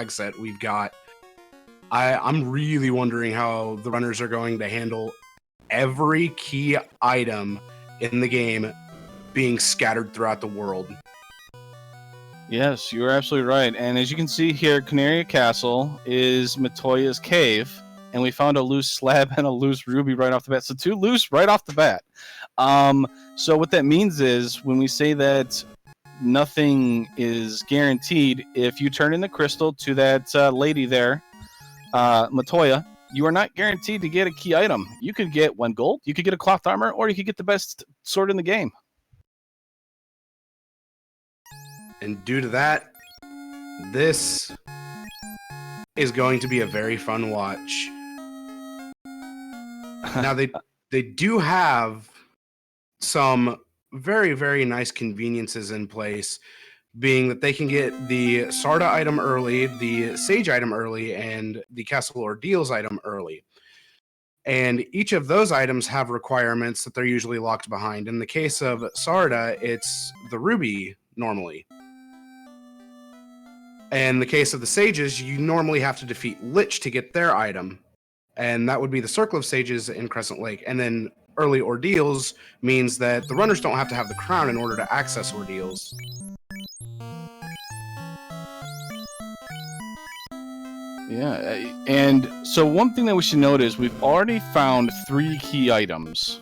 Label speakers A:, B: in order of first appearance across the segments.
A: set we've got. I'm really wondering how the runners are going to handle every key item in the game being scattered throughout the world.
B: Yes, you're absolutely right. And as you can see here, Canaria Castle is Matoya's cave, and we found a loose slab and a loose ruby right off the bat. So 2 loose right off the bat. So what that means is when we say that nothing is guaranteed, if you turn in the crystal to that lady there, Matoya, you are not guaranteed to get a key item. You could get 1 gold, you could get a cloth armor, or you could get the best sword in the game.
A: And due to that, this is going to be a very fun watch. Now, they do have some very, very nice conveniences in place, being that they can get the Sarda item early, the Sage item early, and the Castle Ordeals item early. And each of those items have requirements that they're usually locked behind. In the case of Sarda, it's the Ruby normally. In the case of the Sages, you normally have to defeat Lich to get their item. And that would be the Circle of Sages in Crescent Lake. And then early Ordeals means that the runners don't have to have the crown in order to access Ordeals.
B: Yeah, and so one thing that we should note is we've already found 3 key items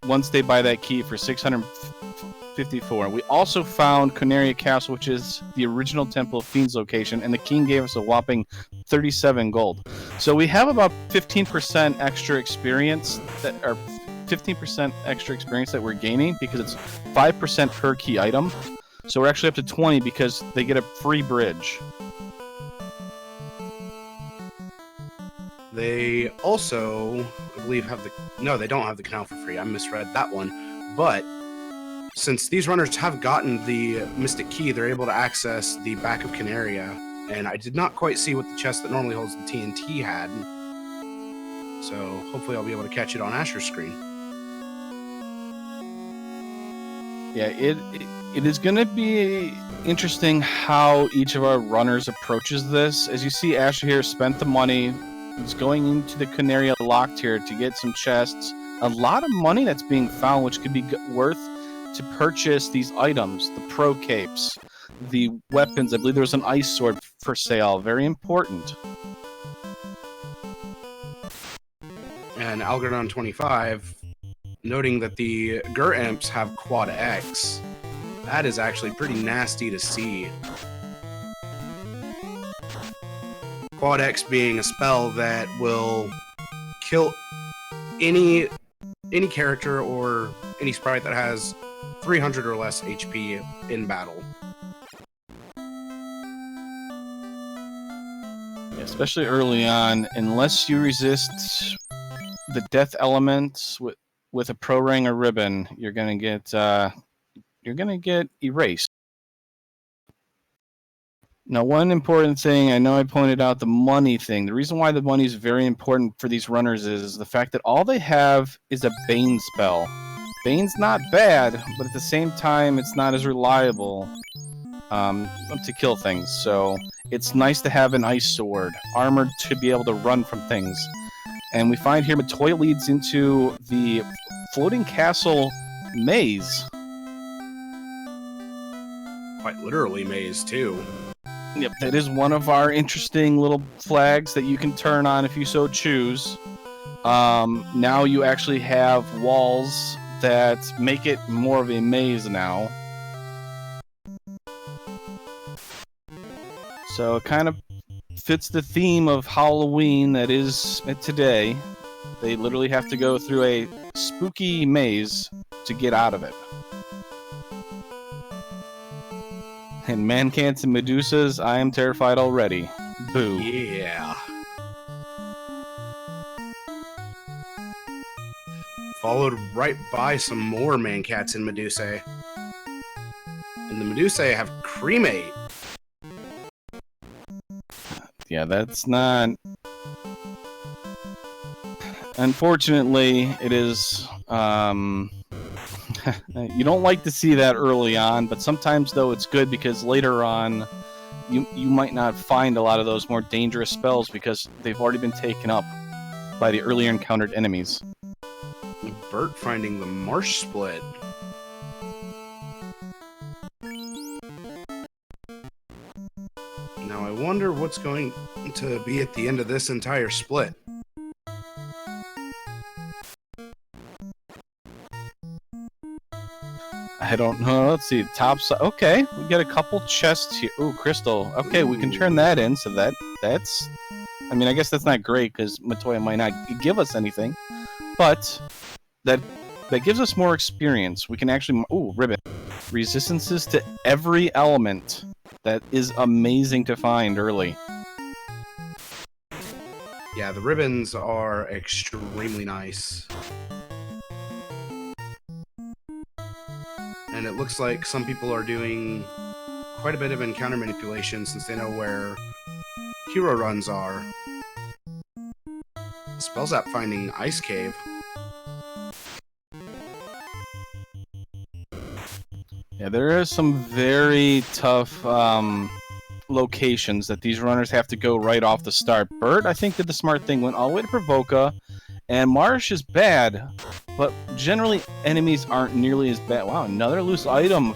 B: once they buy that key for 654. We also found Canaria Castle, which is the original Temple of Fiend's location, and the king gave us a whopping 37 gold. So we have about 15% extra experience that are 15% extra experience that we're gaining because it's 5% per key item. So we're actually up to 20 because they get a free bridge.
A: They also, I believe, have the... No, they don't have the canal for free. I misread that one. But since these runners have gotten the Mystic Key, they're able to access the back of Canaria. And I did not quite see what the chest that normally holds the TNT had. So hopefully I'll be able to catch it on Asher's screen.
B: Yeah, it is going to be interesting how each of our runners approaches this. As you see, Asher here spent the money. He's going into the Canaria locked here to get some chests. A lot of money that's being found, which could be worth to purchase these items. The pro capes, the weapons. I believe there was an ice sword for sale. Very important.
A: And Algerdon 25, noting that the Gur Imps have Quad X. That is actually pretty nasty to see. Quad X being a spell that will kill any character or any sprite that has 300 or less HP in battle.
B: Yeah, especially early on, unless you resist the death element with a pro ring or ribbon, you're gonna get erased. Now, one important thing, I know I pointed out the money thing. The reason why the money is very important for these runners is the fact that all they have is a Bane spell. Bane's not bad, but at the same time, it's not as reliable to kill things. So it's nice to have an ice sword, armored to be able to run from things. And we find here Matoya leads into the floating castle maze.
A: Quite literally maze, too.
B: Yep, that is one of our interesting little flags that you can turn on if you so choose. Now you actually have walls that make it more of a maze now. So it kind of fits the theme of Halloween that is today. They literally have to go through a spooky maze to get out of it. And mancats and medusas, I am terrified already. Boo.
A: Yeah. Followed right by some more mancats and medusae. And the medusae have cremate.
B: Yeah, that's not... Unfortunately, it is... You don't like to see that early on, but sometimes, though, it's good because later on, you might not find a lot of those more dangerous spells because they've already been taken up by the earlier encountered enemies.
A: Bert finding the marsh split. Now I wonder what's going to be at the end of this entire split.
B: I don't know. Let's see. Top side. Okay, we got a couple chests here. Ooh, crystal. Okay, we can turn that in. So that's. I mean, I guess that's not great because Matoya might not give us anything, but that gives us more experience. We can actually. Ooh, ribbon. Resistances to every element. That is amazing to find early.
A: Yeah, the ribbons are extremely nice. And it looks like some people are doing quite a bit of encounter manipulation since they know where hero runs are. Spells app finding Ice Cave.
B: Yeah, there are some very tough locations that these runners have to go right off the start. Bert, I think, did the smart thing, went all the way to Provoca, and Marsh is bad, but generally enemies aren't nearly as bad. Wow, another loose item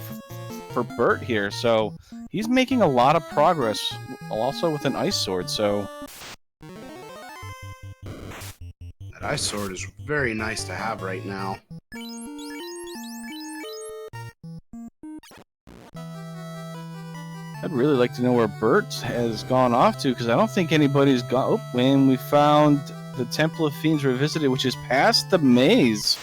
B: for Bert here, so he's making a lot of progress, also with an ice sword, so...
A: That ice sword is very nice to have right now.
B: I'd really like to know where Bert has gone off to, because I don't think anybody's gone... Oh, when we found the Temple of Fiends Revisited, which is past the maze.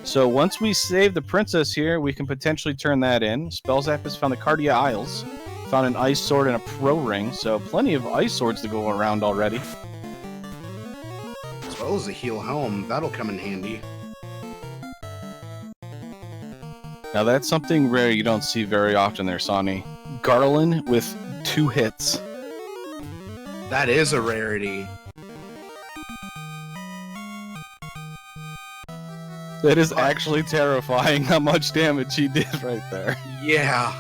B: So once we save the princess here, we can potentially turn that in. Spellzap has found the Cardia Isles, found an ice sword and a pro ring, so plenty of ice swords to go around already.
A: As well as a heal helm, that'll come in handy.
B: Now that's something rare you don't see very often there, Sonny. Garland with 2 hits.
A: That is a rarity.
B: That is actually terrifying how much damage he did right there.
A: Yeah.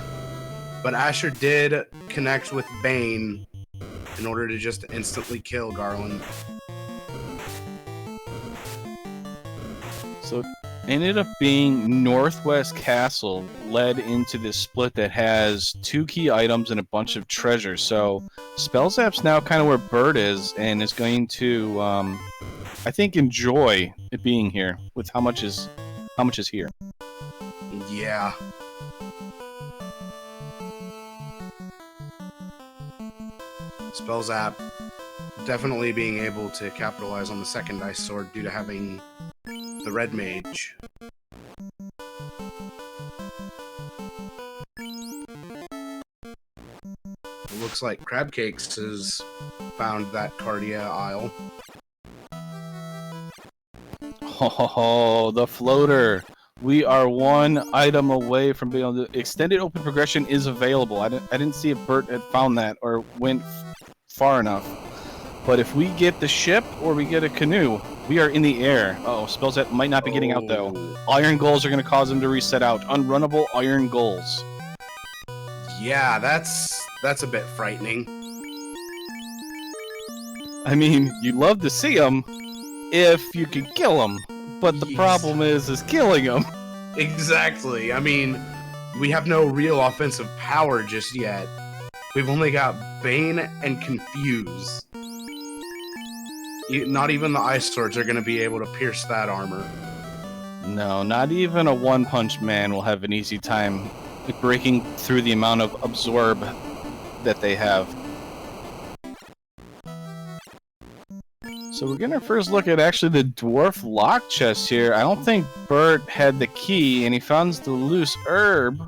A: But Asher did connect with Bane in order to just instantly kill Garland.
B: So it ended up being Northwest Castle led into this split that has 2 key items and a bunch of treasures. So Spellzap's now kind of where Bert is and is going to, I think, enjoy it being here with how much is here.
A: Yeah. Spellzap definitely being able to capitalize on the second ice sword due to having the red mage. It looks like Crabcakes has found that Cardia Isle.
B: Oh, the floater. We are 1 item away from being able to... Extended open progression is available. I didn't see if Bert had found that or went far enough. But if we get the ship or we get a canoe, we are in the air. Uh-oh, Spellzap might not be getting out, though. Iron goals are going to cause him to reset out. Unrunnable iron goals.
A: Yeah, that's a bit frightening.
B: I mean, you'd love to see him if you could kill him. But the problem is killing him.
A: Exactly. I mean, we have no real offensive power just yet. We've only got Bane and Confuse. Not even the ice swords are going to be able to pierce that armor.
B: No, not even a one-punch man will have an easy time breaking through the amount of absorb that they have. So we're gonna first look at actually the dwarf lock chest here. I don't think Bert had the key, and he found the loose herb.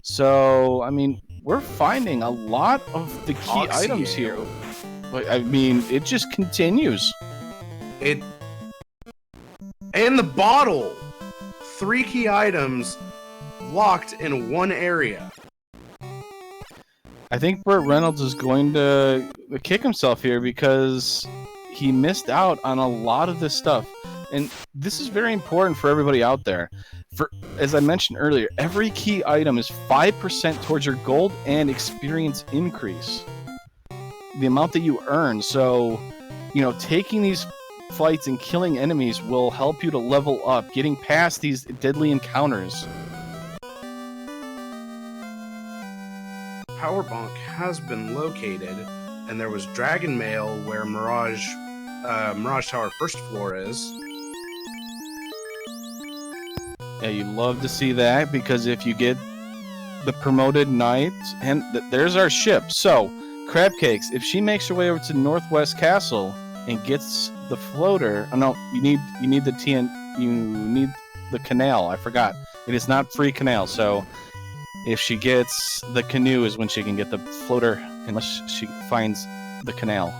B: So, I mean, we're finding a lot of the key items here. But, I mean, it just continues.
A: And the bottle! 3 key items locked in 1 area.
B: I think Burt Reynolds is going to kick himself here because he missed out on a lot of this stuff. And this is very important for everybody out there. As I mentioned earlier, every key item is 5% towards your gold and experience increase. The amount that you earn. So, taking these fights and killing enemies will help you to level up, getting past these deadly encounters.
A: Power Bonk has been located, and there was Dragon Mail where Mirage Tower first floor is.
B: Yeah, you love to see that, because if you get the promoted knight, and there's our ship. So, Crab Cakes, if she makes her way over to Northwest Castle and gets the floater, oh no, you need the canal. I forgot. It is not free canal, so if she gets the canoe is when she can get the floater, unless she finds the canal.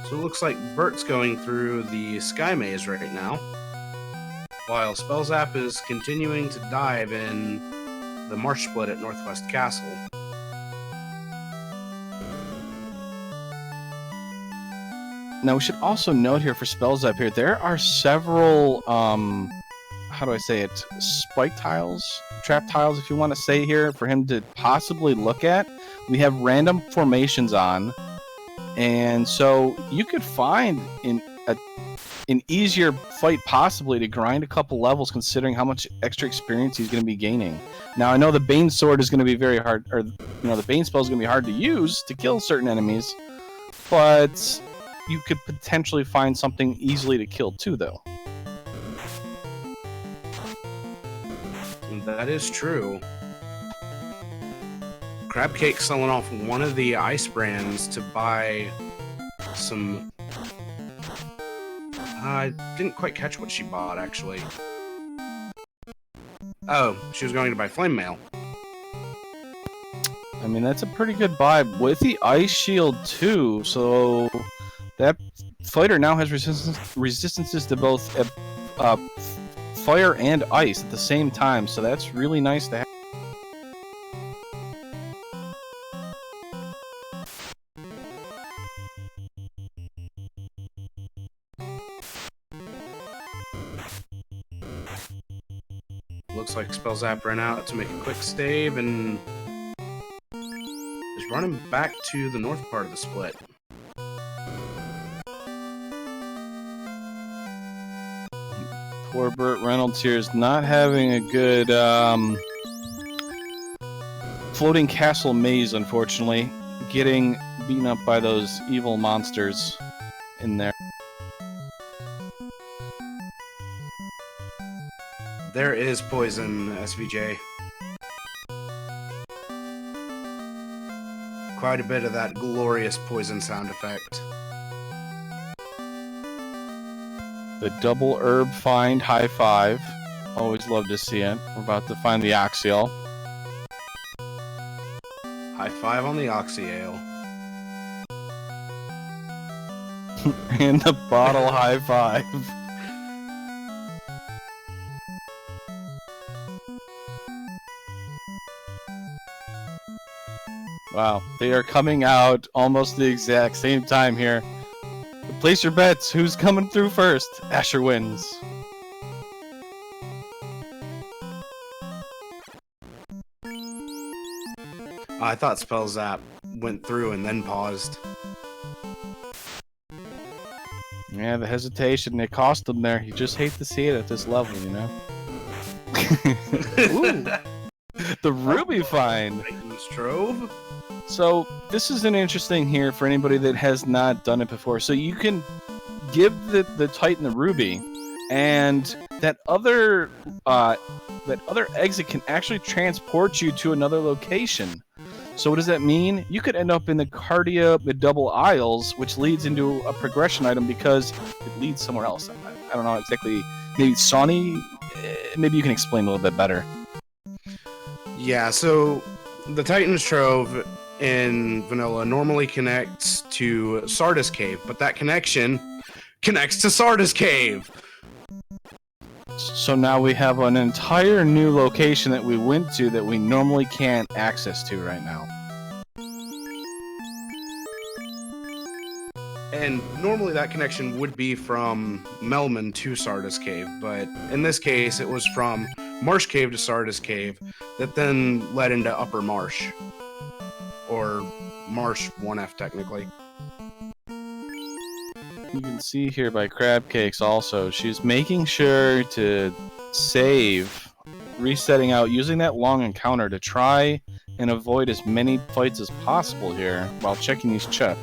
A: So it looks like Bert's going through the Sky Maze right now, while Spellzap is continuing to dive in the Marsh Split at Northwest Castle.
B: Now, we should also note here for Spellzap here, there are several, how do I say it, spike tiles, trap tiles, if you want to say here, for him to possibly look at. We have random formations on, and so you could find an easier fight possibly to grind a couple levels, considering how much extra experience he's going to be gaining. Now, I know the Bane Sword is going to be very hard, or the Bane spell is going to be hard to use to kill certain enemies, but you could potentially find something easily to kill too, though.
A: That is true. Crab Cake selling off one of the ice brands to buy some... I didn't quite catch what she bought, actually. Oh, she was going to buy Flame Mail.
B: I mean, that's a pretty good buy with the Ice Shield too, so that fighter now has resistances to both fire and ice at the same time, so that's really nice to have.
A: Looks like Spellzap ran out to make a quick stave and is running back to the north part of the split.
B: Poor Burt Reynolds here is not having a good floating castle maze, unfortunately. Getting beaten up by those evil monsters in there.
A: There is poison, SVJ. Quite a bit of that glorious poison sound effect.
B: The double herb find, high five. Always love to see it. We're about to find the Oxyal.
A: High five on the Oxyale.
B: And the bottle high five. Wow, they are coming out almost the exact same time here. Place your bets. Who's coming through first? Asher wins.
A: I thought Spellzap went through and then paused.
B: Yeah, the hesitation, it cost him there. You just hate to see it at this level, you know? Ooh, the Ruby find.
A: Titan's Trove.
B: So this is an interesting here for anybody that has not done it before. So you can give the Titan the Ruby, and that other exit can actually transport you to another location. So what does that mean? You could end up in the Cardia with Double Isles, which leads into a progression item because it leads somewhere else. I don't know exactly. Maybe Sawney? Maybe you can explain a little bit better.
A: Yeah, so the Titan's Trove in Vanilla normally connects to Sardis Cave, but that connection connects to Sardis Cave.
B: So now we have an entire new location that we went to that we normally can't access to right now.
A: And normally that connection would be from Melman to Sardis Cave, but in this case it was from Marsh Cave to Sardis Cave that then led into Upper Marsh. Or Marsh 1F technically.
B: You can see here by Crab Cakes also, she's making sure to save, resetting out, using that long encounter to try and avoid as many fights as possible here while checking these chests.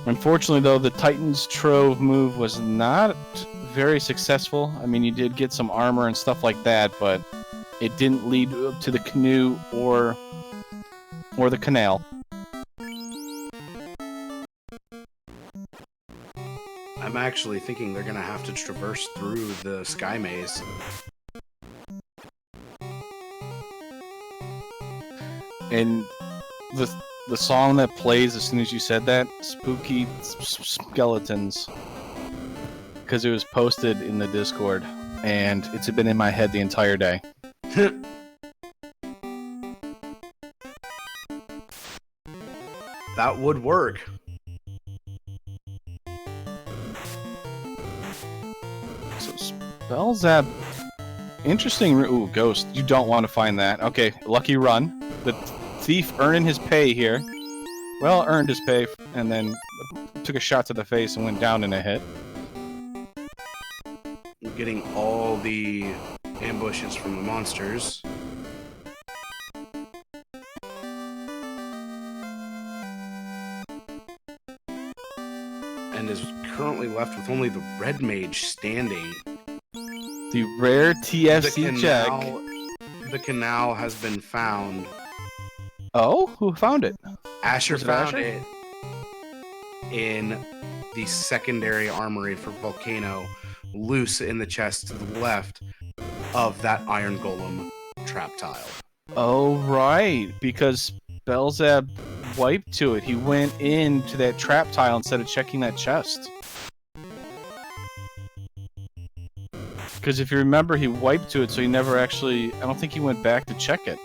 B: Unfortunately, though, the Titan's Trove move was not very successful. I mean, you did get some armor and stuff like that, but it didn't lead to the canoe or the canal.
A: I'm actually thinking they're gonna have to traverse through the Sky Maze.
B: And the song that plays as soon as you said that, Spooky Skeletons, because it was posted in the Discord, and it's been in my head the entire day.
A: That would work.
B: So Spell Zap, interesting. Ooh, Ghost. You don't want to find that. Okay, lucky run. The thief earning his pay here. Well, earned his pay, and then took a shot to the face and went down in a hit.
A: Getting all the ambushes from the monsters. And is currently left with only the red mage standing.
B: The rare TFC check.
A: The canal has been found.
B: Oh, who found it?
A: Asher
B: Was it
A: found
B: Asher?
A: it in the secondary armory for Volcano, loose in the chest to the left of that Iron Golem trap tile.
B: Oh, right, because Belzab wiped to it. He went into that trap tile instead of checking that chest. Because if you remember, he wiped to it, so he never actually... I don't think he went back to check it.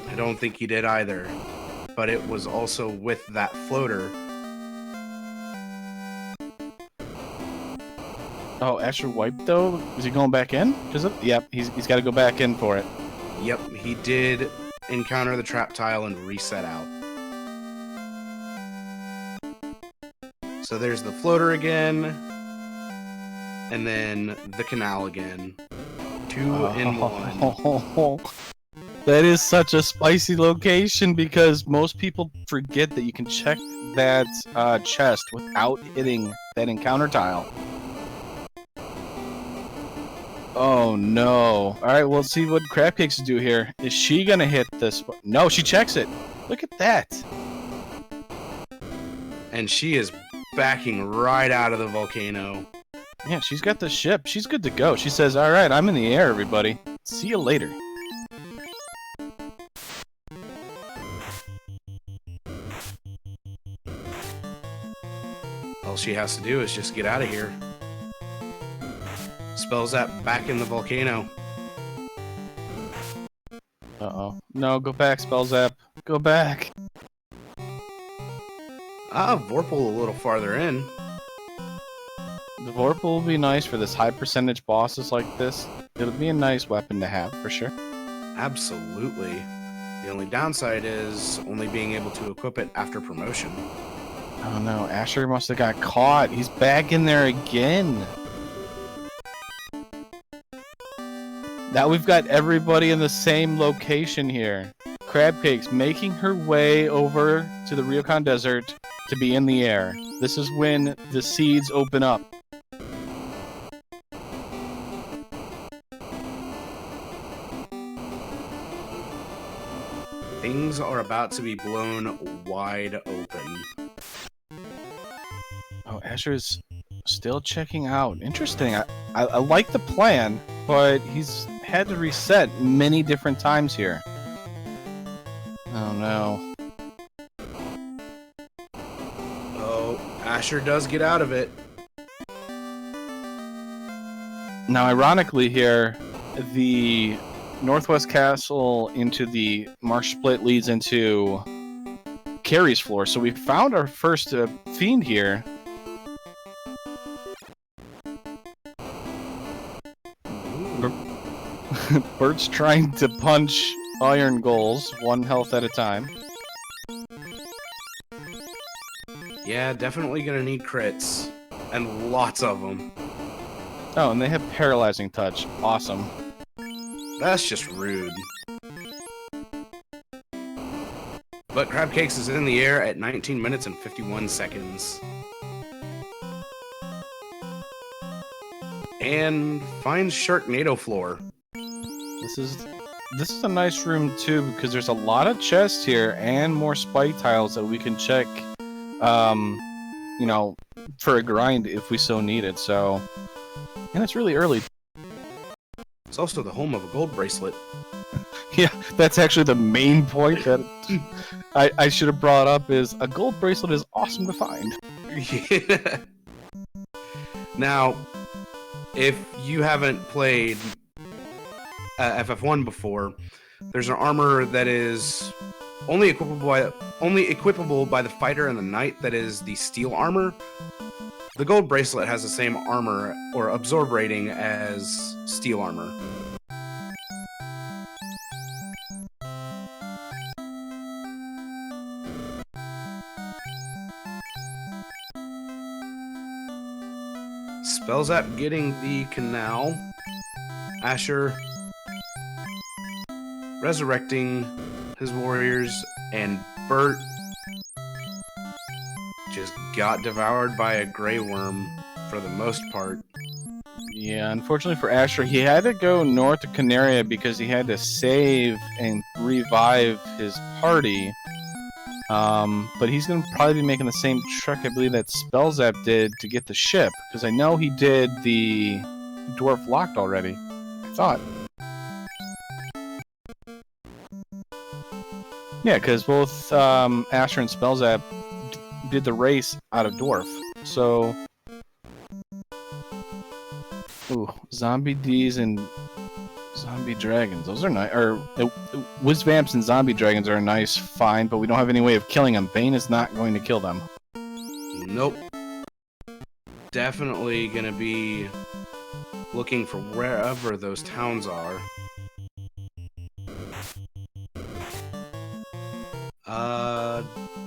A: I don't think he did either. But it was also with that floater.
B: Oh, Asher wiped, though? Is he going back in? Yep, he's got to go back in for it.
A: Yep, he did encounter the trap tile and reset out. So there's the floater again, and then the canal again. 2 in 1.
B: That is such a spicy location because most people forget that you can check that chest without hitting that encounter tile. Oh no. Alright, we'll see what Crabcakes do here. Is she gonna hit this? No, she checks it. Look at that.
A: And she is backing right out of the volcano.
B: Yeah, she's got the ship. She's good to go. She says, alright, I'm in the air, everybody. See you later.
A: All she has to do is just get out of here. Spells that back in the volcano.
B: Uh-oh. No, go back, Spellzap. Go back.
A: Vorpal a little farther in.
B: The Vorpal will be nice for this high percentage bosses like this. It'll be a nice weapon to have, for sure.
A: Absolutely. The only downside is only being able to equip it after promotion.
B: Oh no, Asher must have got caught. He's back in there again. Now we've got everybody in the same location here. Crabcakes making her way over to the Ryokan Desert to be in the air. This is when the seeds open up.
A: Things are about to be blown wide open.
B: Oh, Asher's still checking out. Interesting. I like the plan, but he's had to reset many different times here. Oh no.
A: Oh, Asher does get out of it.
B: Now, ironically here, the Northwest Castle into the Marsh Split leads into Carrie's floor. So we found our first Fiend here. Bert's trying to punch iron goals, 1 health at a time.
A: Yeah, definitely gonna need crits. And lots of them.
B: Oh, and they have paralyzing touch. Awesome.
A: That's just rude. But Crab Cakes is in the air at 19 minutes and 51 seconds. And finds Sharknado floor.
B: This is a nice room too, because there's a lot of chests here and more spike tiles that we can check, you know, for a grind if we so need it. So, and it's really early.
A: It's also the home of a gold bracelet.
B: Yeah, that's actually the main point that I should have brought up. Is a gold bracelet is awesome to find.
A: Yeah. Now, if you haven't played FF1 before, there's an armor that is only equipable by the fighter and the knight. That is the steel armor. The gold bracelet has the same armor or absorb rating as steel armor. Spellzap getting the canal. Asher resurrecting his warriors, and Bert just got devoured by a gray worm for the most part.
B: Yeah, unfortunately for Asher, he had to go north to Canaria because he had to save and revive his party. But he's going to probably be making the same trek, I believe, that Spellzap did to get the ship, because I know he did the Dwarf Locked already, I thought. Yeah, because both Asher and Spellzap did the race out of Dwarf, so... Ooh, Zombie D's and Zombie Dragons. Those are nice. Or Whizvamps and Zombie Dragons are a nice find, but we don't have any way of killing them. Bane is not going to kill them.
A: Nope. Definitely gonna be looking for wherever those towns are.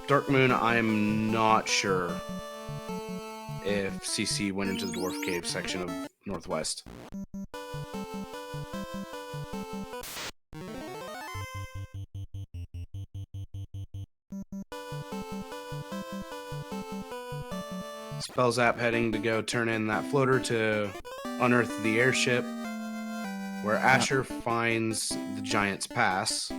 A: Dark Moon, I'm not sure if CC went into the Dwarf Cave section of Northwest. Spellzap heading to go turn in that floater to unearth the airship, where Asher finds the Giant's Pass.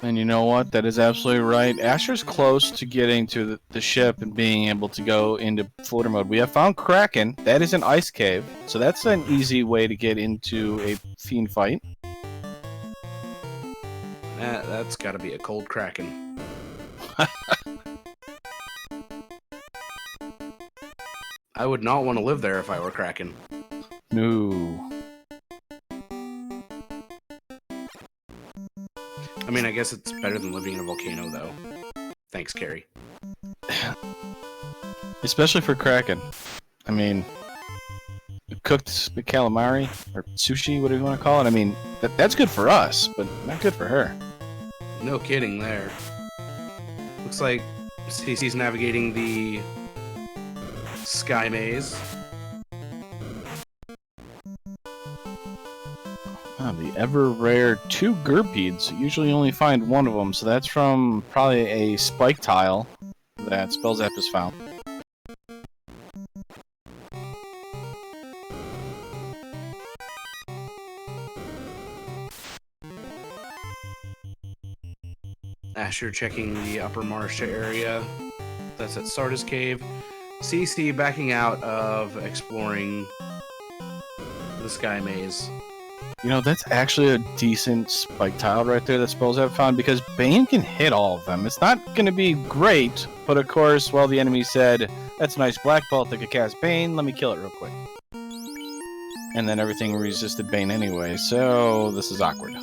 B: And you know what? That is absolutely right. Asher's close to getting to the ship and being able to go into floater mode. We have found Kraken. That is an ice cave, so that's an easy way to get into a Fiend fight.
A: That's got to be a cold Kraken. I would not want to live there if I were Kraken.
B: No.
A: I mean, I guess it's better than living in a volcano, though. Thanks, Carrie.
B: Especially for Kraken. I mean, cooked calamari, or sushi, whatever you want to call it. I mean, that's good for us, but not good for her.
A: No kidding there. Looks like CC's navigating the Sky Maze.
B: Oh, the ever-rare 2 Gerpieds. Usually only find one of them, so that's from probably a spike tile that Spellzap has found.
A: Asher checking the Upper Marsha area. That's at Sardis Cave. CC backing out of exploring the Sky Maze.
B: You know, that's actually a decent spike tile right there that Spellzap found, because Bane can hit all of them. It's not going to be great, but of course, well, the enemy said, that's a nice black belt that could cast Bane, let me kill it real quick. And then everything resisted Bane anyway, so this is awkward.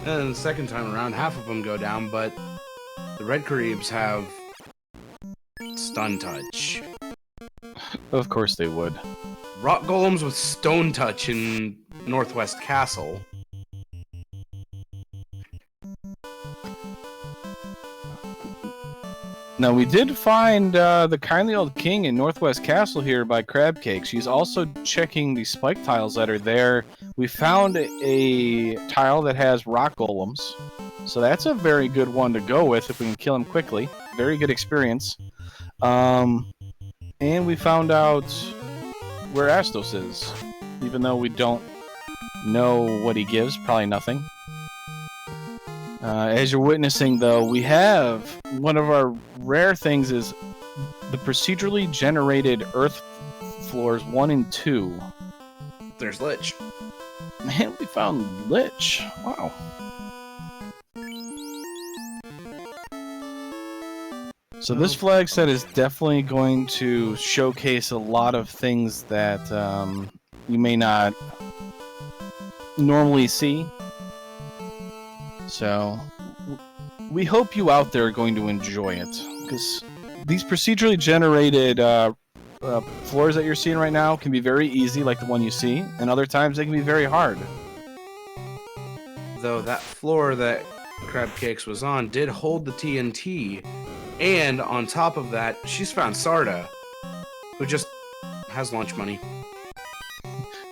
A: And the second time around, half of them go down, but the red creeps have stun touch.
B: Of course they would.
A: Rock golems with stone touch in Northwest Castle.
B: Now, we did find the kindly old king in Northwest Castle here by Crabcake. She's also checking the spike tiles that are there. We found a tile that has rock golems. So that's a very good one to go with if we can kill him quickly. Very good experience. And we found out where Astos is. Even though we don't know what he gives. Probably nothing. As you're witnessing, though, we have one of our rare things is the procedurally generated earth floors 1 and 2.
A: There's Lich.
B: Man, we found Lich. Wow. So this flag set is definitely going to showcase a lot of things that you may not normally see. So, we hope you out there are going to enjoy it, because these procedurally generated floors that you're seeing right now can be very easy, like the one you see, and other times they can be very hard.
A: Though that floor that Crabcakes was on did hold the TNT, and on top of that, she's found Sarda, who just has lunch money.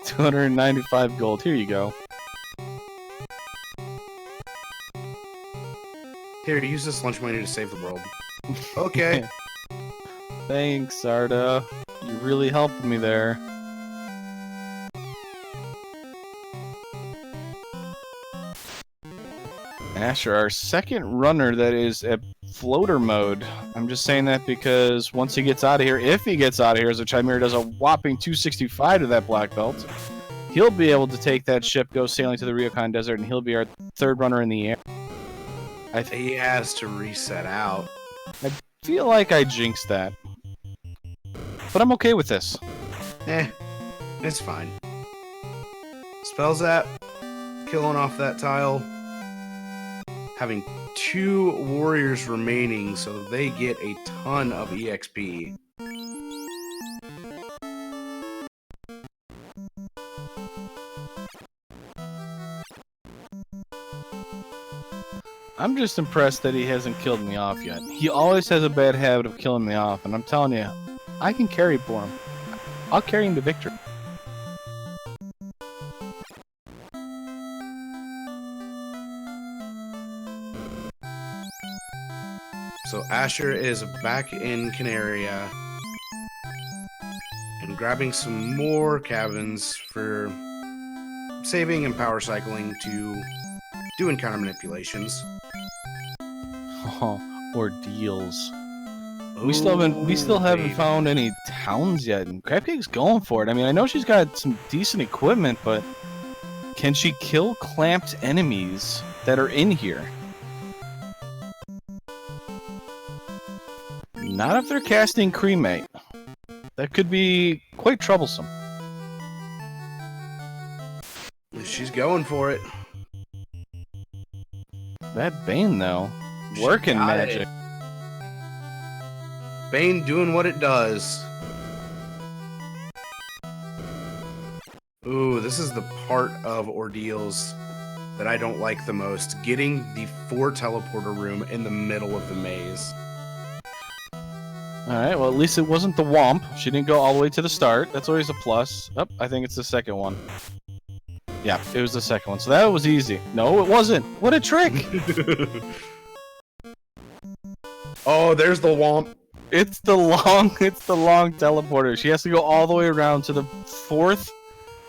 B: 295 gold, here you go.
A: Here, use this lunch money to save the world. Okay.
B: Thanks, Sarda. You really helped me there. Asher, our second runner that is at floater mode. I'm just saying that because once he gets out of here, if he gets out of here, as a Chimera does a whopping 265 to that black belt, he'll be able to take that ship, go sailing to the Ryokan Desert, and he'll be our third runner in the air.
A: He has to reset out.
B: I feel like I jinxed that. But I'm okay with this.
A: It's fine. Spell Zap, killing off that tile. Having 2 warriors remaining, so they get a ton of EXP.
B: I'm just impressed that he hasn't killed me off yet. He always has a bad habit of killing me off, and I'm telling you, I can carry for him. I'll carry him to victory.
A: So Asher is back in Canaria and grabbing some more cabins for saving and power cycling to do encounter manipulations.
B: Oh, ordeals. We still haven't found any towns yet, and Crabcake's going for it. I mean, I know she's got some decent equipment, but can she kill clamped enemies that are in here? Not if they're casting cremate. That could be quite troublesome.
A: She's going for it.
B: That Bane, though, working magic.
A: It. Bane doing what it does. Ooh, this is the part of ordeals that I don't like the most. Getting the 4 teleporter room in the middle of the maze.
B: Alright, well, at least it wasn't the Womp. She didn't go all the way to the start. That's always a plus. Oh, I think it's the second one. Yeah, it was the second one. So that was easy. No, it wasn't. What a trick!
A: Oh, there's the Womp.
B: It's the long teleporter. She has to go all the way around to the 4th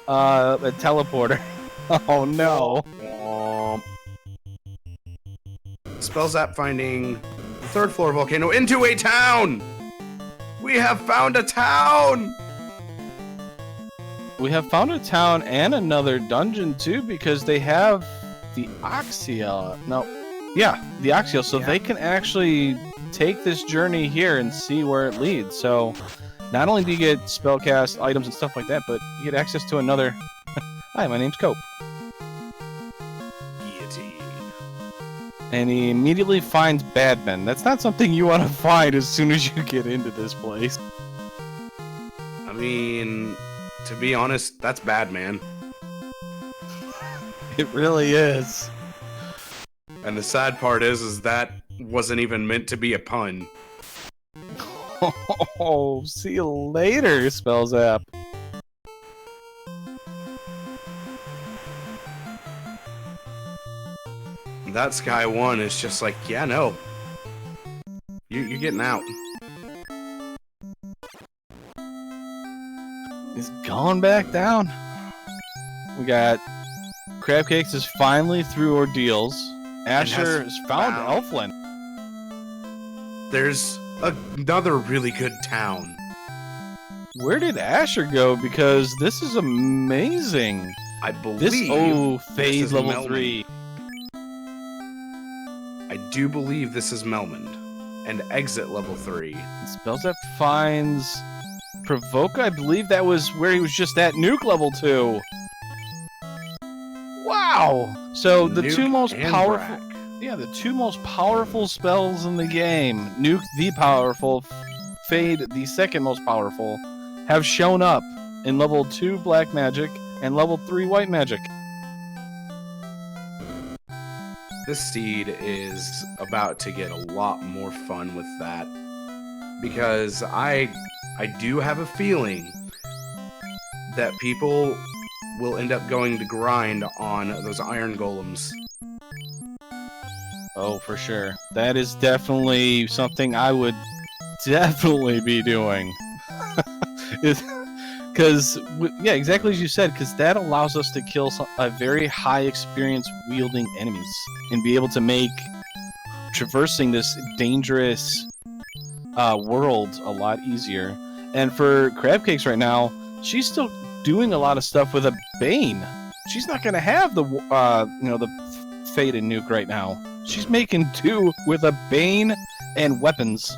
B: teleporter. Oh no.
A: Womp. Spell Zap finding the 3rd floor volcano into a town! We have found a town!
B: We have found a town and another dungeon too, because they have the Axial. No, yeah, the Axial, so they can actually take this journey here and see where it leads. So not only do you get spellcast items and stuff like that, but you get access to another. Hi, my name's Cope.
A: Guillotine.
B: And he immediately finds Badman. That's not something you want to find as soon as you get into this place.
A: I mean, to be honest, that's bad, man.
B: It really is.
A: And the sad part is that wasn't even meant to be a pun.
B: Oh, see you later, Spells app.
A: That Sky 1 is just like, yeah, no. You're getting out.
B: He's going back down. We got Crabcakes is finally through ordeals. Asher has found Elflin.
A: There's another really good town.
B: Where did Asher go? Because this is amazing.
A: I believe
B: phase level Melmond. 3.
A: I do believe this is Melmond. And exit level 3.
B: Spells that finds Provoke. I believe that was where he was just at Nuke level 2. Wow! So the
A: Nuke
B: two most powerful,
A: Brack.
B: yeah, the two most powerful spells in the game, Nuke the powerful, Fade the second most powerful, have shown up in level 2 Black Magic and level 3 White Magic.
A: This seed is about to get a lot more fun with that, because I do have a feeling that people will end up going to grind on those iron golems.
B: Oh, for sure. That is definitely something I would definitely be doing. Because, yeah, exactly as you said, because that allows us to kill a very high experience wielding enemies and be able to make traversing this dangerous world a lot easier. And for Crabcakes right now, she's still doing a lot of stuff with a Bane. She's not going to have the the Faded Nuke right now. She's making do with a Bane and weapons.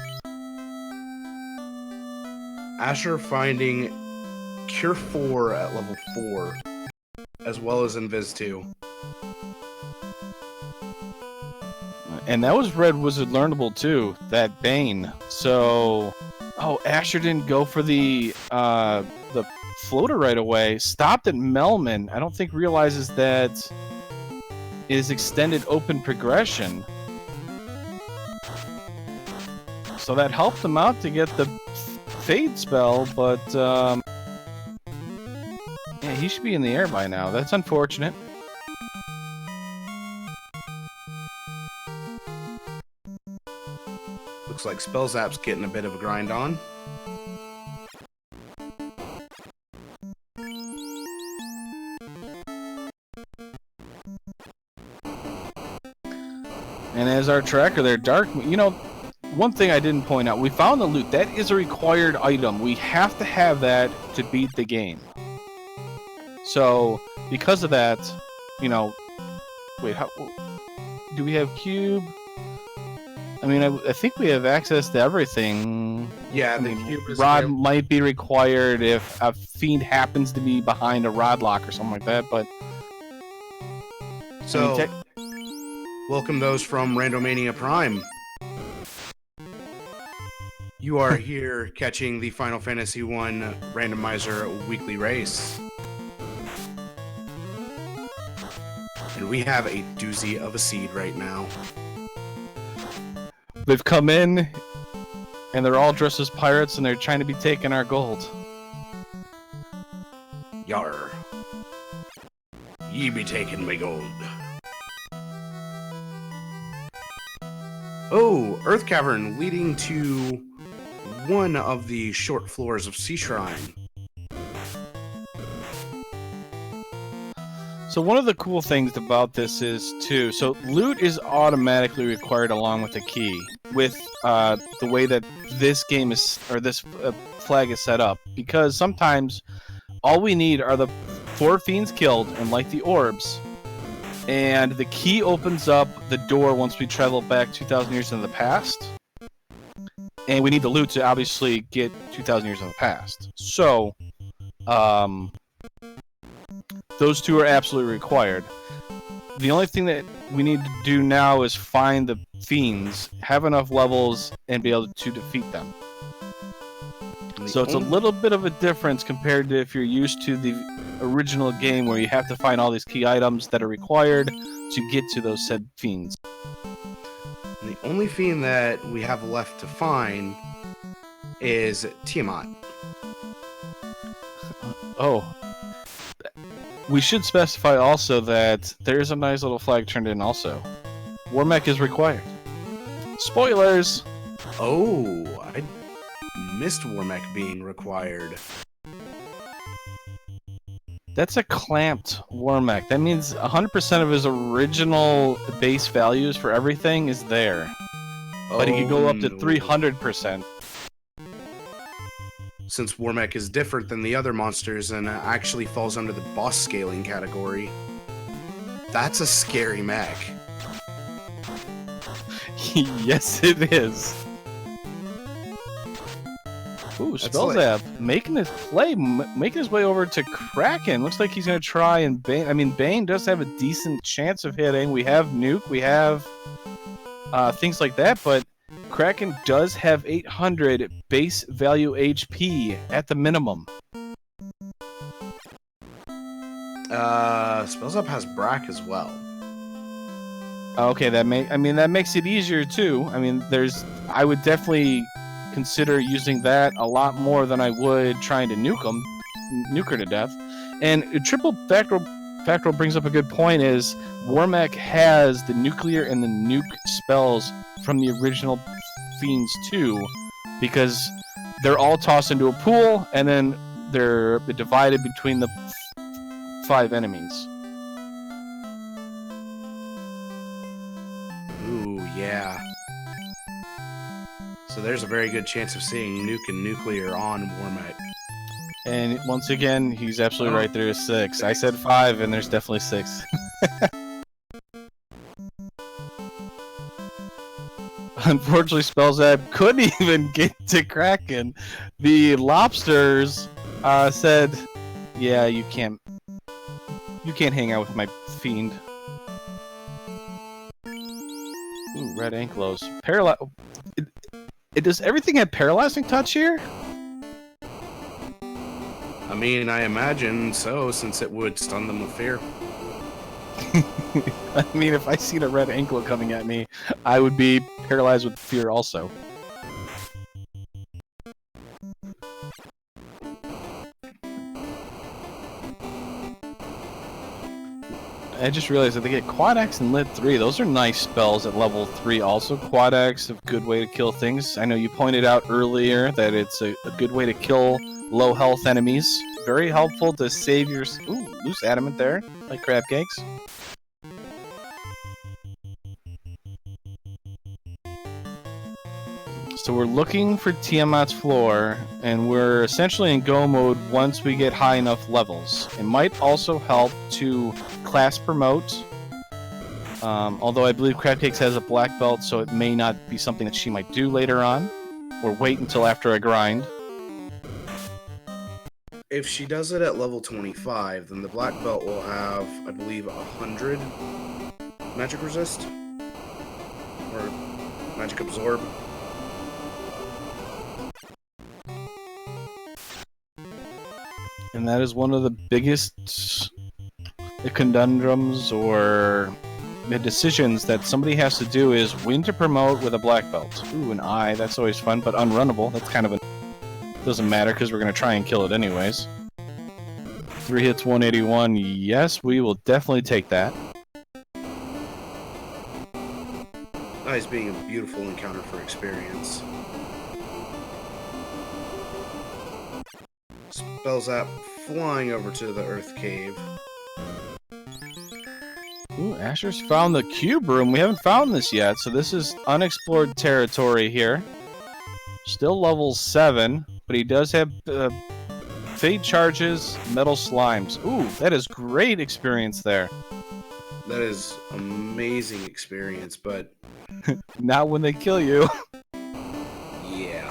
A: Asher finding Cure 4 at level 4, as well as Invis 2.
B: And that was Red Wizard learnable too, that Bane. So, Asher didn't go for the floater right away. Stopped at Melman. I don't think realizes that it is extended open progression. So that helped him out to get the Fade spell, but yeah, he should be in the air by now. That's unfortunate.
A: Looks like Spellzap's getting a bit of a grind on.
B: And as our tracker there, Dark, one thing I didn't point out, we found the loot. That is a required item. We have to have that to beat the game. So, because of that, wait, how do we have cube? I mean, I think we have access to everything.
A: Yeah, the cube is
B: Rod might be required if a Fiend happens to be behind a rod lock or something like that, but...
A: So, welcome those from Randomania Prime. You are here catching the Final Fantasy I Randomizer weekly race. And we have a doozy of a seed right now.
B: They've come in, and they're all dressed as pirates, and they're trying to be taking our gold.
A: Yar. Ye be taking my gold. Oh, Earth Cavern leading to one of the short floors of Sea Shrine.
B: So one of the cool things about this is, too, so loot is automatically required along with the key, with the way that this game is, or this flag is set up, because sometimes all we need are the 4 fiends killed and like the orbs, and the key opens up the door once we travel back 2,000 years into the past, and we need the loot to obviously get 2,000 years in the past. So, those two are absolutely required. the only thing that we need to do now is find the fiends, have enough levels, and be able to defeat them. So it's a little bit of a difference compared to if you're used to the original game where you have to find all these key items that are required to get to those said fiends.
A: The only fiend that we have left to find is Tiamat.
B: Oh. We should specify also that there's a nice little flag turned in also. Warmech is required. Spoilers!
A: Oh, I missed Warmech being required.
B: That's a clamped Warmech. That means 100% of his original base values for everything is there. But he can go up to 300%.
A: Since Warmech is different than the other monsters and actually falls under the boss scaling category. That's a scary mech.
B: Yes, it is. Ooh, Spellzap making his play, making his way over to Kraken. Looks like he's going to try and Bane. I mean, Bane does have a decent chance of hitting. We have Nuke, we have things like that, but Kraken does have 800 base value HP at the minimum.
A: Spellzap has Brack as well.
B: Okay, that makes it easier too. I mean, I would definitely consider using that a lot more than I would trying to nuke her to death. And triple Factoral brings up a good point: is Warmech has the nuclear and the nuke spells from the original Fiends too, because they're all tossed into a pool and then they're divided between the 5 enemies.
A: Ooh, yeah. So there's a very good chance of seeing Nuke and Nuclear on Warmech.
B: And once again, he's absolutely right. There is 6. I said 5, and there's definitely 6. Unfortunately, Spellzap couldn't even get to Kraken. The lobsters said, "Yeah, you can't hang out with my fiend." Ooh, red anklos. Does everything have paralyzing touch here?
A: I mean, I imagine so, since it would stun them with fear.
B: I mean, if I seen a red ankle coming at me, I would be paralyzed with fear also. I just realized that they get Quad X and Lit 3. Those are nice spells at level 3 also. Quad X, a good way to kill things. I know you pointed out earlier that it's a good way to kill low health enemies. Very helpful to save your... Ooh, loose adamant there, like crab cakes. So we're looking for Tiamat's floor, and we're essentially in go mode once we get high enough levels. It might also help to class promote, although I believe Crabcakes has a black belt, so it may not be something that she might do later on, or wait until after I grind.
A: If she does it at level 25, then the black belt will have, I believe, 100 magic resist, or magic absorb.
B: And that is one of the biggest conundrums or the decisions that somebody has to do, is when to promote with a black belt. Ooh, an eye, that's always fun, but unrunnable. That's kind of doesn't matter because we're going to try and kill it anyways. 3 hits, 181. Yes, we will definitely take that.
A: Eyes being a beautiful encounter for experience. Spellzap flying over to the Earth Cave.
B: Ooh, Asher's found the cube room. We haven't found this yet, so this is unexplored territory here. Still level 7, but he does have Fade Charges, Metal Slimes. Ooh, that is great experience there.
A: That is amazing experience, but...
B: Not when they kill you.
A: Yeah.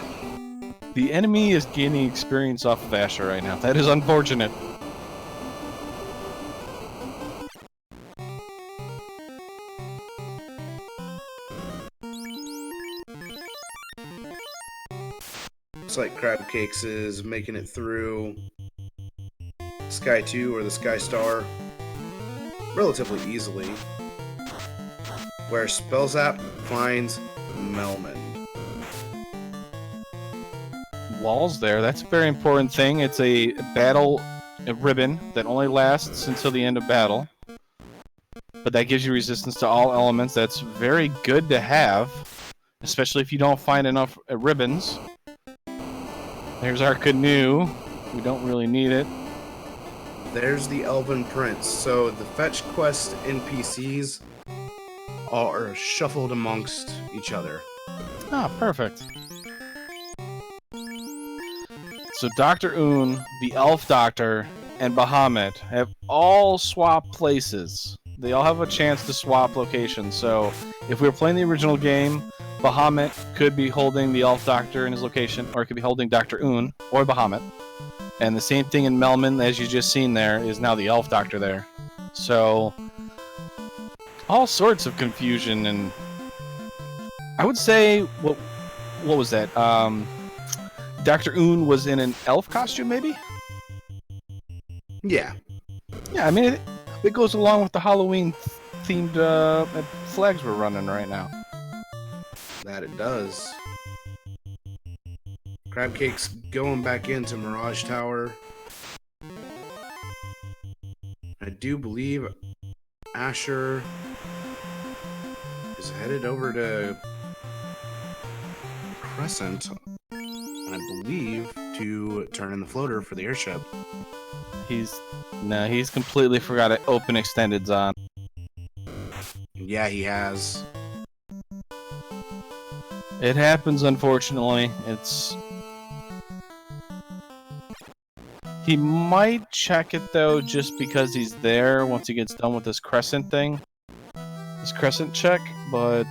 B: The enemy is gaining experience off of Asher right now. That is unfortunate.
A: Looks like Crab Cakes is making it through Sky 2 or the Sky Star relatively easily, where Spellzap finds Melman.
B: Walls there, that's a very important thing. It's a battle ribbon that only lasts until the end of battle. But that gives you resistance to all elements. That's very good to have, especially if you don't find enough ribbons. There's our canoe. We don't really need it.
A: There's the Elven Prince. So the fetch quest NPCs are shuffled amongst each other.
B: Ah, perfect. So Dr. Oon, the Elf Doctor, and Bahamut have all swapped places. They all have a chance to swap locations. So if we were playing the original game, Bahamut could be holding the Elf Doctor in his location, or it could be holding Dr. Oon or Bahamut. And the same thing in Melman, as you just seen there, is now the Elf Doctor there. So all sorts of confusion, and I would say what was that? Dr. Oon was in an elf costume, maybe?
A: Yeah.
B: Yeah, I mean, it goes along with the Halloween-themed flags we're running right now.
A: That it does. Crab Cake's going back into Mirage Tower. I do believe Asher is headed over to Crescent, and I believe to turn in the floater for the airship.
B: He's completely forgot to open extendeds on.
A: Yeah, he has.
B: It happens, unfortunately. He might check it, though, just because he's there once he gets done with this Crescent thing. This Crescent check, but...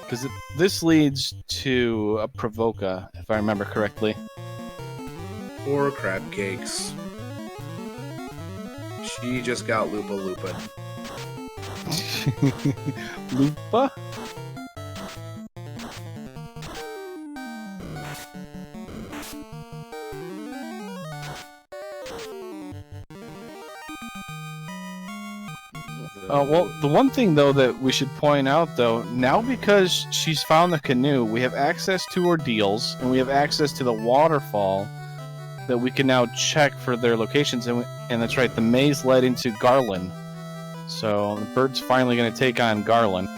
B: because this leads to a Provoca, if I remember correctly.
A: Or Crab Cakes. She just got Lupa.
B: Lupa? Well, the one thing, though, that we should point out, though, now because she's found the canoe, we have access to ordeals, and we have access to the waterfall that we can now check for their locations, and that's right, the maze led into Garland. So the bird's finally going to take on Garland.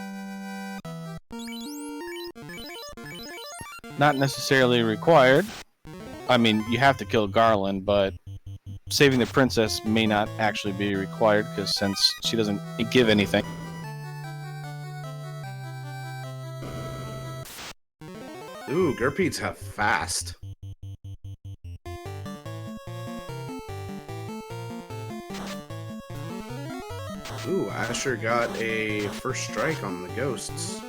B: Not necessarily required. I mean, you have to kill Garland, but saving the princess may not actually be required, because since she doesn't give anything.
A: Ooh, Gurpeeds have fast. Ooh, Asher got a first strike on the ghosts.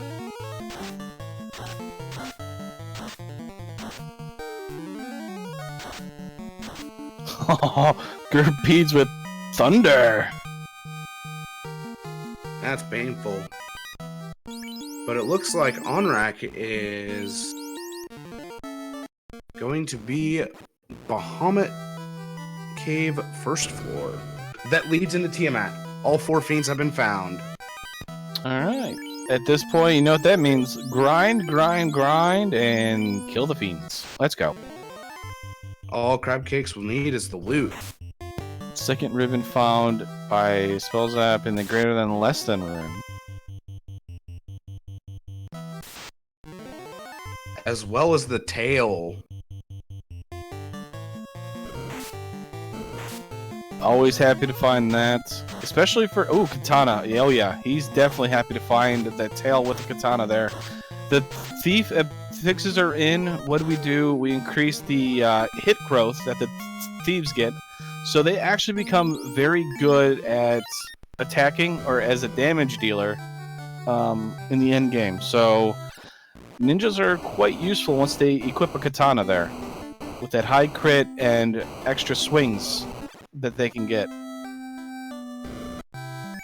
B: Gurpeeds with thunder.
A: That's painful. But it looks like Onrak is going to be Bahamut Cave first floor. That leads into Tiamat. All 4 fiends have been found.
B: Alright. At this point, you know what that means. Grind, grind, grind, and kill the fiends. Let's go.
A: All Crab Cakes will need is the loot.
B: Second ribbon found by Spellzap in the greater than less than room.
A: As well as the tail.
B: Always happy to find that. Especially for... oh, katana. Oh, yeah. He's definitely happy to find that tail with the katana there. The thief fixes are in. What do? We increase the hit growth that the thieves get. So they actually become very good at attacking or as a damage dealer in the end game. So ninjas are quite useful once they equip a katana there. With that high crit and extra swings that they can get.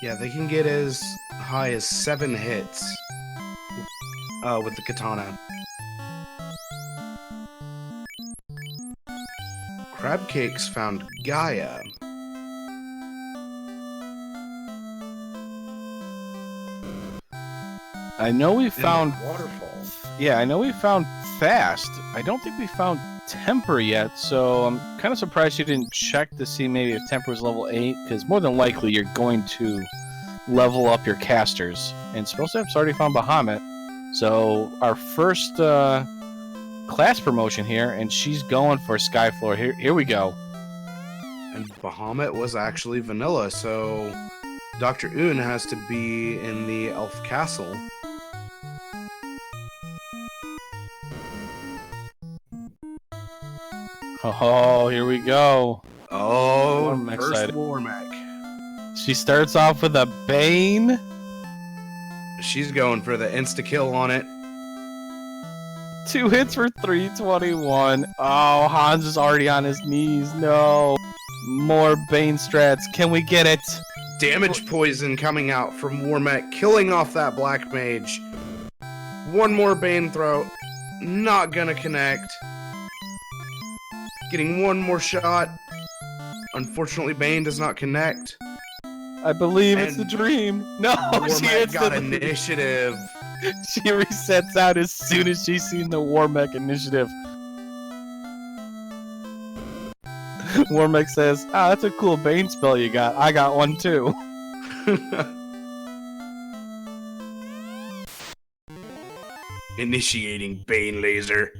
A: Yeah, they can get as high as 7 hits with the katana. Crab Cakes found Gaia.
B: I know we found
A: Waterfall.
B: Yeah, I know we found Fast. I don't think we found Temper yet, so I'm kind of surprised you didn't check to see maybe if Temper was level 8, because more than likely you're going to level up your casters. And Spellstep's already found Bahamut, so our first class promotion here, and she's going for Skyfloor. Here we go.
A: And Bahamut was actually vanilla, so Dr. Un has to be in the Elf Castle.
B: Oh, here we go.
A: Oh,
B: I'm
A: first
B: excited.
A: Warmech.
B: She starts off with a Bane.
A: She's going for the insta-kill on it.
B: 2 hits for 321. Oh, Hans is already on his knees. No. More Bane strats. Can we get it?
A: Damage poison coming out from Warmech, killing off that Black Mage. One more Bane throw. Not gonna connect. Getting one more shot. Unfortunately, Bane does not connect.
B: I believe it's
A: And
B: the dream. No, she
A: Warmech
B: hits
A: got
B: the
A: initiative.
B: She resets out as soon as she's seen the Warmech initiative. Warmech says, "Ah, that's a cool Bane spell you got. I got one too."
A: Initiating Bane laser.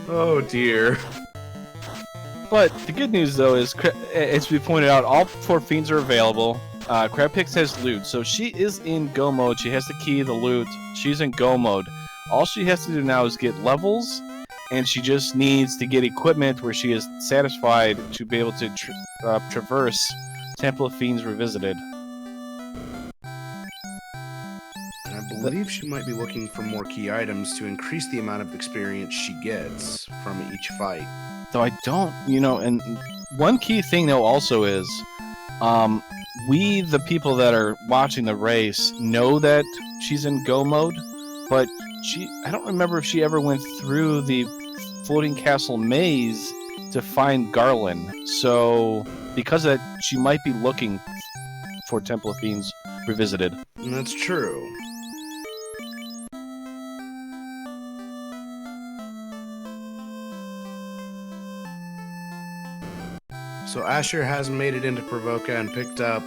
A: Oh dear.
B: But the good news, though, is, as we pointed out, all 4 fiends are available. Crabpix has loot, so she is in go mode. She has the key, the loot. She's in go mode. All she has to do now is get levels, and she just needs to get equipment where she is satisfied to be able to traverse Temple of Fiends Revisited.
A: And I believe she might be looking for more key items to increase the amount of experience she gets from each fight.
B: Though I don't, and one key thing, though, also is, we, the people that are watching the race, know that she's in go mode, but I don't remember if she ever went through the floating castle maze to find Garland. So, because of that, she might be looking for Temple of Fiends Revisited.
A: And that's true. So Asher has made it into Provoca and picked up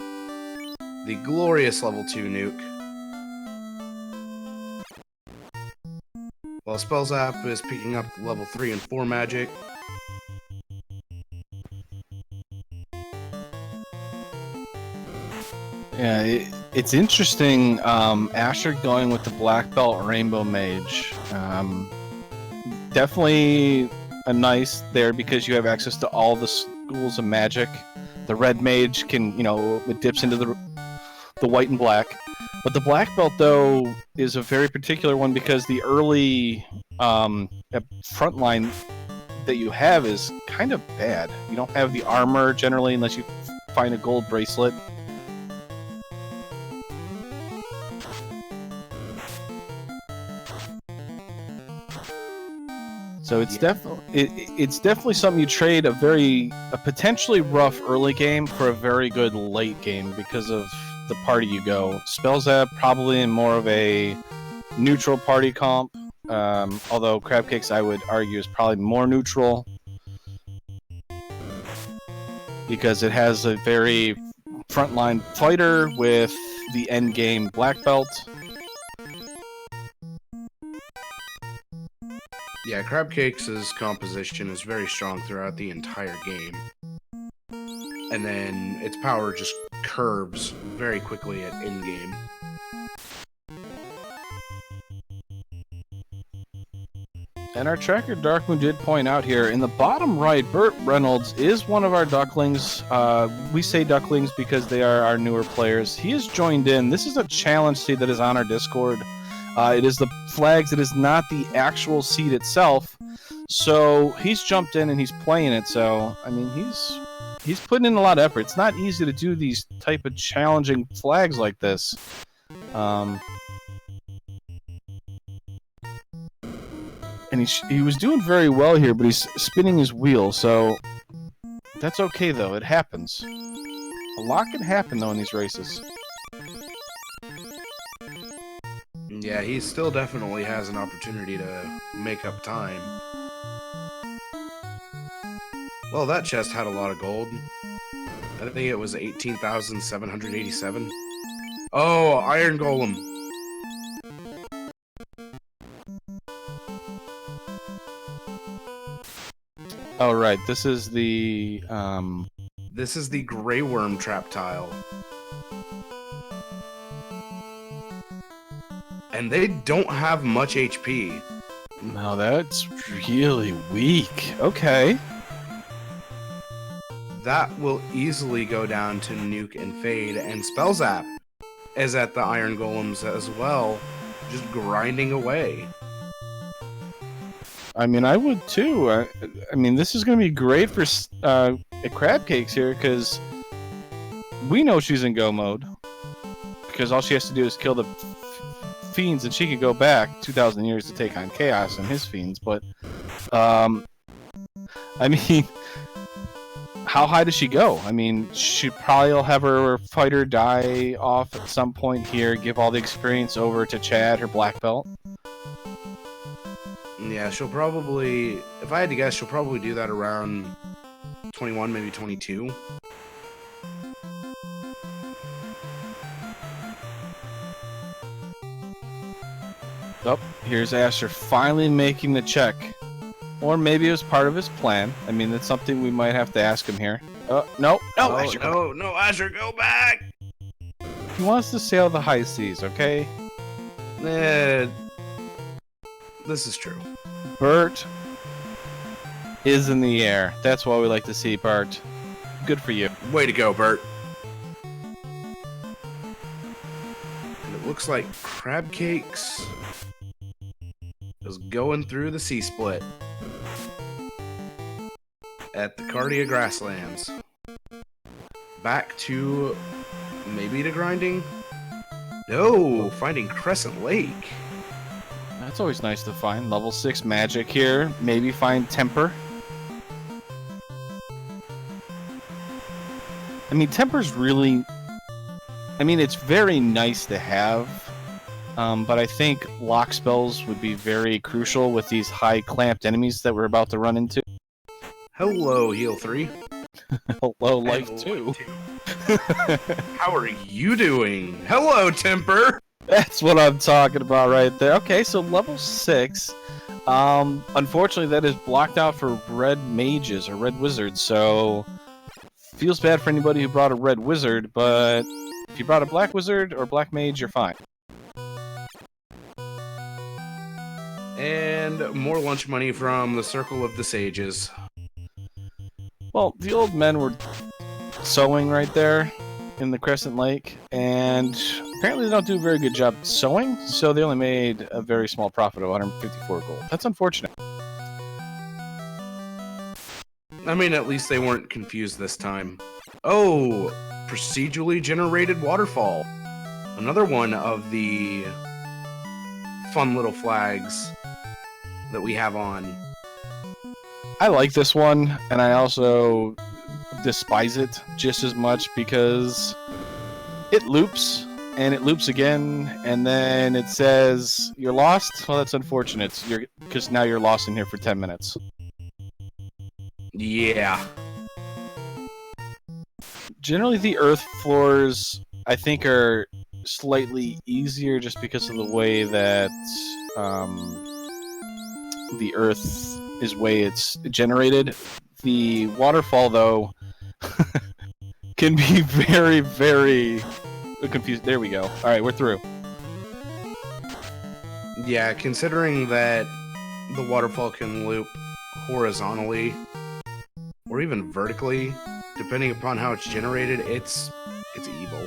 A: the glorious level 2 nuke. While Spellzap is picking up level 3 and 4 magic.
B: Yeah, it's interesting, Asher going with the Black Belt Rainbow Mage. Definitely a nice there because you have access to all the schools of magic. The Red Mage can, it dips into the white and black. But the Black Belt, though, is a very particular one because the early front line that you have is kind of bad. You don't have the armor, generally, unless you find a gold bracelet. So it's definitely something you trade a potentially rough early game for a very good late game because of the party you go. Spellzap probably in more of a neutral party comp, although Crabcakes I would argue is probably more neutral because it has a very frontline fighter with the endgame Black Belt.
A: Yeah, Crabcakes' composition is very strong throughout the entire game. And then its power just curbs very quickly at in-game.
B: And our tracker Darkmoon did point out here, in the bottom right, Burt Reynolds is one of our ducklings. We say ducklings because they are our newer players. He has joined in. This is a challenge seed that is on our Discord. It is the flags. It is not the actual seed itself. So he's jumped in and he's playing it. So, I mean, he's putting in a lot of effort. It's not easy to do these type of challenging flags like this. And he was doing very well here, but he's spinning his wheel, so that's okay, though. It happens. A lot can happen, though, in these races.
A: Yeah, he still definitely has an opportunity to make up time. Well, that chest had a lot of gold. I think it was 18,787. Oh, Iron Golem.
B: Oh, right. This is the,
A: This is the Grey Worm trap tile. And they don't have much HP.
B: No, that's really weak. Okay.
A: That will easily go down to Nuke and Fade, and Spell Zap is at the Iron Golems as well, just grinding away.
B: I mean, I would too. I mean, this is going to be great for Crab Cakes here, because we know she's in go mode. Because all she has to do is kill the Fiends, and she can go back 2,000 years to take on Chaos and his Fiends. But, I mean, how high does she go? I mean, she probably will have her fighter die off at some point here, give all the experience over to Chad, her black belt.
A: Yeah, she'll probably, if I had to guess, she'll probably do that around 21, maybe 22.
B: Oh, here's Asher finally making the check. Or maybe it was part of his plan. I mean, that's something we might have to ask him here. No, Asher,
A: no, Asher, go back!
B: he wants to sail the high seas, okay?
A: This is true.
B: Bert is in the air. That's what we like to see, Bert. Good for you.
A: Way to go, Bert. And it looks like Crab Cakes is going through the C-split at the Cardia Grasslands. Back to maybe to grinding? No, finding Crescent Lake.
B: That's always nice to find. Level 6 magic here. Maybe find Temper. I mean, Temper's really... I mean, it's very nice to have. But I think lock spells would be very crucial with these high clamped enemies that we're about to run into.
A: Hello, Heal 3.
B: Hello, Life 2.
A: How are you doing? Hello, Temper.
B: That's what I'm talking about right there. Okay, so level 6. Unfortunately, that is blocked out for red mages or red wizards, so feels bad for anybody who brought a red wizard, but if you brought a black wizard or black mage, you're fine.
A: And more lunch money from the Circle of the Sages.
B: Well, the old men were sewing right there in the Crescent Lake, and apparently they don't do a very good job sewing, so they only made a very small profit of 154 gold. That's unfortunate.
A: I mean, at least they weren't confused this time. Oh, procedurally generated waterfall. Another one of the fun little flags that we have on.
B: I like this one, and I also despise it just as much because it loops, and it loops again, and then it says, you're lost? Well, that's unfortunate, because now you're lost in here for 10 minutes.
A: Yeah.
B: Generally, the earth floors, I think, are slightly easier just because of the way that the earth is way it's generated. The waterfall, though, can be very, very confused. There we go. All right, we're through.
A: Yeah, considering that the waterfall can loop horizontally or even vertically, depending upon how it's generated, it's evil.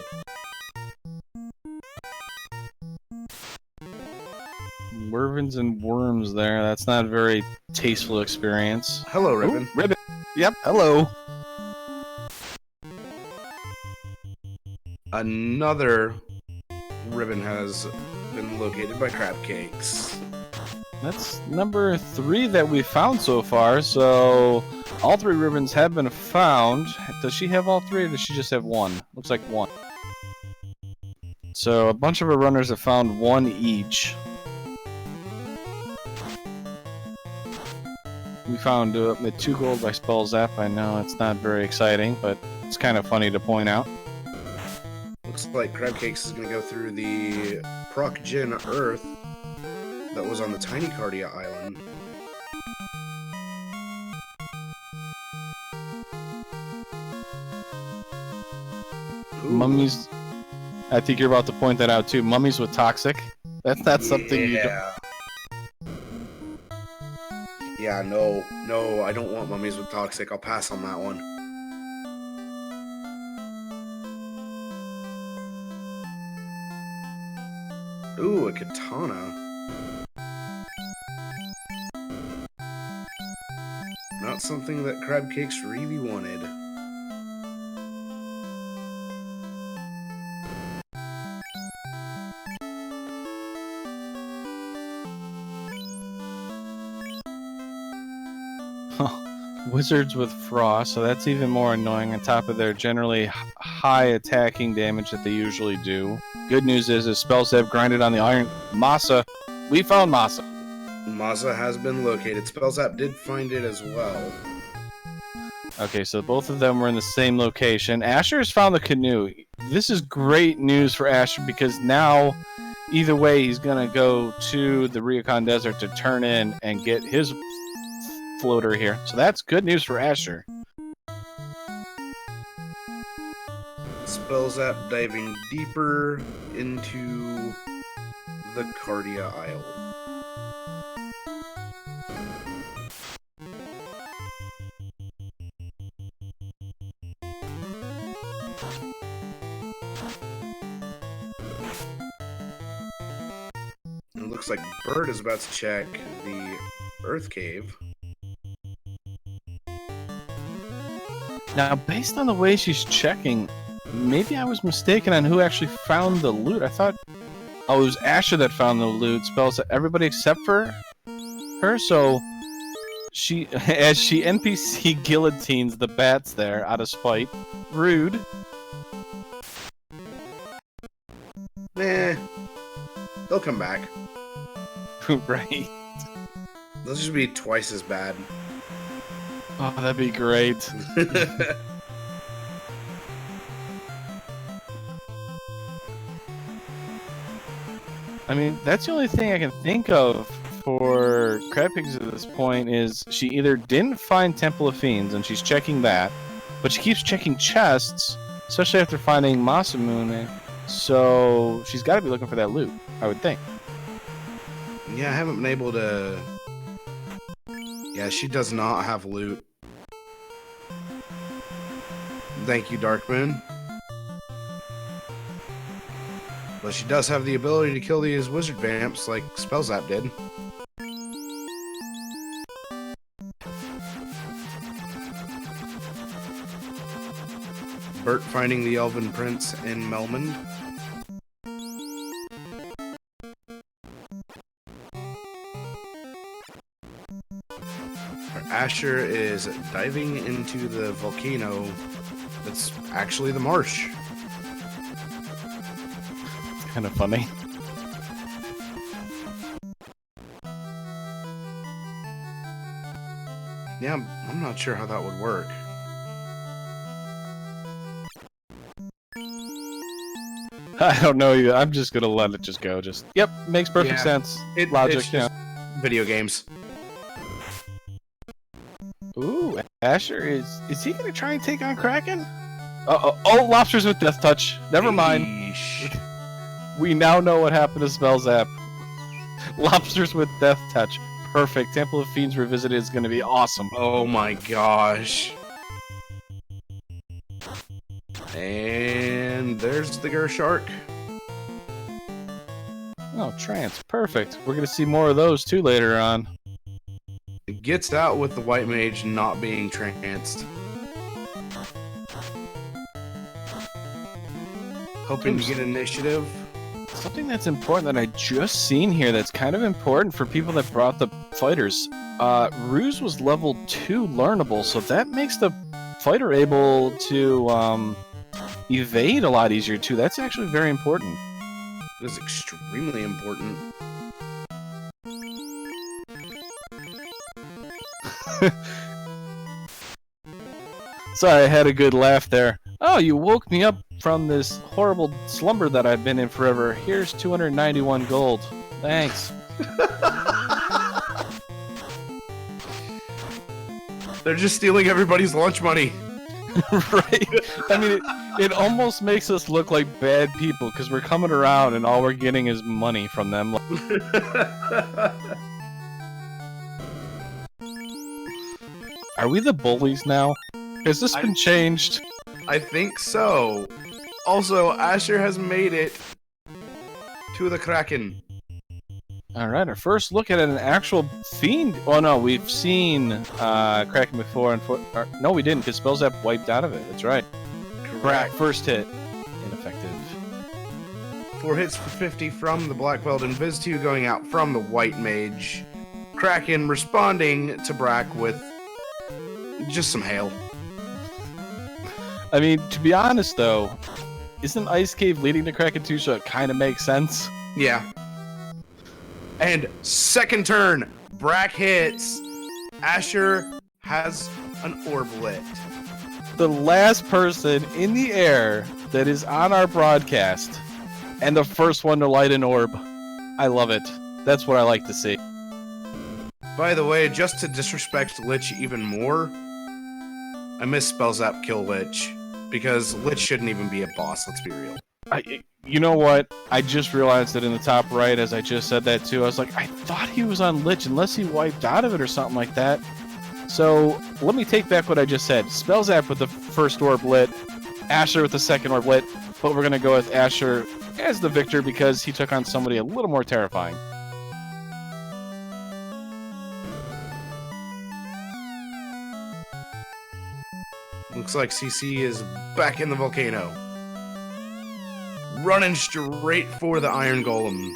B: Wervins and worms there. That's not a very tasteful experience.
A: Hello, Ribbon.
B: Ooh, Ribbon. Yep, hello.
A: Another ribbon has been located by Crab Cakes.
B: That's number 3 that we found so far. So all 3 ribbons have been found. Does she have all 3, or does she just have 1? Looks like 1. So a bunch of our runners have found 1 each. We found 2 gold by Spell Zap. I know it's not very exciting, but it's kind of funny to point out.
A: Looks like Crab Cakes is going to go through the Proc Gen Earth that was on the Tiny Cardia Island. Ooh.
B: Mummies. I think you're about to point that out too. Mummies with Toxic. That's not something you don't...
A: Yeah, no, I don't want Mummies with Toxic. I'll pass on that one. Ooh, a katana. Not something that Crab Cakes really wanted.
B: Wizards with Frost, so that's even more annoying on top of their generally high attacking damage that they usually do. Good news is spells have grinded on the iron. Masa. We found Masa.
A: Masa has been located. Spellzap did find it as well.
B: Okay, so both of them were in the same location. Asher has found the canoe. This is great news for Asher because now, either way, he's going to go to the Ryokan Desert to turn in and get his floater here. So that's good news for Asher.
A: Spellzap diving deeper into the Cardia Isle. It looks like Bird is about to check the Earth Cave.
B: Now, based on the way she's checking, maybe I was mistaken on who actually found the loot. I thought, oh, it was Asher that found the loot. Spells everybody except for her. So she, as she NPC guillotines the bats there out of spite. Rude.
A: Nah, they'll come back.
B: Right.
A: They'll just be twice as bad.
B: Oh, that'd be great. I mean, that's the only thing I can think of for Crab Pigs at this point is she either didn't find Temple of Fiends, and she's checking that, but she keeps checking chests, especially after finding Masamune, so she's got to be looking for that loot, I would think.
A: Yeah, I haven't been able to... Yeah, she does not have loot. Thank you, Dark Moon. But she does have the ability to kill these wizard vamps like Spellzap did. Bert finding the Elven Prince in Melmond. Asher is diving into the volcano that's actually the marsh.
B: It's kind of funny.
A: Yeah, I'm not sure how that would work.
B: I don't know either. I'm just gonna let it just go. Just yep, makes perfect sense. Logic,
A: it's just video games.
B: Ooh, Asher is he gonna try and take on Kraken? Oh, lobsters with death touch. Never mind.
A: Eesh.
B: We now know what happened to Spellzap. Lobsters with death touch. Perfect. Temple of Fiends Revisited is gonna be awesome.
A: Oh my gosh. And there's the Gershark.
B: Oh, trance. Perfect. We're gonna see more of those too later on.
A: It gets out with the White Mage not being tranced. Hoping to get initiative.
B: something that's important that I just seen here that's kind of important for people that brought the fighters. Ruse was level 2 learnable, so that makes the fighter able to evade a lot easier too. That's actually very important.
A: It is extremely important.
B: Sorry, I had a good laugh there. Oh, you woke me up from this horrible slumber that I've been in forever. Here's 291 gold. Thanks.
A: They're just stealing everybody's lunch money.
B: Right? I mean, it almost makes us look like bad people because we're coming around and all we're getting is money from them. Are we the bullies now? Has this been changed?
A: I think so. Also, Asher has made it to the Kraken.
B: Alright, our first look at an actual Fiend. Oh no, we've seen Kraken before. No, we didn't, because Spellzap wiped out of it. That's right.
A: Correct.
B: First hit. Ineffective.
A: 4 hits for 50 from the Black Belt, and Viz 2 going out from the White Mage. Kraken responding to Brack with just some hail.
B: I mean, to be honest though, isn't Ice Cave leading to Kraken 2, so it kind of makes sense?
A: Yeah. And second turn, Brack hits. Asher has an orb lit.
B: The last person in the air that is on our broadcast, and the first one to light an orb. I love it. That's what I like to see.
A: By the way, just to disrespect Lich even more, I miss Spellzap kill Lich, because Lich shouldn't even be a boss, let's be real.
B: You know what? I just realized that in the top right, as I just said that too, I was like, I thought he was on Lich, unless he wiped out of it or something like that. So, let me take back what I just said. Spellzap with the first orb lit, Asher with the second orb lit, but we're going to go with Asher as the victor because he took on somebody a little more terrifying.
A: Looks like CC is back in the volcano. Running straight for the Iron Golem.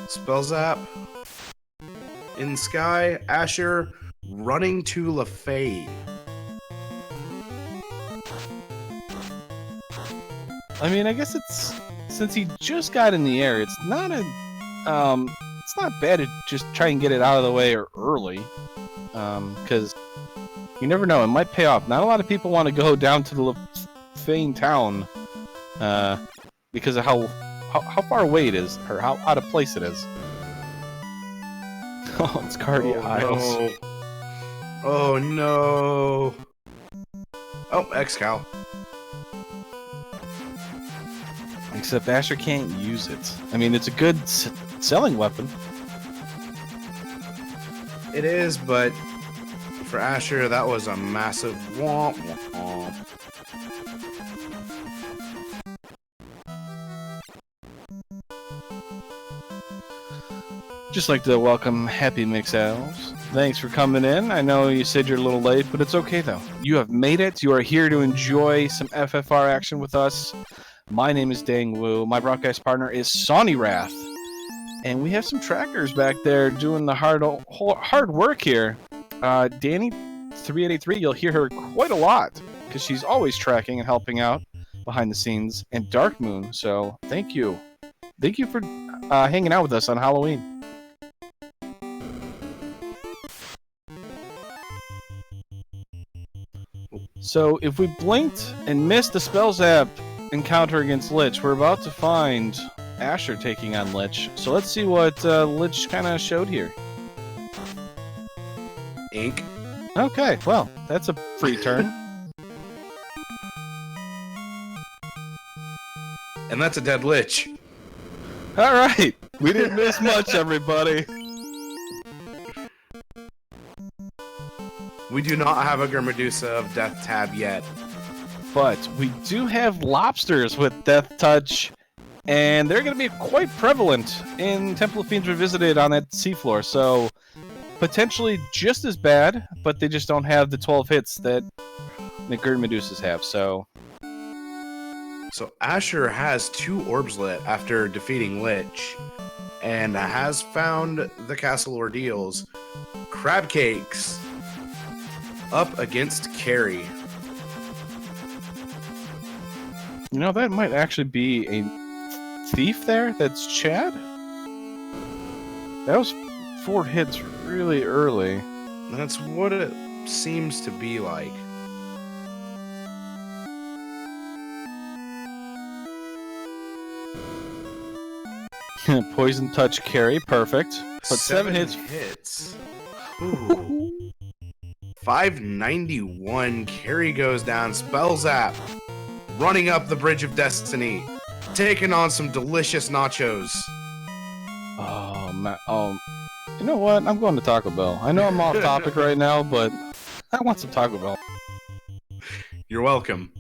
A: Spellzap in sky. Asher running to LaFay.
B: I mean, I guess it's, since he just got in the air, it's not bad to just try and get it out of the way or early, because you never know, it might pay off. Not a lot of people want to go down to the Fiend town, because of how far away it is, or how out of place it is. Oh, it's Cardia Isles.
A: Oh no! Oh, X-Cal.
B: Except Asher can't use it. I mean, it's a good selling weapon.
A: It is, but for Asher, that was a massive womp womp.
B: Just like to welcome Happy Mix Elves. Thanks for coming in. I know you said you're a little late, but it's okay though. You have made it. You are here to enjoy some FFR action with us. My name is Dang Wu. My broadcast partner is Sonny Wrath. And we have some trackers back there doing the hard work here. Danny383, you'll hear her quite a lot because she's always tracking and helping out behind the scenes. And Dark Moon, so thank you. Thank you for hanging out with us on Halloween. So if we blinked and missed the Spellzap encounter against Lich, we're about to find Asher taking on Lich. So let's see what Lich kind of showed here.
A: Ink.
B: Okay, well, that's a free turn.
A: And that's a dead Lich.
B: Alright, we didn't miss much, everybody.
A: We do not have a Germedusa of Death tab yet.
B: But we do have lobsters with Death Touch, and they're going to be quite prevalent in Temple of Fiends Revisited on that seafloor. So potentially just as bad, but they just don't have the 12 hits that McGirt Medusas have. So
A: Asher has 2 orbs lit after defeating Lich, and has found the Castle Ordeals. Crab Cakes up against Carrie.
B: you know, that might actually be a thief there. That's Chad. That was 4 hits really early.
A: That's what it seems to be like.
B: Poison Touch Carry, perfect. But 7 hits.
A: Ooh. 591. Carrie goes down. Spell Zap. Running up the Bridge of Destiny. Taking on some delicious nachos.
B: Oh, man. Oh, you know what? I'm going to Taco Bell. I know I'm off topic right now, but I want some Taco Bell.
A: You're welcome.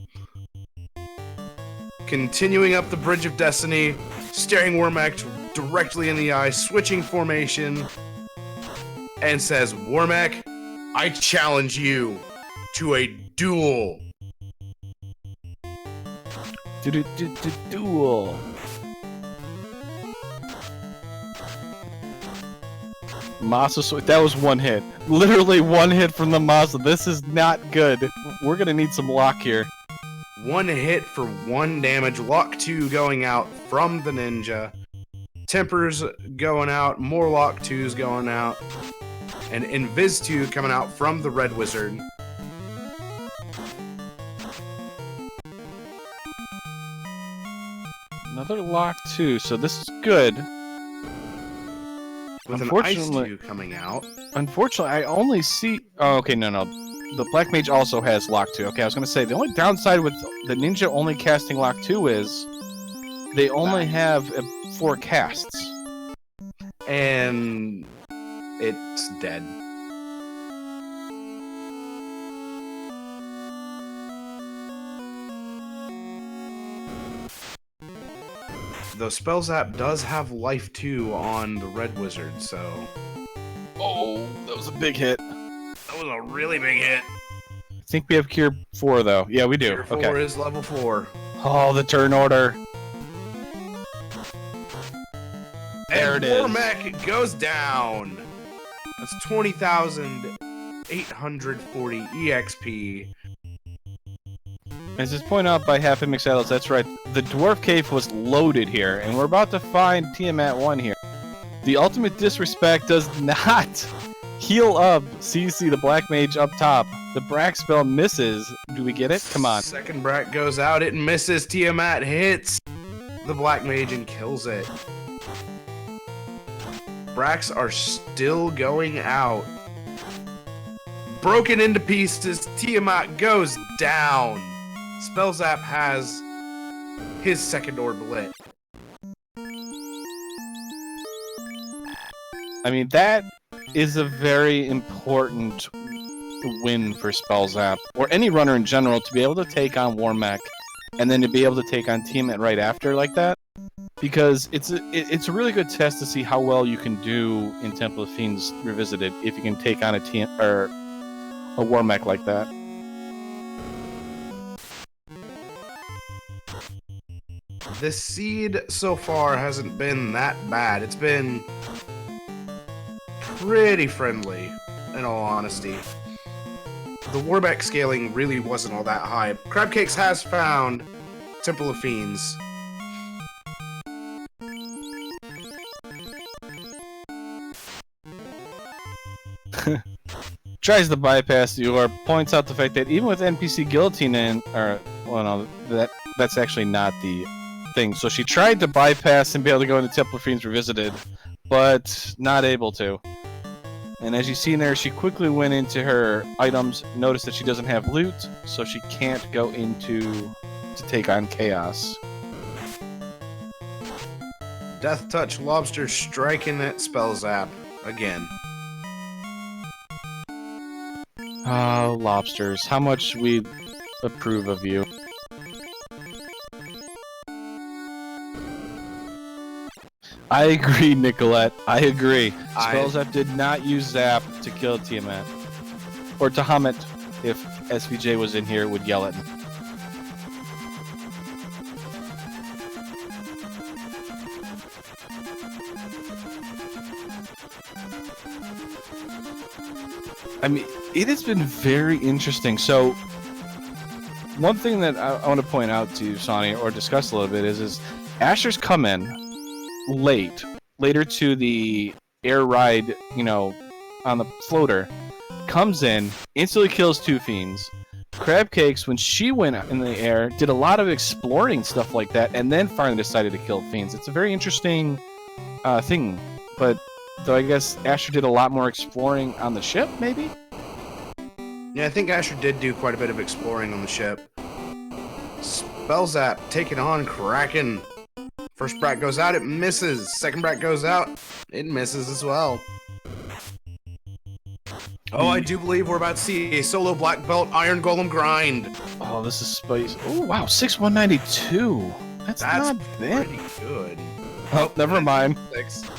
A: Continuing up the Bridge of Destiny, staring Wormack directly in the eye, switching formation, and says, Wormack, I challenge you to a duel.
B: Duel. Masa, that was 1 hit. Literally 1 hit from the Masa. This is not good. We're gonna need some lock here.
A: 1 hit for 1 damage. Lock 2 going out from the ninja. Tempers going out. More Lock 2s going out. And Invis 2 coming out from the Red Wizard.
B: Another Lock 2, so this is good.
A: With an Ice 2 coming out.
B: Unfortunately, I only see... Oh, okay, no. The Black Mage also has Lock 2. Okay, I was going to say, the only downside with the Ninja only casting Lock 2 is they only have 4 casts.
A: And it's dead. Though Spell Zap does have Life 2 on the Red Wizard, so...
B: Oh, that was a big hit.
A: That was a really big hit.
B: I think we have Cure 4, though. Yeah, we do.
A: Cure 4
B: okay.
A: is level 4.
B: Oh, the turn order. There
A: And
B: it is.
A: Wormack goes down. That's 20,840 EXP.
B: As is pointed out by Happy McSaddles, that's right. The Dwarf Cave was loaded here, and we're about to find Tiamat 1 here. The Ultimate Disrespect does not heal up CC, the Black Mage, up top. The Brack spell misses. Do we get it? Come on.
A: Second Brack goes out. It misses. Tiamat hits the Black Mage and kills it. Bracks are still going out. Broken into pieces. Tiamat goes down. Spell Zap has his second orb lit.
B: I mean, that is a very important win for Spell Zap, or any runner in general, to be able to take on Wormack, and then to be able to take on Tiamat right after like that. Because it's a really good test to see how well you can do in Temple of Fiends Revisited if you can take on a Wormack like that.
A: The seed so far hasn't been that bad. It's been pretty friendly, in all honesty. The Warback scaling really wasn't all that high. Crabcakes has found Temple of Fiends.
B: Tries to bypass the orb, points out the fact that even with NPC guillotine in, that's actually not the thing. So she tried to bypass and be able to go into Temple of Fiends Revisited, but not able to. And as you see in there, she quickly went into her items, noticed that she doesn't have loot, so she can't go into to take on Chaos.
A: Death Touch Lobster striking that Spell Zap again.
B: Oh, lobsters, how much we approve of you. I agree, Nicolette. I agree.
A: I-
B: Spellzap did not use Zap to kill Tiamat. Or Tahamet, if SVJ was in here, would yell at me. I mean, it has been very interesting. So, one thing that I want to point out to you, Sonny, or discuss a little bit is Asher's come in later to the air ride, on the floater, comes in, instantly kills 2 fiends. Crab Cakes, when she went in the air, did a lot of exploring stuff like that, and then finally decided to kill fiends. It's a very interesting thing, but though I guess Asher did a lot more exploring on the ship, maybe?
A: Yeah, I think Asher did do quite a bit of exploring on the ship. Spellzap taking on Kraken. First brat goes out, it misses. Second brat goes out, it misses as well. Oh, I do believe we're about to see a solo black belt Iron Golem grind.
B: Oh, this is spicy. Oh, wow, 6,192. That's not bad.
A: Pretty good.
B: Oh, never mind.
A: 6.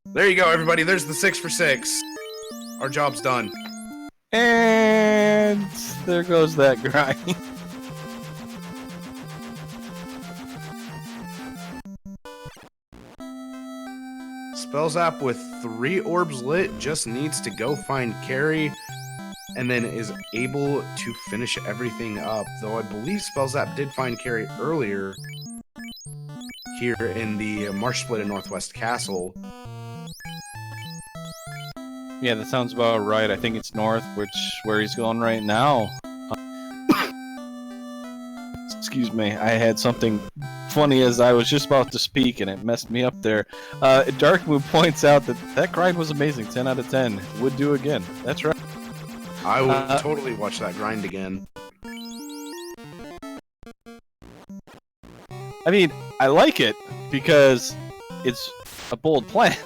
A: There you go, everybody. There's the 6 for 6. Our job's done.
B: And there goes that grind.
A: Spellzap with 3 orbs lit just needs to go find Carrie and then is able to finish everything up. Though I believe Spellzap did find Carrie earlier here in the Marsh Split in Northwest Castle.
B: Yeah, that sounds about right. I think it's north, where he's going right now. Excuse me, I had something funny as I was just about to speak, and it messed me up there. Darkmoon points out that grind was amazing. 10 out of 10. Would do again. That's right.
A: I would totally watch that grind again.
B: I mean, I like it because it's a bold plan.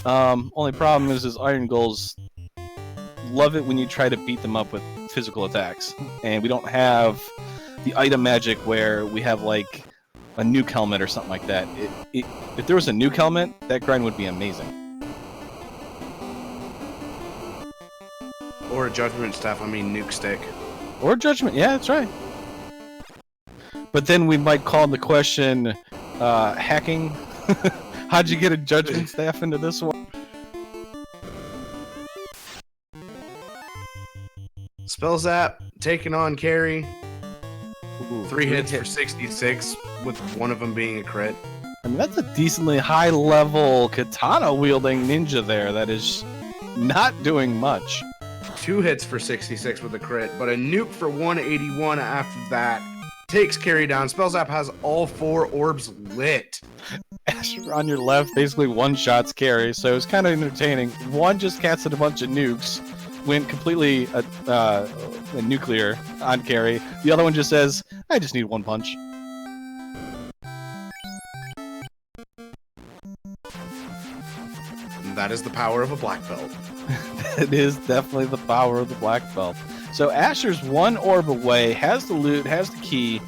B: Only problem is Iron Gulls love it when you try to beat them up with physical attacks. And we don't have the item magic where we have like a nuke helmet or something like that. If there was a nuke helmet, that grind would be amazing.
A: Or a judgment staff, I mean nuke stick.
B: Or judgment, yeah, that's right. But then we might call the question, hacking? How'd you get a judgment staff into this one?
A: Spellzap taking on Carrie.
B: Ooh,
A: 3 hits for 66, with one of them being a crit.
B: I mean, that's a decently high-level katana-wielding ninja there that is not doing much.
A: 2 hits for 66 with a crit, but a nuke for 181 after that takes Carrie down. Spellzap has all 4 orbs lit.
B: Asher on your left basically one-shots Carrie, so it was kind of entertaining. One just casted a bunch of nukes, went completely nuclear on Carrie. The other one just says, I just need 1 punch.
A: And that is the power of a black belt.
B: It is definitely the power of the black belt. So Asher's 1 orb away, has the loot, has the key.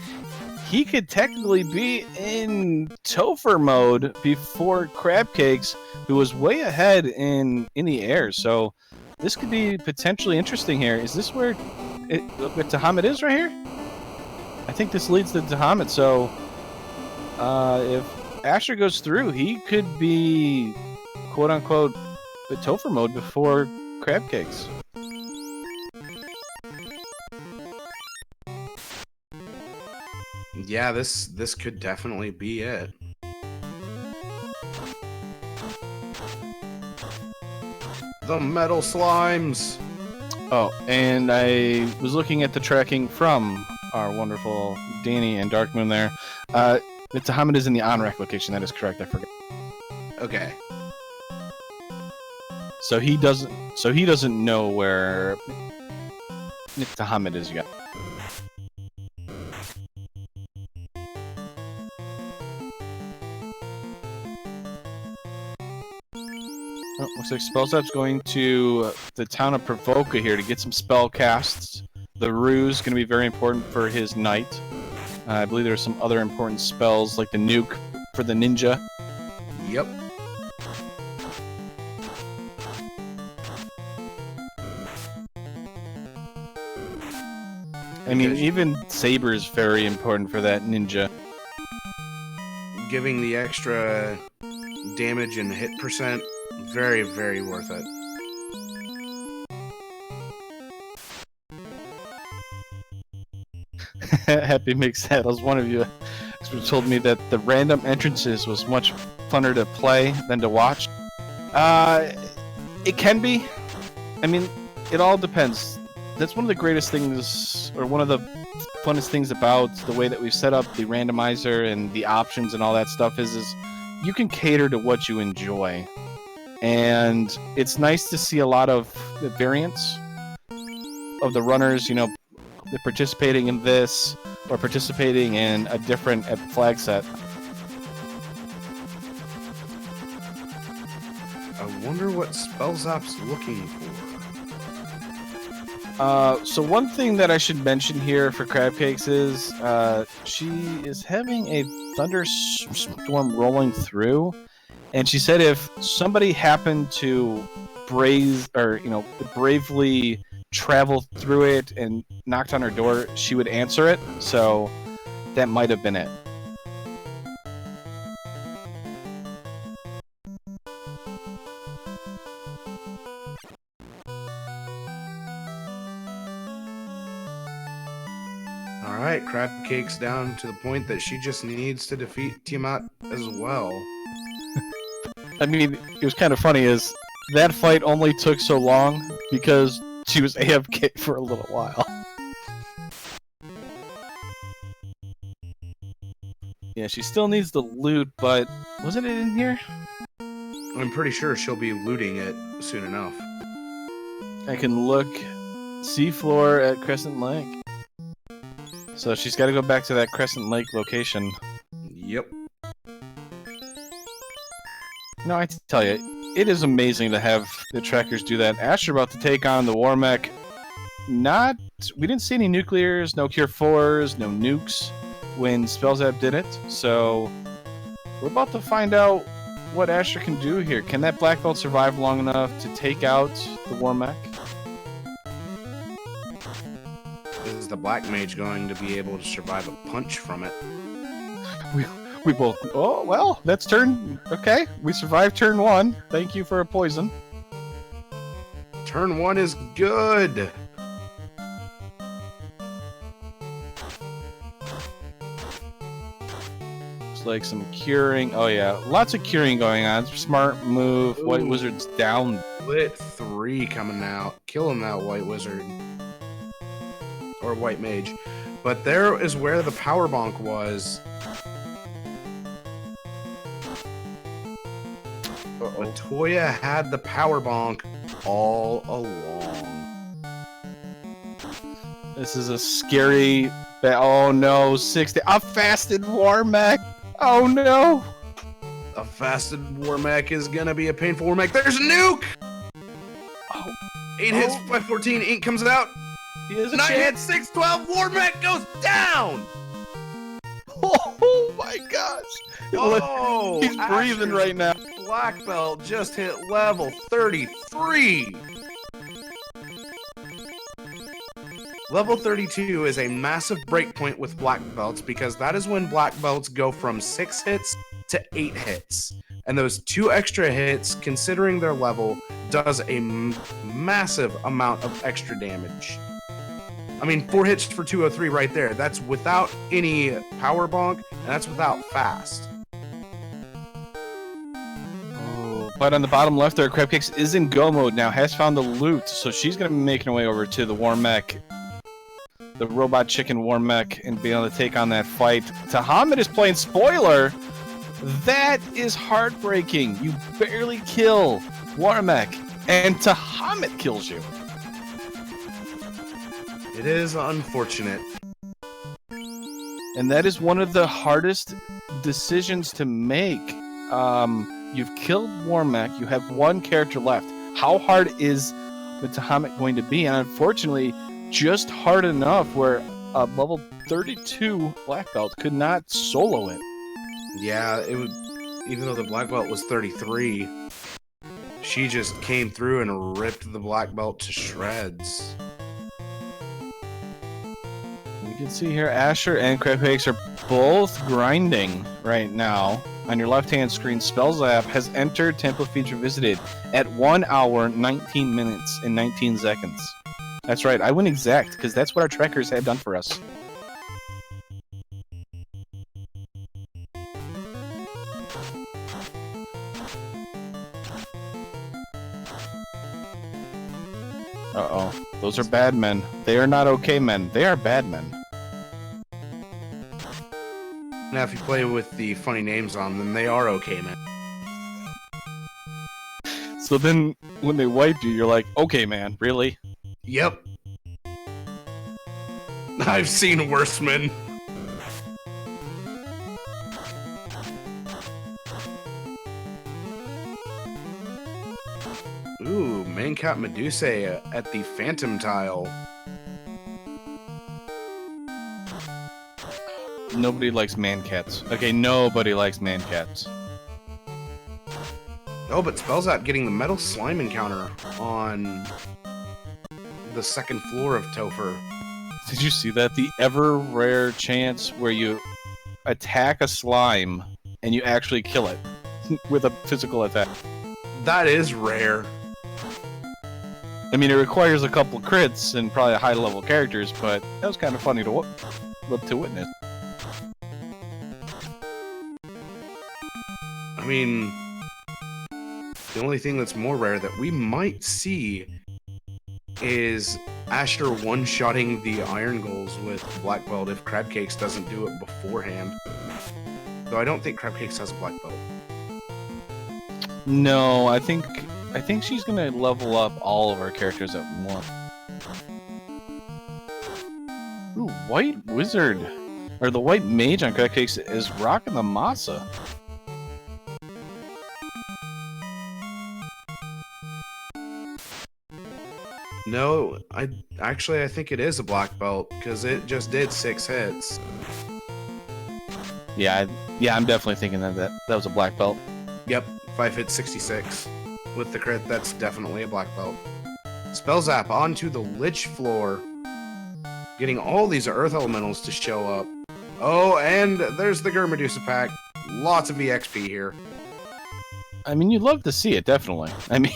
B: He could technically be in Topher mode before Crab Cakes, who was way ahead in the air. So this could be potentially interesting here. Is this where Tahamet is right here? I think this leads to Tahamet. So if Asher goes through, he could be quote-unquote Topher mode before Crab Cakes.
A: Yeah, this could definitely be it. The metal slimes.
B: Oh, and I was looking at the tracking from our wonderful Danny and Darkmoon there. Tahamet is in the on-rack location. That is correct. I forgot.
A: Okay.
B: So he doesn't know where Tahamet is yet. Oh, looks like Spellzap's going to the town of Provoca here to get some spell casts. The Ruse is going to be very important for his knight. I believe there are some other important spells like the nuke for the ninja.
A: Yep.
B: I mean, even Saber is very important for that ninja.
A: Giving the extra damage and hit percent, very, very worth it.
B: Happy Mix Saddles, one of you told me that the random entrances was much funner to play than to watch. It can be. I mean, it all depends. That's one of the greatest things, or one of the funnest things about the way that we've set up the randomizer and the options and all that stuff is you can cater to what you enjoy. And it's nice to see a lot of the variance of the runners, you know, they're participating in this or participating in a different flag set.
A: I wonder what Spellzap's looking for.
B: So one thing that I should mention here for Crab Cakes is she is having a thunderstorm rolling through, and she said if somebody happened to bravely travel through it and knocked on her door, she would answer it. So that might have been it.
A: Alright, Crab Cake's down to the point that she just needs to defeat Tiamat as well.
B: I mean, it was kind of funny is that fight only took so long because she was AFK for a little while. Yeah, she still needs the loot, but wasn't it in here?
A: I'm pretty sure she'll be looting it soon enough.
B: I can look seafloor at Crescent Lake. So she's got to go back to that Crescent Lake location.
A: Yep.
B: No, I tell you, it is amazing to have the trackers do that. Asher about to take on the War Mech. We didn't see any nuclears, no Cure 4s, no nukes when Spellzap did it. So we're about to find out what Asher can do here. Can that Black Belt survive long enough to take out the War Mech?
A: Is the Black Mage going to be able to survive a punch from it?
B: We both... Oh, well, that's turn... Okay, we survived turn 1. Thank you for a poison.
A: Turn 1 is good!
B: Looks like some curing. Oh, yeah. Lots of curing going on. Smart move.
A: Ooh.
B: White Wizard's down.
A: Lit 3 coming out. Killing that White Wizard. Or White Mage. But there is where the power bonk was. Latoya had the power bonk all along.
B: This is a scary... Oh no, 60. A fasted War Mech! Oh no!
A: A fasted War Mech is gonna be a painful War Mech. There's a nuke!
B: Oh.
A: 8 hits by 14, ink comes out.
B: He has a
A: 9
B: chance.
A: hits, 6, 12, War Mech goes down!
B: Oh my gosh!
A: Oh,
B: he's breathing
A: Asher's
B: right now.
A: Black Belt just hit level 33! Level 32 is a massive breakpoint with Black Belts because that is when Black Belts go from 6 hits to 8 hits. And those 2 extra hits, considering their level, does a massive amount of extra damage. I mean, 4 hits for 203 right there. That's without any power bonk, and that's without fast.
B: Oh, but on the bottom left there, Crab Cakes is in go mode now, has found the loot, so she's going to be making her way over to the War Mech, the Robot Chicken War Mech, and be able to take on that fight. Tahamid is playing spoiler. That is heartbreaking. You barely kill War Mech, and Tahamid kills you.
A: It is unfortunate.
B: And that is one of the hardest decisions to make. You've killed War Mech, you have 1 character left. How hard is the Tahamid going to be? And unfortunately, just hard enough where a level 32 Black Belt could not solo it.
A: Yeah, it would. Even though the black belt was 33, she just came through and ripped the black belt to shreds.
B: You can see here, Asher and Crabcakes are both grinding right now. On your left-hand screen, Spells app has entered Temple Fiends Revisited at 1 hour, 19 minutes, and 19 seconds. That's right, I went exact, because that's what our trackers have done for us. Uh-oh. Those are bad men. They are not okay men. They are bad men.
A: Now, if you play with the funny names on them, they are okay, man.
B: So then, when they wipe you, you're like, okay, man, really?
A: Yep. I've seen worse men. Ooh, main cat Medusa at the Phantom tile.
B: Nobody likes man cats. Okay, nobody likes man cats.
A: Oh, but Spells out getting the metal slime encounter on the second floor of Topher.
B: Did you see that? The ever rare chance where you attack a slime and you actually kill it with a physical attack.
A: That is rare.
B: I mean, it requires a couple crits and probably high level characters, but that was kind of funny to witness.
A: I mean, the only thing that's more rare that we might see is Asher one-shotting the Iron Goals with Black Belt if Crabcakes doesn't do it beforehand. Though I don't think Crabcakes has a Black Belt.
B: No, I think she's gonna level up all of our characters at once. Ooh, White Wizard, or the White Mage on Crabcakes is rocking the masa.
A: No, I think it is a Black Belt because it just did 6 hits.
B: Yeah, I'm definitely thinking that was a black belt.
A: Yep, 5 hits, 66. With the crit, that's definitely a Black Belt. Spell Zap onto the Lich floor. Getting all these Earth Elementals to show up. Oh, and there's the Medusa pack. Lots of EXP here.
B: I mean, you'd love to see it, definitely. I mean,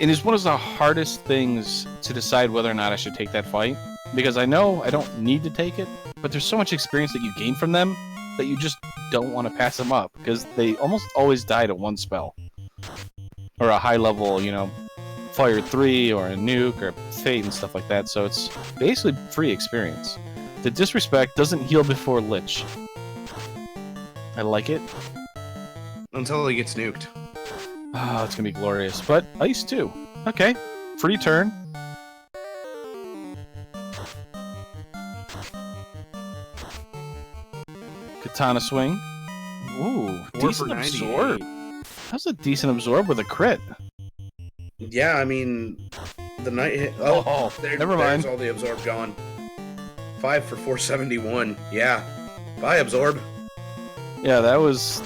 B: it is one of the hardest things to decide whether or not I should take that fight. Because I know I don't need to take it, but there's so much experience that you gain from them that you just don't want to pass them up. Because they almost always die to one spell. Or a high level, Fire 3 or a nuke or Fate and stuff like that. So it's basically free experience. The Disrespect doesn't heal before Lich. I like it.
A: Until he gets nuked.
B: Oh, it's gonna be glorious. But Ice too. Okay. Free turn. Katana swing. Ooh, decent absorb. That's a decent absorb with a crit.
A: Yeah, I mean, the night hit.
B: Never mind.
A: There's all the absorb gone. 5 for 471. Yeah. Bye, absorb.
B: Yeah, that was,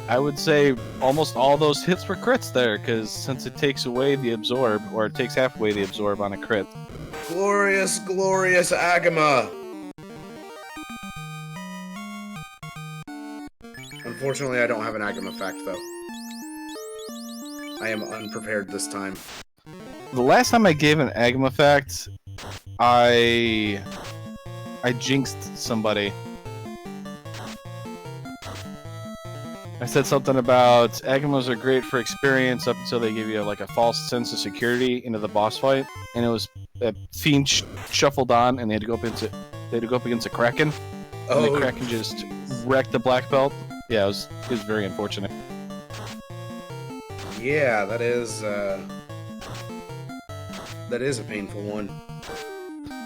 B: I would say, almost all those hits were crits there, because since it takes away the absorb, or it takes half away the absorb on a crit.
A: Glorious, glorious Agama. Unfortunately, I don't have an Agama effect, though. I am unprepared this time.
B: The last time I gave an Agama effect, I jinxed somebody. I said something about Agamas are great for experience up until they give you like a false sense of security into the boss fight, and it was a Fiend shuffled on, and they had to go up against a Kraken, and the Kraken just wrecked the black belt. Yeah, it was very unfortunate.
A: Yeah, that is a painful one.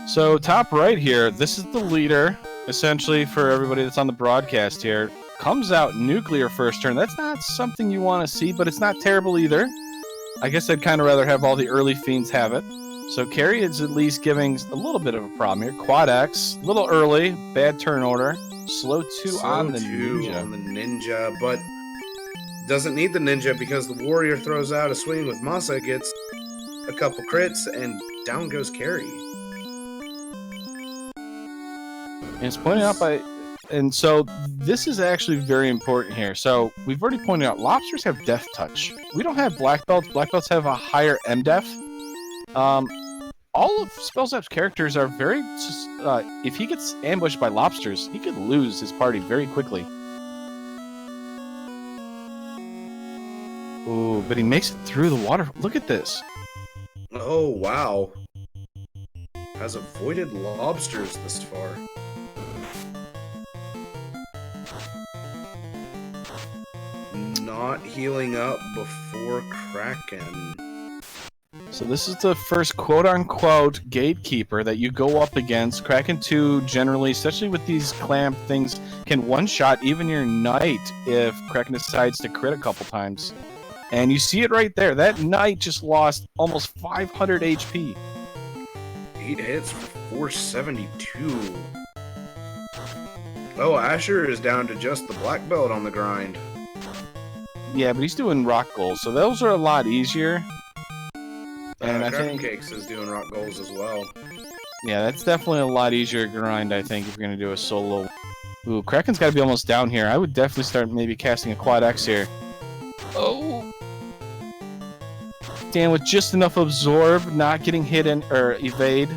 B: So top right here, this is the leader, essentially, for everybody that's on the broadcast here. Comes out nuclear first turn. That's not something you want to see, but it's not terrible either. I guess I'd kind of rather have all the early Fiends have it. So Carrie is at least giving a little bit of a problem here. Quad X, a little early, bad turn order. Slow 2 on the ninja.
A: On the ninja, but doesn't need the ninja because the warrior throws out a swing with Masa, gets a couple crits, and down goes Carrie.
B: And it's pointed out by... And so this is actually very important here. So we've already pointed out lobsters have death touch. We don't have black belts. Black belts have a higher MDef. All of Spellzap's characters are very... if he gets ambushed by lobsters, he could lose his party very quickly. Ooh, but he makes it through the water. Look at this.
A: Oh, wow. Has avoided lobsters this far. Not healing up before Kraken.
B: So this is the first quote-unquote gatekeeper that you go up against. Kraken 2 generally, especially with these clamp things, can one-shot even your knight if Kraken decides to crit a couple times. And you see it right there. That knight just lost almost 500 HP.
A: 8 hits for 472. Oh, Asher is down to just the black belt on the grind.
B: Yeah, but he's doing rock goals, so those are a lot easier. And I think
A: Cakes is doing rock goals as well.
B: Yeah, that's definitely a lot easier grind, I think, if you're going to do a solo. Ooh, Kraken's got to be almost down here. I would definitely start maybe casting a quad X here. Oh! Dan with just enough absorb, not getting hit in, or evade.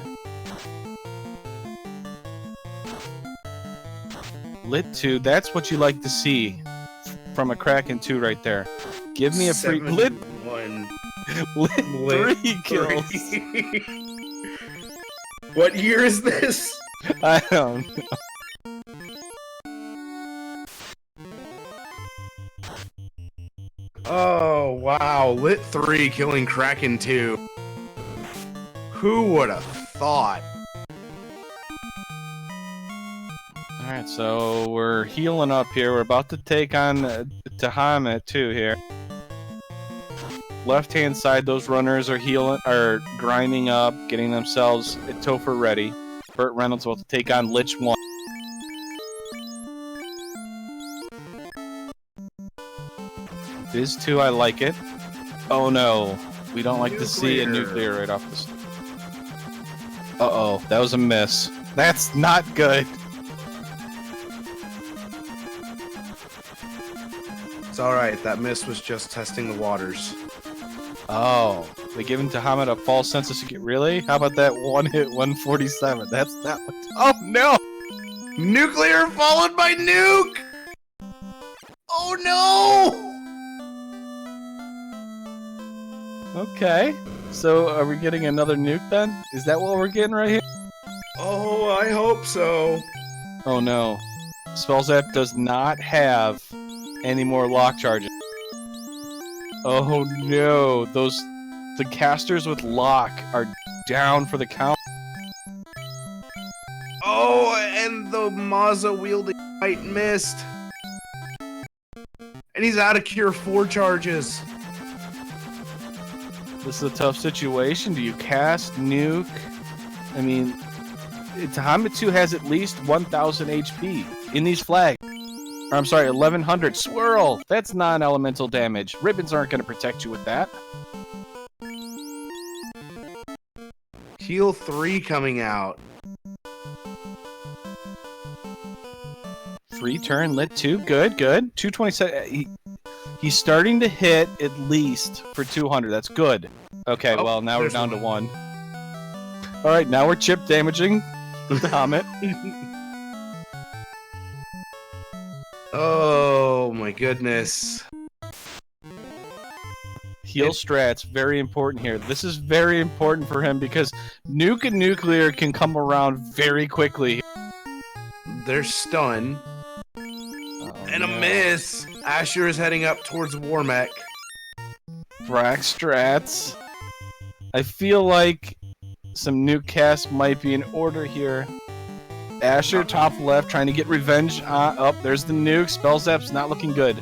B: Lit 2, that's what you like to see from a Kraken 2 right there. Give me a free... Lit
A: 1.
B: Lit 3 kills.
A: What year is this?
B: I don't know.
A: Oh, wow. Lit 3 killing Kraken 2. Who would have thought?
B: Alright, so we're healing up here. We're about to take on Tahamet too here. Left-hand side, those runners are grinding up, getting themselves Topher ready. Burt Reynolds about to take on Lich 1. Biz 2, I like it. Oh no, we don't like to see a nuclear right off the start. Uh-oh, that was a miss. That's not good.
A: It's alright, that miss was just testing the waters.
B: Oh, they giving Tahamet a false sense of security. Really? How about that one hit 147? That's that one. Oh no!
A: Nuclear followed by nuke! Oh no!
B: Okay, so are we getting another nuke then? Is that what we're getting right here?
A: Oh, I hope so.
B: Oh no. Spellzap does not have any more lock charges. Oh no, the casters with lock are down for the count.
A: Oh, and the Maza wielding fight missed. And he's out of cure 4 charges.
B: This is a tough situation. Do you cast nuke? I mean, Tahamet 2 has at least 1,000 HP in these flags. Or, I'm sorry, 1,100. Swirl! That's non-elemental damage. Ribbons aren't going to protect you with that.
A: Heal 3 coming out.
B: Free turn, lit 2. Good, good. 227. He's starting to hit at least for 200. That's good. Okay, well, now we're down to 1. Alright, now we're chip damaging Tahamet.
A: Oh my goodness.
B: Heal strats, very important here. This is very important for him because nuke and nuclear can come around very quickly.
A: They're stunned. And a miss. Asher is heading up towards Warmech.
B: Brack strats. I feel like some nuke casts might be in order here. Asher, top left, trying to get revenge. Up, there's the nuke. Spellzap's not looking good.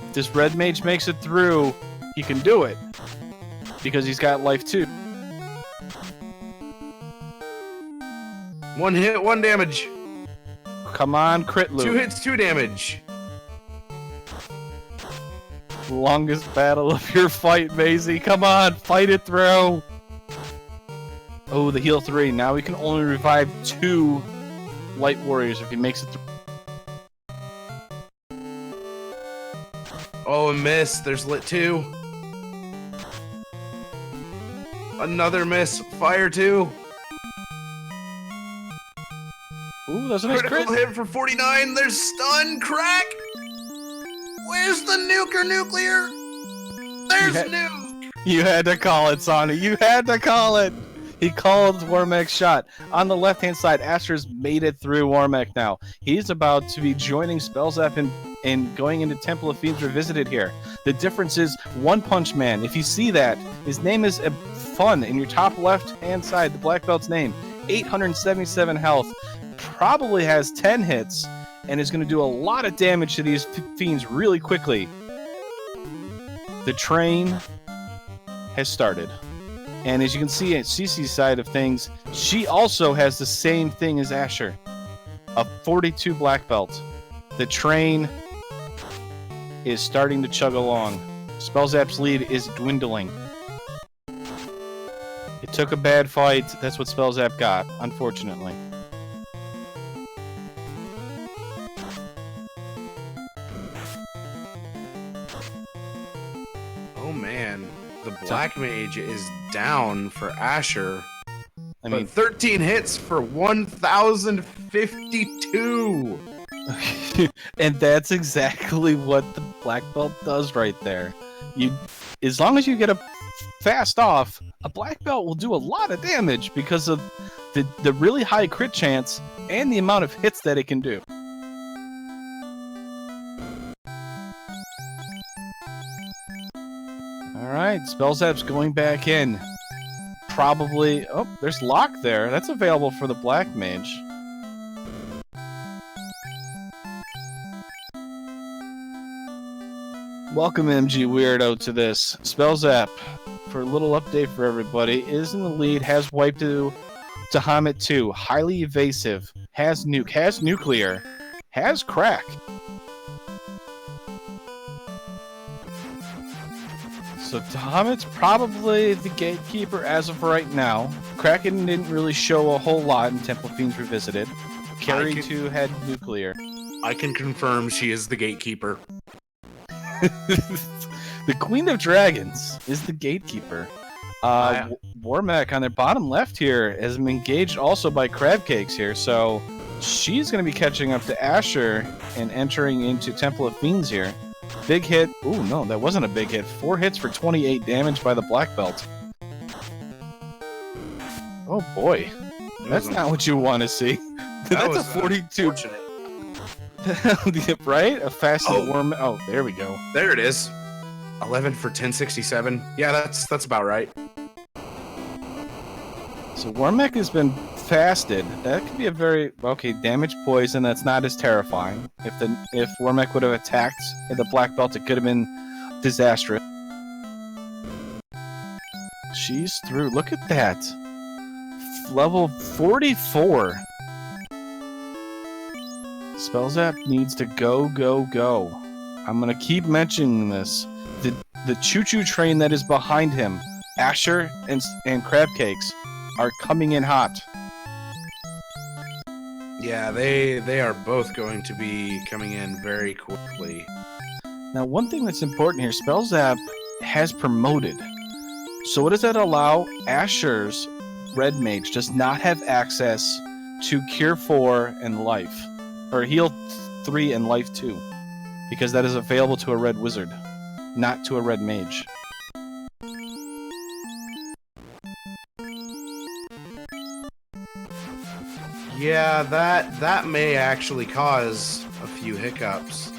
B: If this red mage makes it through, he can do it. Because he's got life too.
A: 1 hit, 1 damage.
B: Come on, crit loop.
A: 2 hits, 2 damage.
B: Longest battle of your fight, Maisie. Come on, fight it through. Oh, the heal 3. Now we can only revive 2 light warriors if he makes it through.
A: Oh, a miss. There's lit 2. Another miss. Fire 2.
B: Ooh, that's a nice
A: Critical
B: crit.
A: hit for 49. There's stun. Crack. Where's the nuke or nuclear? There's nuke.
B: You had to call it, Sonny. You had to call it. He called Warmek's shot. On the left-hand side, Asher's made it through Warmek now. He's about to be joining Spellzap and going into Temple of Fiends Revisited here. The difference is One Punch Man. If you see that, his name is Fun in your top left-hand side, the black belt's name. 877 health. Probably has 10 hits and is going to do a lot of damage to these fiends really quickly. The train has started. And as you can see at Cece's side of things, she also has the same thing as Asher. A 42 black belt. The train is starting to chug along. Spellzap's lead is dwindling. It took a bad fight. That's what Spellzap got, unfortunately.
A: Oh man, the Black Mage is down for Asher.
B: I mean,
A: 13 hits for 1,052.
B: and that's exactly what the black belt does right there. As long as you get a fast off, a black belt will do a lot of damage because of the really high crit chance and the amount of hits that it can do. Alright, Spellzap's going back in. Probably... Oh, there's Lock there. That's available for the Black Mage. Welcome, MG Weirdo, to this. Spellzap, for a little update for everybody, is in the lead, has wiped to Hamet 2. Highly evasive. Has nuke. Has nuclear. Has crack. So Hamet's probably the gatekeeper as of right now. Kraken didn't really show a whole lot in Temple Fiends Revisited. Carry 2 had nuclear.
A: I can confirm she is the gatekeeper.
B: The Queen of Dragons is the gatekeeper. Warmek on their bottom left here has been engaged also by Crab Cakes here, so she's going to be catching up to Asher and entering into Temple of Fiends here. Big hit. Ooh, no, that wasn't a big hit. 4 hits for 28 damage by the black belt. Oh boy, that's not what you want to see. That's a 42. Right? A fast warm. Oh, there we go.
A: There it is. 11 for 1067. Yeah, that's about right.
B: So Warmek has been fasted. That could be a very damage poison. That's not as terrifying. If Warmek would have attacked the black belt, it could have been disastrous. She's through. Look at that. Level 44. Spellzap needs to go, go, go. I'm gonna keep mentioning this. The choo-choo train that is behind him, Asher and Crab Cakes, are coming in hot.
A: Yeah, they are both going to be coming in very quickly.
B: Now, one thing that's important here, Spellzap has promoted. So what does that allow? Asher's Red Mage does not have access to Cure 4 and Life. Or Heal 3 and Life 2. Because that is available to a Red Wizard, not to a Red Mage.
A: Yeah, that may actually cause a few hiccups.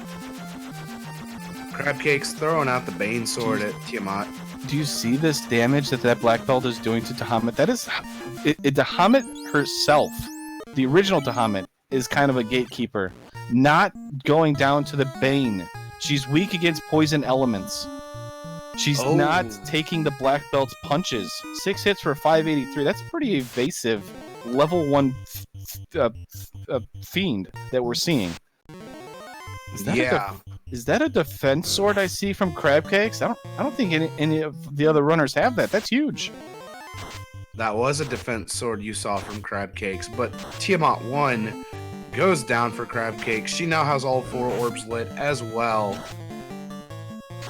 A: Crabcake's throwing out the Bane Sword at Tiamat.
B: Do you see this damage that black belt is doing to Tahamet? That is... Tahamet herself, the original Tahamet, is kind of a gatekeeper. Not going down to the Bane. She's weak against poison elements. She's not taking the black belt's punches. 6 hits for 583. That's pretty evasive. Level 1 Fiend that we're seeing. Is that
A: Yeah.
B: is that a defense sword I see from Crab Cakes? I don't think any of the other runners have that. That's huge.
A: That was a defense sword you saw from Crab Cakes, but Tiamat 1 goes down for Crab Cakes. She now has all 4 orbs lit as well,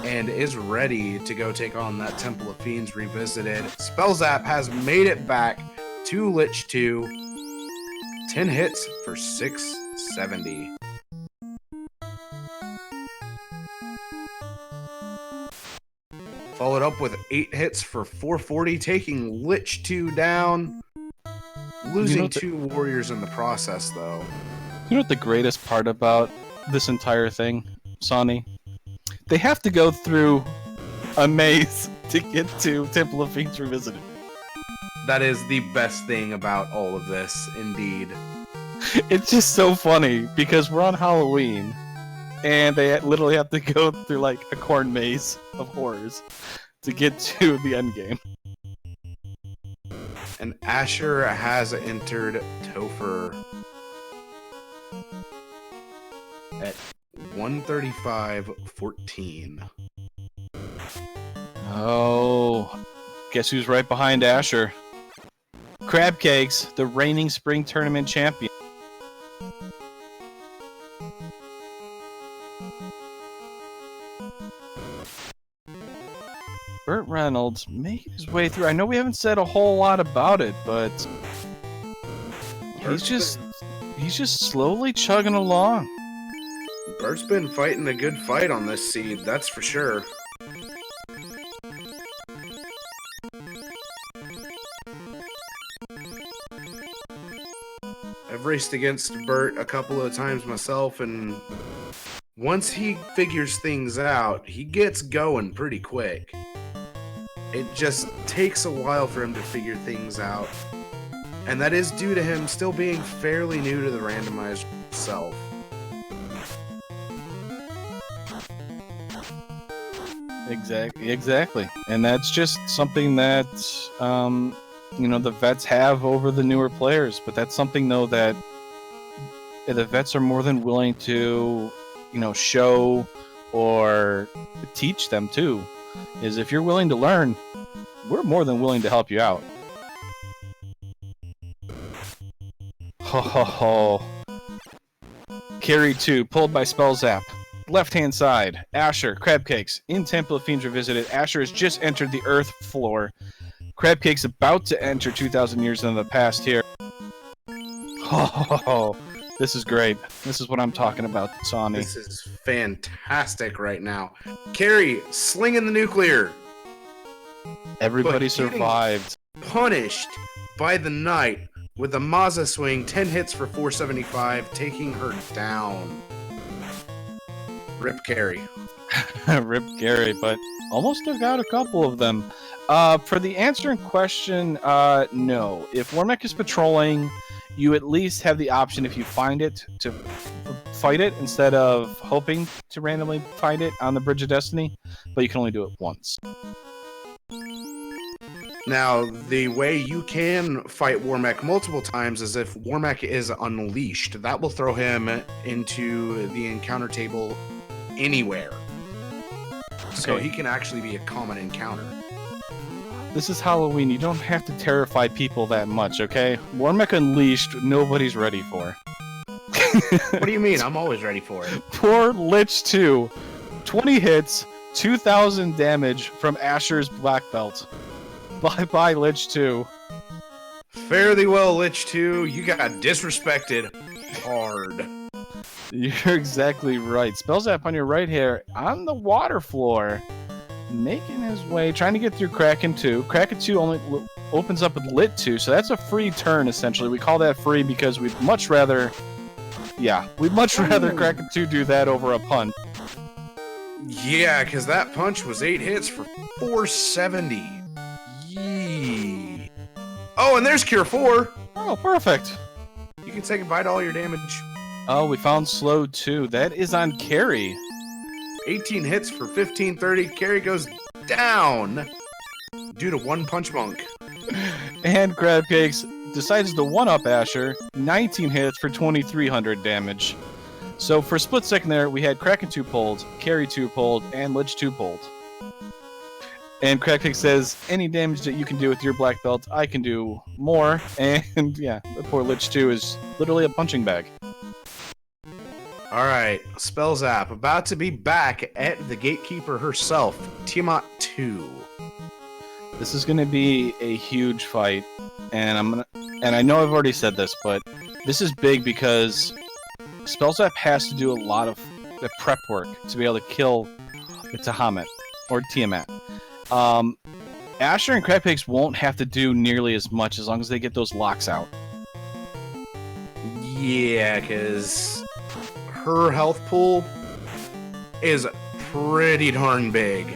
A: and is ready to go take on that Temple of Fiends Revisited. Spellzap has made it back to Lich 2. 10 hits for 670. Followed up with 8 hits for 440, taking Lich 2 down. Losing 2 warriors in the process, though.
B: You know what the greatest part about this entire thing, Sonny? They have to go through a maze to get to Temple of Fiends Revisited.
A: That is the best thing about all of this, indeed.
B: It's just so funny because we're on Halloween and they literally have to go through like a corn maze of horrors to get to the end game.
A: And Asher has entered Topher at 135.14.
B: Oh, guess who's right behind Asher? Crab Cakes, the reigning spring tournament champion. Burt Reynolds making his way through. I know we haven't said a whole lot about it, but he's just slowly chugging along.
A: Bert's been fighting a good fight on this seed, that's for sure. I've raced against Bert a couple of times myself, and once he figures things out, he gets going pretty quick. It just takes a while for him to figure things out, and that is due to him still being fairly new to the randomizer itself.
B: Exactly. And that's just something that, the vets have over the newer players. But that's something, though, that the vets are more than willing to, show or teach them, too. Is if you're willing to learn, we're more than willing to help you out. Ho ho ho. Carry 2, pulled by Spellzap. Left-hand side, Asher, Crab Cakes, in Temple of Fiends Revisited. Asher has just entered the Earth floor. Crab Cakes about to enter 2,000 years into the past here. Oh, this is great. This is what I'm talking about, Sonny.
A: This is fantastic right now. Carrie, slinging the nuclear.
B: Everybody survived.
A: Punished by the Knight with the Maza swing, 10 hits for 475, taking her down. Rip Carrie.
B: Rip Gary, but almost took out a couple of them. For the answering question, no. If Warmech is patrolling, you at least have the option, if you find it, to fight it instead of hoping to randomly find it on the Bridge of Destiny, but you can only do it once.
A: Now, the way you can fight Warmech multiple times is if Warmech is unleashed. That will throw him into the encounter table anywhere. So he can actually be a common encounter.
B: This is Halloween. You don't have to terrify people that much, okay? Warmech Unleashed, nobody's ready for.
A: What do you mean? I'm always ready for it.
B: Poor Lich 2. 20 hits, 2,000 damage from Asher's Black Belt. Bye-bye, Lich 2.
A: Fare thee well, Lich 2. You got disrespected hard.
B: You're exactly right. Spellzap on your right here, on the water floor, making his way, trying to get through Kraken 2. Kraken 2 only opens up with Lit 2, so that's a free turn, essentially. We call that free because we'd much rather... Yeah, we'd much rather Kraken 2 do that over a punt.
A: Yeah, because that punch was 8 hits for 470. Yee. Oh, and there's Cure 4.
B: Oh, perfect.
A: You can say goodbye to all your damage.
B: Oh, we found Slow 2. That is on Carrie.
A: 18 hits for 1530. Carrie goes down due to one punch monk.
B: And Crab Cakes decides to one-up Asher, 19 hits for 2,300 damage. So for a split second there, we had Kraken 2 pulled, Carry 2 pulled, and Lich 2 pulled. And Crackpick says, any damage that you can do with your black belt, I can do more. And yeah, the poor Lich 2 is literally a punching bag.
A: Alright, Spell Zap, about to be back at the Gatekeeper herself, Tiamat 2.
B: This is going to be a huge fight, and I know I've already said this, but this is big because Spell Zap has to do a lot of the prep work to be able to kill the Tiamat, or Tiamat. Asher and Crabpigs won't have to do nearly as much as long as they get those locks out.
A: Yeah, because her health pool is pretty darn big.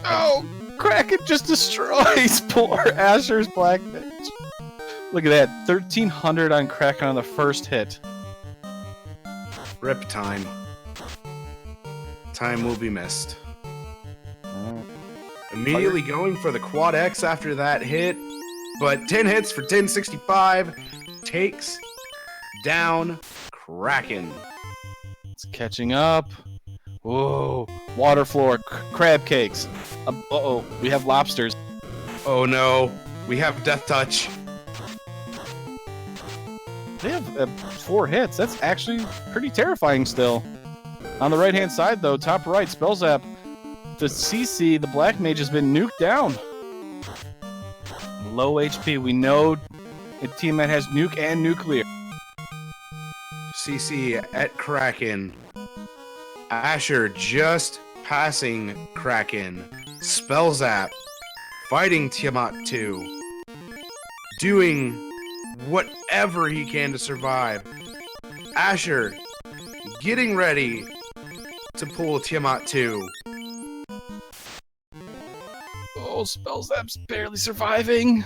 B: Oh, Kraken just destroys poor Asher's Black Mage. Look at that, 1,300 on Kraken on the first hit.
A: Rip time. Time will be missed. Immediately going for the Quad X after that hit, but 10 hits for 1065 takes down Kraken.
B: It's catching up. Whoa, water floor, crab cakes. Uh-oh, we have lobsters.
A: Oh no, we have Death Touch.
B: They have 4 hits. That's actually pretty terrifying still. On the right-hand side, though, top right, Spell Zap, the CC, the Black Mage, has been nuked down. Low HP. We know Tiamat has nuke and nuclear.
A: CC at Kraken. Asher just passing Kraken. Spell Zap fighting Tiamat 2. Doing whatever he can to survive. Asher getting ready to pull Tiamat 2.
B: Oh, Spell Zap's barely surviving.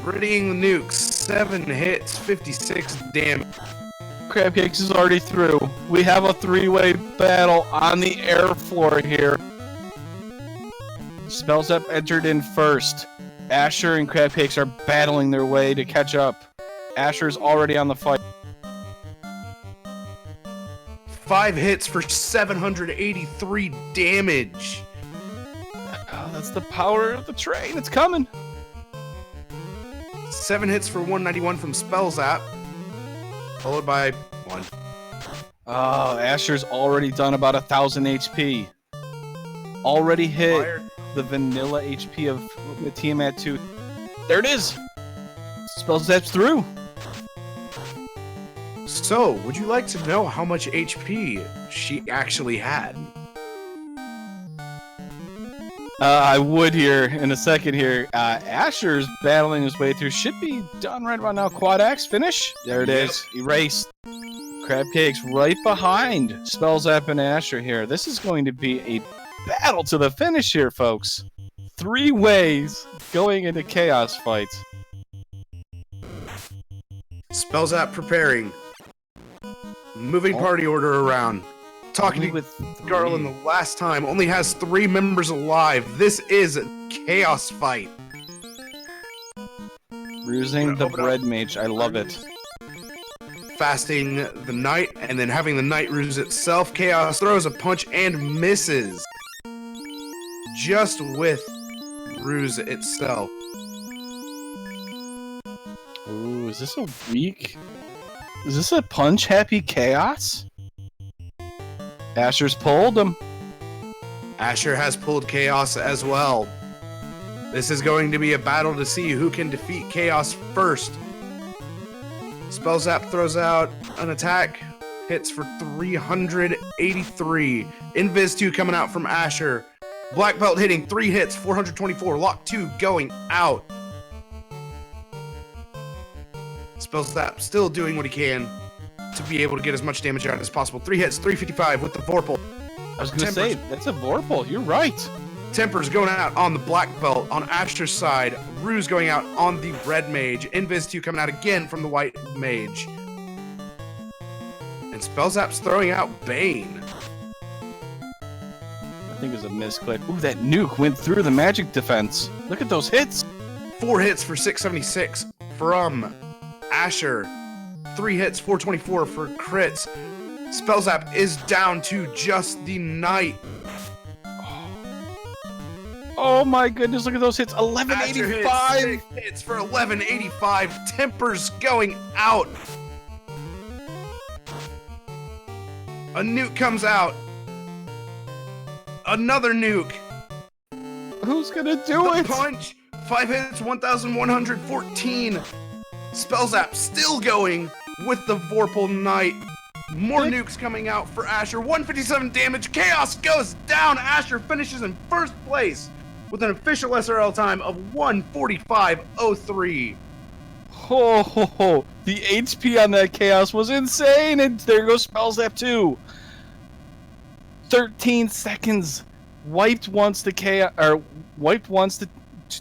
A: Readying the nukes. 7 hits, 56 damage.
B: Crabcakes is already through. We have a 3-way battle on the air floor here. Spell Zap entered in first. Asher and Crabcakes are battling their way to catch up. Asher's already on the fight.
A: 5 hits for 783 damage.
B: Oh, that's the power of the train. It's coming.
A: 7 hits for 191 from Spell Zap. Followed by 1.
B: Oh, Asher's already done about 1,000 HP. Already hit the vanilla HP of the Tiamat 2. There it is. Spell Zap's through.
A: So, would you like to know how much HP she actually had?
B: I would here in a second here. Asher's battling his way through. Should be done right about now. Quad Axe finish. There it is. Erased. Crabcakes right behind Spell Zap and Asher here. This is going to be a battle to the finish here, folks. 3 ways going into chaos fights.
A: Spell Zap preparing. Moving party order around. Talking to Garland the last time. Only has 3 members alive. This is a chaos fight.
B: Using the Bread Mage. I love it.
A: Fasting the Knight and then having the Knight ruse itself. Chaos throws a punch and misses. Just with ruse itself.
B: Ooh, is this a weak? Is this a punch-happy chaos? Asher's pulled him.
A: Asher has pulled Chaos as well. This is going to be a battle to see who can defeat Chaos first. Spell Zap throws out an attack. Hits for 383. Invis 2 coming out from Asher. Black Belt hitting 3 hits, 424. Lock 2 going out. Spell Zap still doing what he can to be able to get as much damage out as possible. 3 hits, 355 with the Vorpal.
B: I was gonna say, that's a Vorpal, you're right.
A: Tempers going out on the Black Belt on Asher's side. Ruse going out on the Red Mage. Invis 2 coming out again from the White Mage. And Spell Zap's throwing out Bane.
B: I think it was a misclick. Ooh, that nuke went through the magic defense. Look at those hits.
A: 4 hits for 676 from Asher. 3 hits, 424 for crits. Spell Zap is down to just the Knight.
B: Oh my goodness, look at those hits. 1185.
A: 6 hits for 1185. Tempers going out. A nuke comes out. Another nuke.
B: Who's gonna do it?
A: Punch. 5 hits, 1114. Spell Zap still going with the Vorpal Knight. More nukes coming out for Asher. 157 damage. Chaos goes down. Asher finishes in first place with an official SRL time of 1:45:03.
B: Ho, ho, ho. The HP on that Chaos was insane, and there goes Spell Zap 2. 13 seconds. Wiped once the Chaos, or wiped once the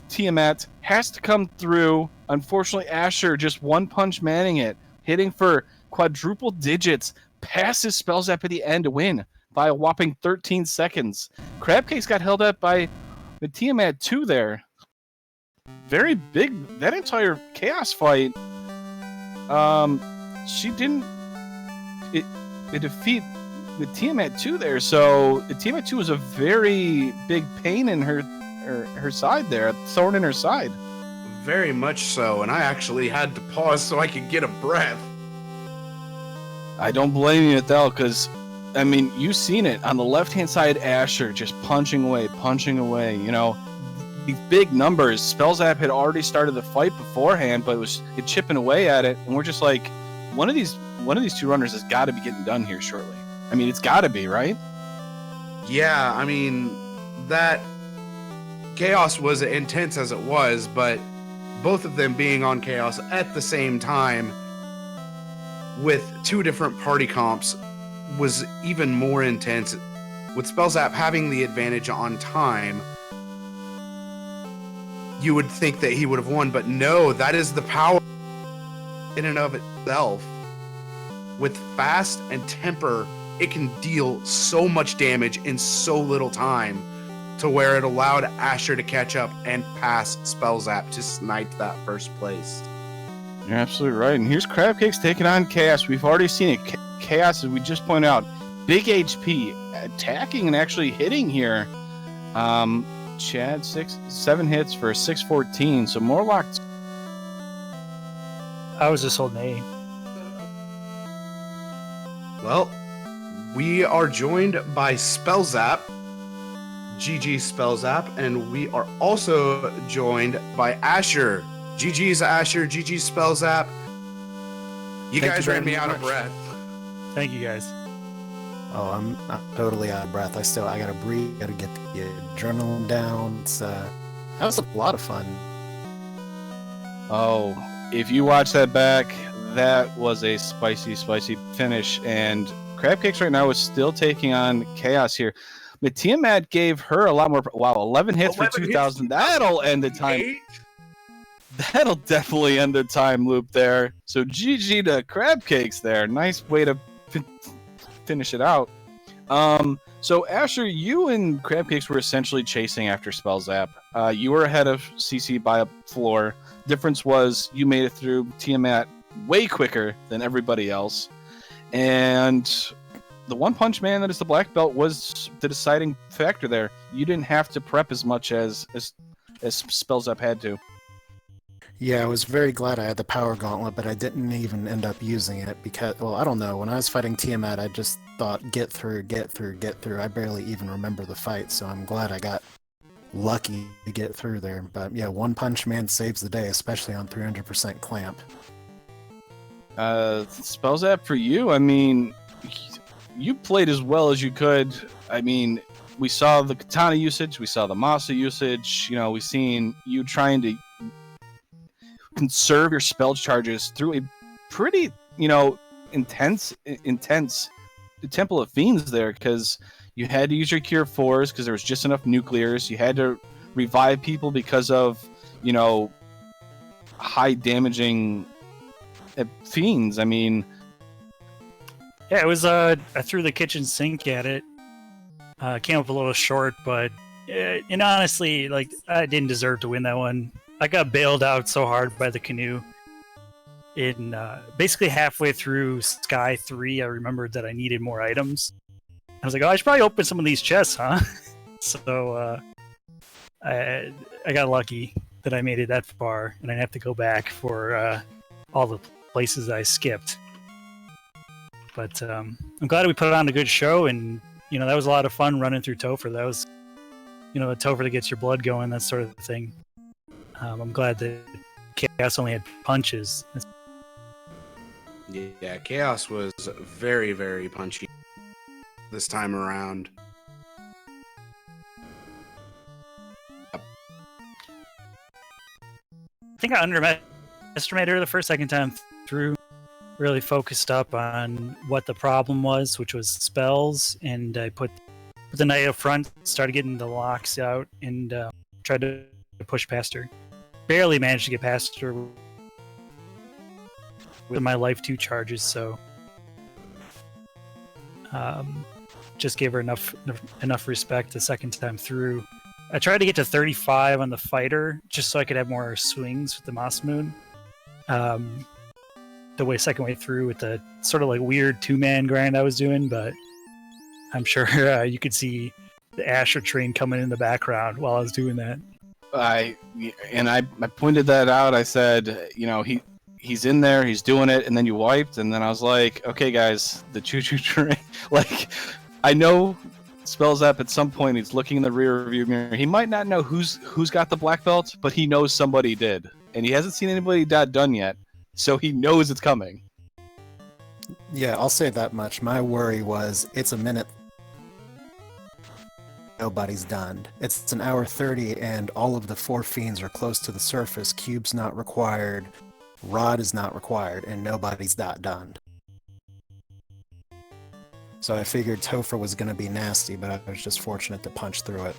B: Tiamat. Has to come through. Unfortunately, Asher just one punch manning it, hitting for quadruple digits, passes Spell Zap at the end to win by a whopping 13 seconds. Crabcakes got held up by the Tiamat 2 there. Very big, that entire Chaos fight. She didn't it defeat the Tiamat 2 there, so the Tiamat 2 was a very big pain in her side there, a thorn in her side.
A: Very much so, and I actually had to pause so I could get a breath.
B: I don't blame you, though, because, I mean, you've seen it. On the left-hand side, Asher just punching away, you know. These big numbers. Spell Zap had already started the fight beforehand, but it chipping away at it, and we're just like, one of these two runners has got to be getting done here shortly. I mean, it's got to be, right?
A: Yeah, I mean, that Chaos was intense as it was, but both of them being on Chaos at the same time with 2 different party comps was even more intense. With Spell Zap having the advantage on time, you would think that he would have won, but no, that is the power in and of itself. With Fast and Temper, it can deal so much damage in so little time, to where it allowed Asher to catch up and pass Spell Zap to snipe that first place.
B: You're absolutely right. And here's Crabcakes taking on Chaos. We've already seen it. Chaos, as we just pointed out, big HP, attacking and actually hitting here. Chad, 7 hits for 614, so more locked.
C: I was just holding A.
A: Well, we are joined by Spell Zap, GG Spell Zap, and we are also joined by Asher. GG's Asher, GG's Spell Zap. You guys ran me out of breath.
C: Thank you, guys.
D: Oh, I'm totally out of breath. I gotta breathe, gotta get the adrenaline down. That was a lot of fun.
B: Oh, if you watch that back, that was a spicy finish. And Crabcakes right now is still taking on Chaos here. But Tiamat gave her a lot more. Wow, 11 hits for 2,000. That'll end the time. That'll definitely end the time loop there. So GG to Crabcakes there. Nice way to finish it out. So Asher, you and Crabcakes were essentially chasing after Spell Zap. You were ahead of CC by a floor. Difference was you made it through Tiamat way quicker than everybody else. And the One Punch Man that is the black belt was the deciding factor there. You didn't have to prep as much as Spell Zap had to.
D: Yeah, I was very glad I had the power gauntlet, but I didn't even end up using it because, well, I don't know. When I was fighting Tiamat, I just thought, get through. I barely even remember the fight, so I'm glad I got lucky to get through there. But yeah, One Punch Man saves the day, especially on 300% clamp.
B: Spell Zap for you, I mean, you played as well as you could. I mean, we saw the katana usage, we saw the Masa usage, you know, we've seen you trying to conserve your spell charges through a pretty, you know, intense Temple of Fiends there, because you had to use your Cure 4s because there was just enough nuclears. You had to revive people because of, you know, high damaging Fiends. I mean,
C: yeah, it was I threw the kitchen sink at it. Came up a little short, but and honestly, like I didn't deserve to win that one. I got bailed out so hard by the canoe. In basically halfway through Sky 3, I remembered that I needed more items. I was like, oh, I should probably open some of these chests, huh? So I got lucky that I made it that far, and I have to go back for all the places I skipped. But I'm glad we put on a good show, and that was a lot of fun running through Topher. That was, a Topher that gets your blood going, that sort of thing. I'm glad that Chaos only had punches.
A: Yeah, Chaos was very, very punchy this time around.
C: I think I underestimated her the second time through. Really focused up on what the problem was, which was spells, and I put the knight up front, started getting the locks out, and tried to push past her. Barely managed to get past her with my life 2 charges, so just gave her enough respect the second time through. I tried to get to 35 on the fighter just so I could have more swings with the Moss Moon. The second way through with the sort of like weird 2-man grind I was doing, but I'm sure you could see the Asher train coming in the background while I was doing that.
B: I pointed that out. I said, he's in there, he's doing it, and then you wiped, and then I was like, okay, guys, the choo-choo train. Like, I know Spells Up at some point he's looking in the rear view mirror. He might not know who's got the black belt, but he knows somebody did, and he hasn't seen anybody done yet, so he knows it's coming.
D: Yeah, I'll say that much. My worry was it's a minute. Nobody's done. It's an hour 30, and all of the 4 fiends are close to the surface. Cube's not required. Rod is not required, and nobody's not done. So I figured Topher was going to be nasty, but I was just fortunate to punch through it.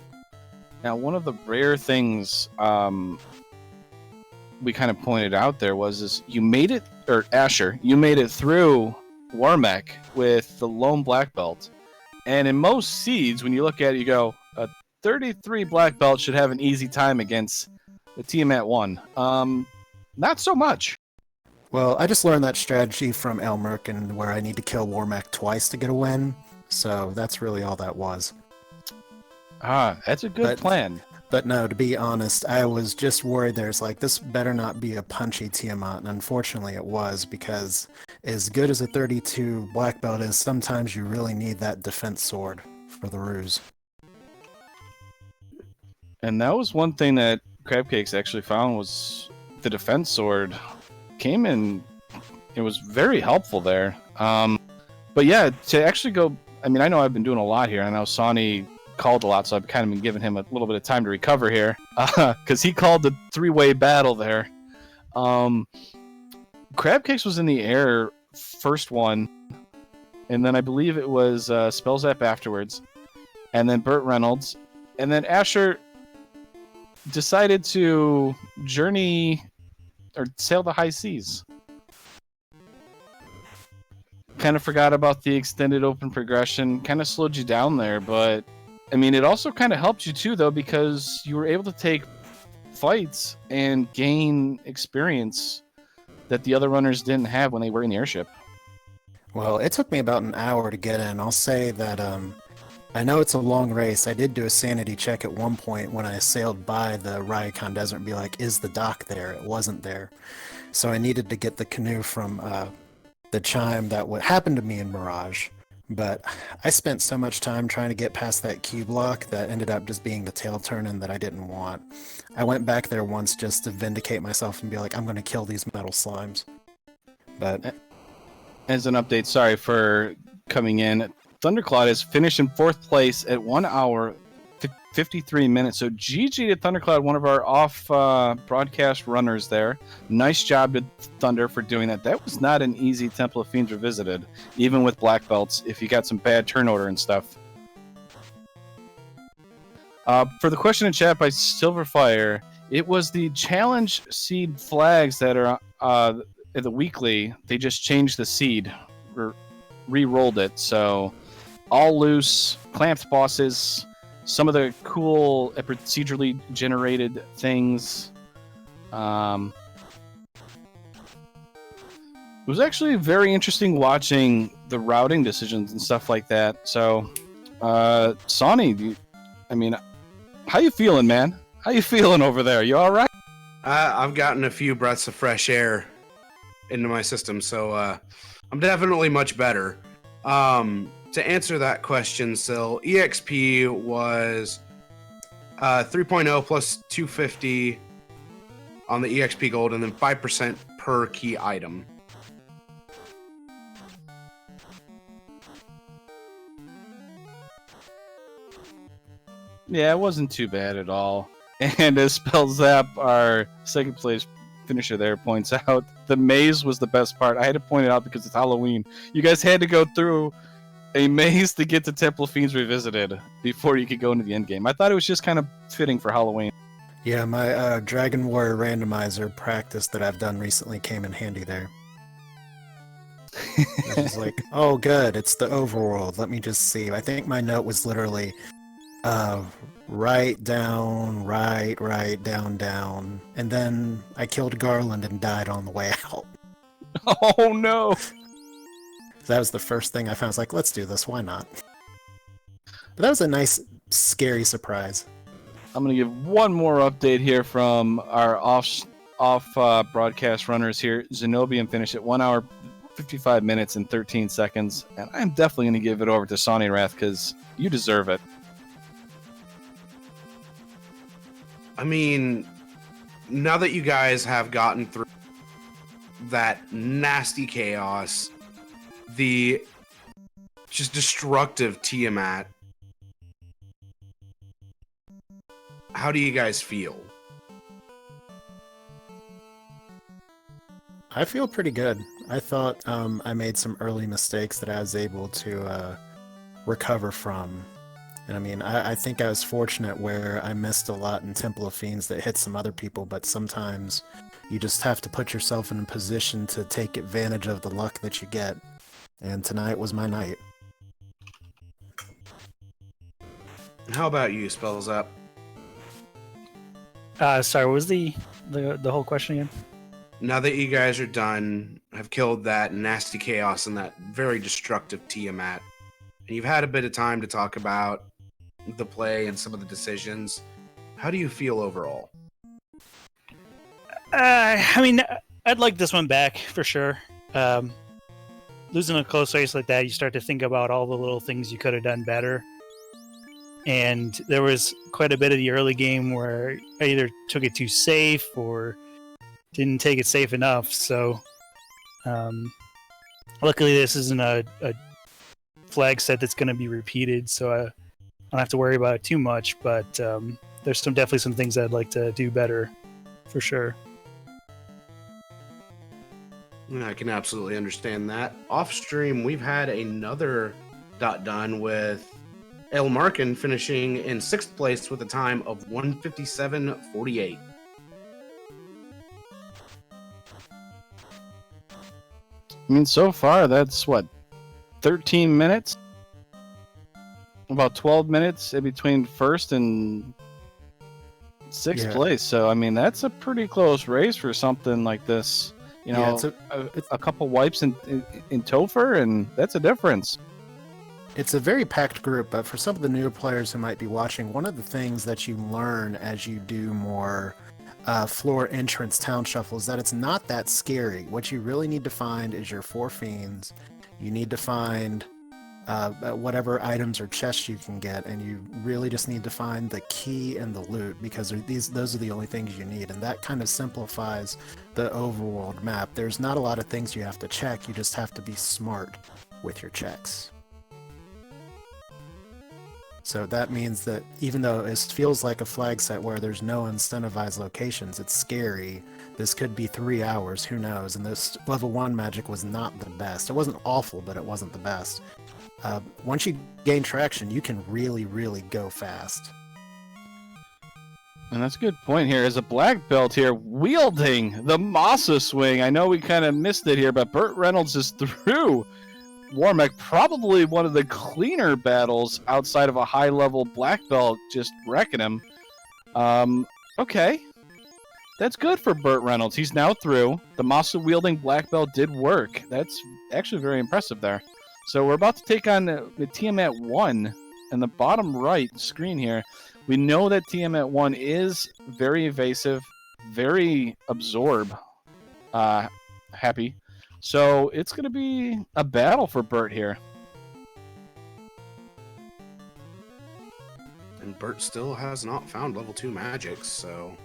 B: Now, one of the rare things we kind of pointed out there was you made it, or Asher, you made it through Warmech with the lone black belt. And in most seeds, when you look at it, you go, a 33 black belt should have an easy time against the Tiamat 1. Not so much.
D: Well, I just learned that strategy from Elmerk, and where I need to kill Warmech twice to get a win. So that's really all that was.
B: That's a good plan.
D: But no, to be honest, I was just worried this better not be a punchy Tiamat, and unfortunately it was, because as good as a 32 black belt is, sometimes you really need that defense sword for the ruse.
B: And that was one thing that Crabcakes actually found, was the defense sword came in. It was very helpful there. But yeah, to actually go, I mean, I know I've been doing a lot here. I know Sonny called a lot, so I've kind of been giving him a little bit of time to recover here, because he called the 3-way battle there. Crabcakes was in the air first one, and then I believe it was Spells Up afterwards, and then Burt Reynolds, and then Asher decided to journey or sail the high seas. Kind of forgot about the extended open progression, kind of slowed you down there, but I mean, it also kind of helped you too, though, because you were able to take fights and gain experience that the other runners didn't have when they were in the airship. Well,
D: it took me about an hour to get in. I'll say that I know it's a long race. I did do a sanity check at one point when I sailed by the Rayacon Desert and be like, is the dock there? It wasn't there. So I needed to get the canoe from the chime that would happen to me in Mirage. But I spent so much time trying to get past that cube lock that ended up just being the tail turn-in that I didn't want. I went back there once just to vindicate myself and be like, I'm going to kill these metal slimes. But
B: as an update, sorry for coming in, Thundercloud is finished in 4th place at 1 hour, 53 minutes. So GG to Thundercloud, one of our off broadcast runners there. Nice job to Thunder for doing that. That was not an easy Temple of Fiends Revisited, even with black belts, if you got some bad turn order and stuff. For the question in chat by Silverfire, it was the challenge seed flags that are the weekly. They just changed the seed, or re-rolled it. So all loose clamped bosses, some of the cool procedurally generated things. It was actually very interesting watching the routing decisions and stuff like that. So, Sonny, how you feeling, man? How you feeling over there? You all right?
A: I've gotten a few breaths of fresh air into my system, so I'm definitely much better. To answer that question, Sil, EXP was 3.0 plus 250 on the EXP gold, and then 5% per key item.
B: Yeah, it wasn't too bad at all. And as Spellzap, our second place finisher there, points out, the maze was the best part. I had to point it out because it's Halloween. You guys had to go through a maze to get to Temple Fiends Revisited before you could go into the endgame. I thought it was just kind of fitting for Halloween.
D: Yeah, my Dragon Warrior randomizer practice that I've done recently came in handy there. I was like, oh good, it's the overworld. Let me just see. I think my note was literally right, down, right, down. And then I killed Garland and died on the way out.
B: Oh no!
D: That was the first thing I found. I was like, let's do this, why not? But that was a nice, scary surprise.
B: I'm going to give one more update here from our off broadcast runners here. Zenobian finished at 1 hour, 55 minutes, and 13 seconds. And I'm definitely going to give it over to Sonny Wrath because you deserve it.
A: I mean, now that you guys have gotten through that nasty chaos, the just destructive Tiamat, how do you guys feel?
D: I feel pretty good. I thought I made some early mistakes that I was able to recover from. And I mean, I think I was fortunate where I missed a lot in Temple of Fiends that hit some other people, but sometimes you just have to put yourself in a position to take advantage of the luck that you get. And tonight was my night.
A: How about you, Spells Up?
C: Sorry, what was the whole question again?
A: Now that you guys are done, have killed that nasty chaos and that very destructive Tiamat, and you've had a bit of time to talk about the play and some of the decisions, how do you feel overall?
C: I mean, I'd like this one back for sure. Losing a close race like that, you start to think about all the little things you could have done better. And there was quite a bit of the early game where I either took it too safe or didn't take it safe enough. So, luckily, this isn't a flag set that's going to be repeated, so I don't have to worry about it too much. But there's definitely some things I'd like to do better, for sure.
A: I can absolutely understand that. Off stream, we've had another done with El Markin finishing in 6th place with a time of 1:57.48.
B: I mean, so far, that's what, 13 minutes? About 12 minutes in between 1st and 6th place. So, I mean, that's a pretty close race for something like this. You know, it's a couple wipes in Topher, and that's a difference.
D: It's a very packed group, but for some of the newer players who might be watching, one of the things that you learn as you do more floor entrance town shuffle is that it's not that scary. What you really need to find is your 4 fiends. You need to find whatever items or chests you can get, and you really just need to find the key and the loot, because those are the only things you need, and that kind of simplifies the overworld map. There's not a lot of things you have to check, you just have to be smart with your checks. So that means that even though it feels like a flag set where there's no incentivized locations, it's scary. This could be 3 hours, who knows? And this level 1 magic was not the best. It wasn't awful, but it wasn't the best. Once you gain traction, you can really, really go fast.
B: And that's a good point here. As a black belt here, wielding the Masa swing. I know we kind of missed it here, but Burt Reynolds is through Warmech, probably one of the cleaner battles outside of a high-level black belt just wrecking him. Okay. That's good for Burt Reynolds. He's now through. The Masa-wielding black belt did work. That's actually very impressive there. So we're about to take on the Tiamat 1 in the bottom right screen here. We know that Tiamat 1 is very evasive, very absorb happy. So it's going to be a battle for Burt here.
A: And Burt still has not found level 2 magic, so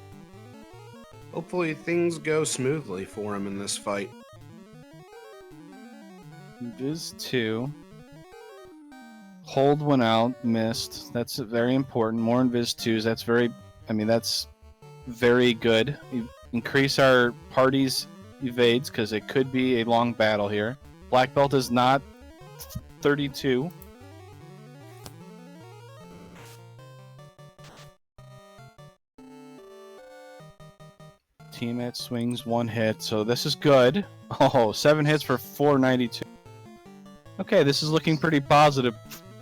A: hopefully things go smoothly for him in this fight.
B: Viz 2. Hold one out, missed. That's very important. More Invis 2s. That's very good. Increase our party's evades because it could be a long battle here. Black belt is not 32. Teammate swings 1 hit, so this is good. Oh, 7 hits for 492. Okay, this is looking pretty positive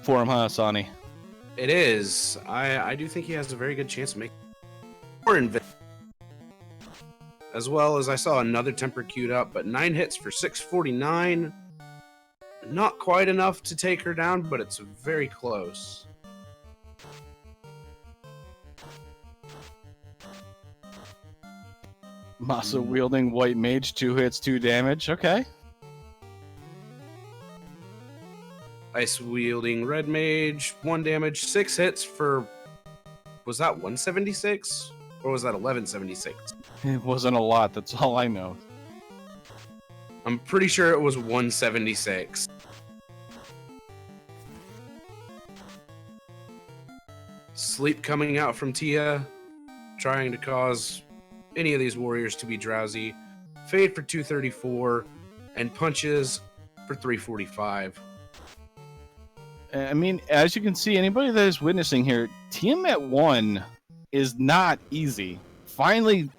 B: for him, huh, Sonny?
A: It is. I do think he has a very good chance of making more Invis. As well as I saw another temper queued up, but 9 hits for 649. Not quite enough to take her down, but it's very close.
B: Masa wielding white mage, 2 hits, 2 damage. Okay.
A: Ice wielding red mage, 1 damage, 6 hits for. Was that 176? Or was that 1176?
B: It wasn't a lot, that's all I know.
A: I'm pretty sure it was 176. Sleep coming out from Tia, trying to cause any of these warriors to be drowsy. Fade for 234, and punches for 345.
B: I mean, as you can see, anybody that is witnessing here, Tiamat 1 is not easy. Finally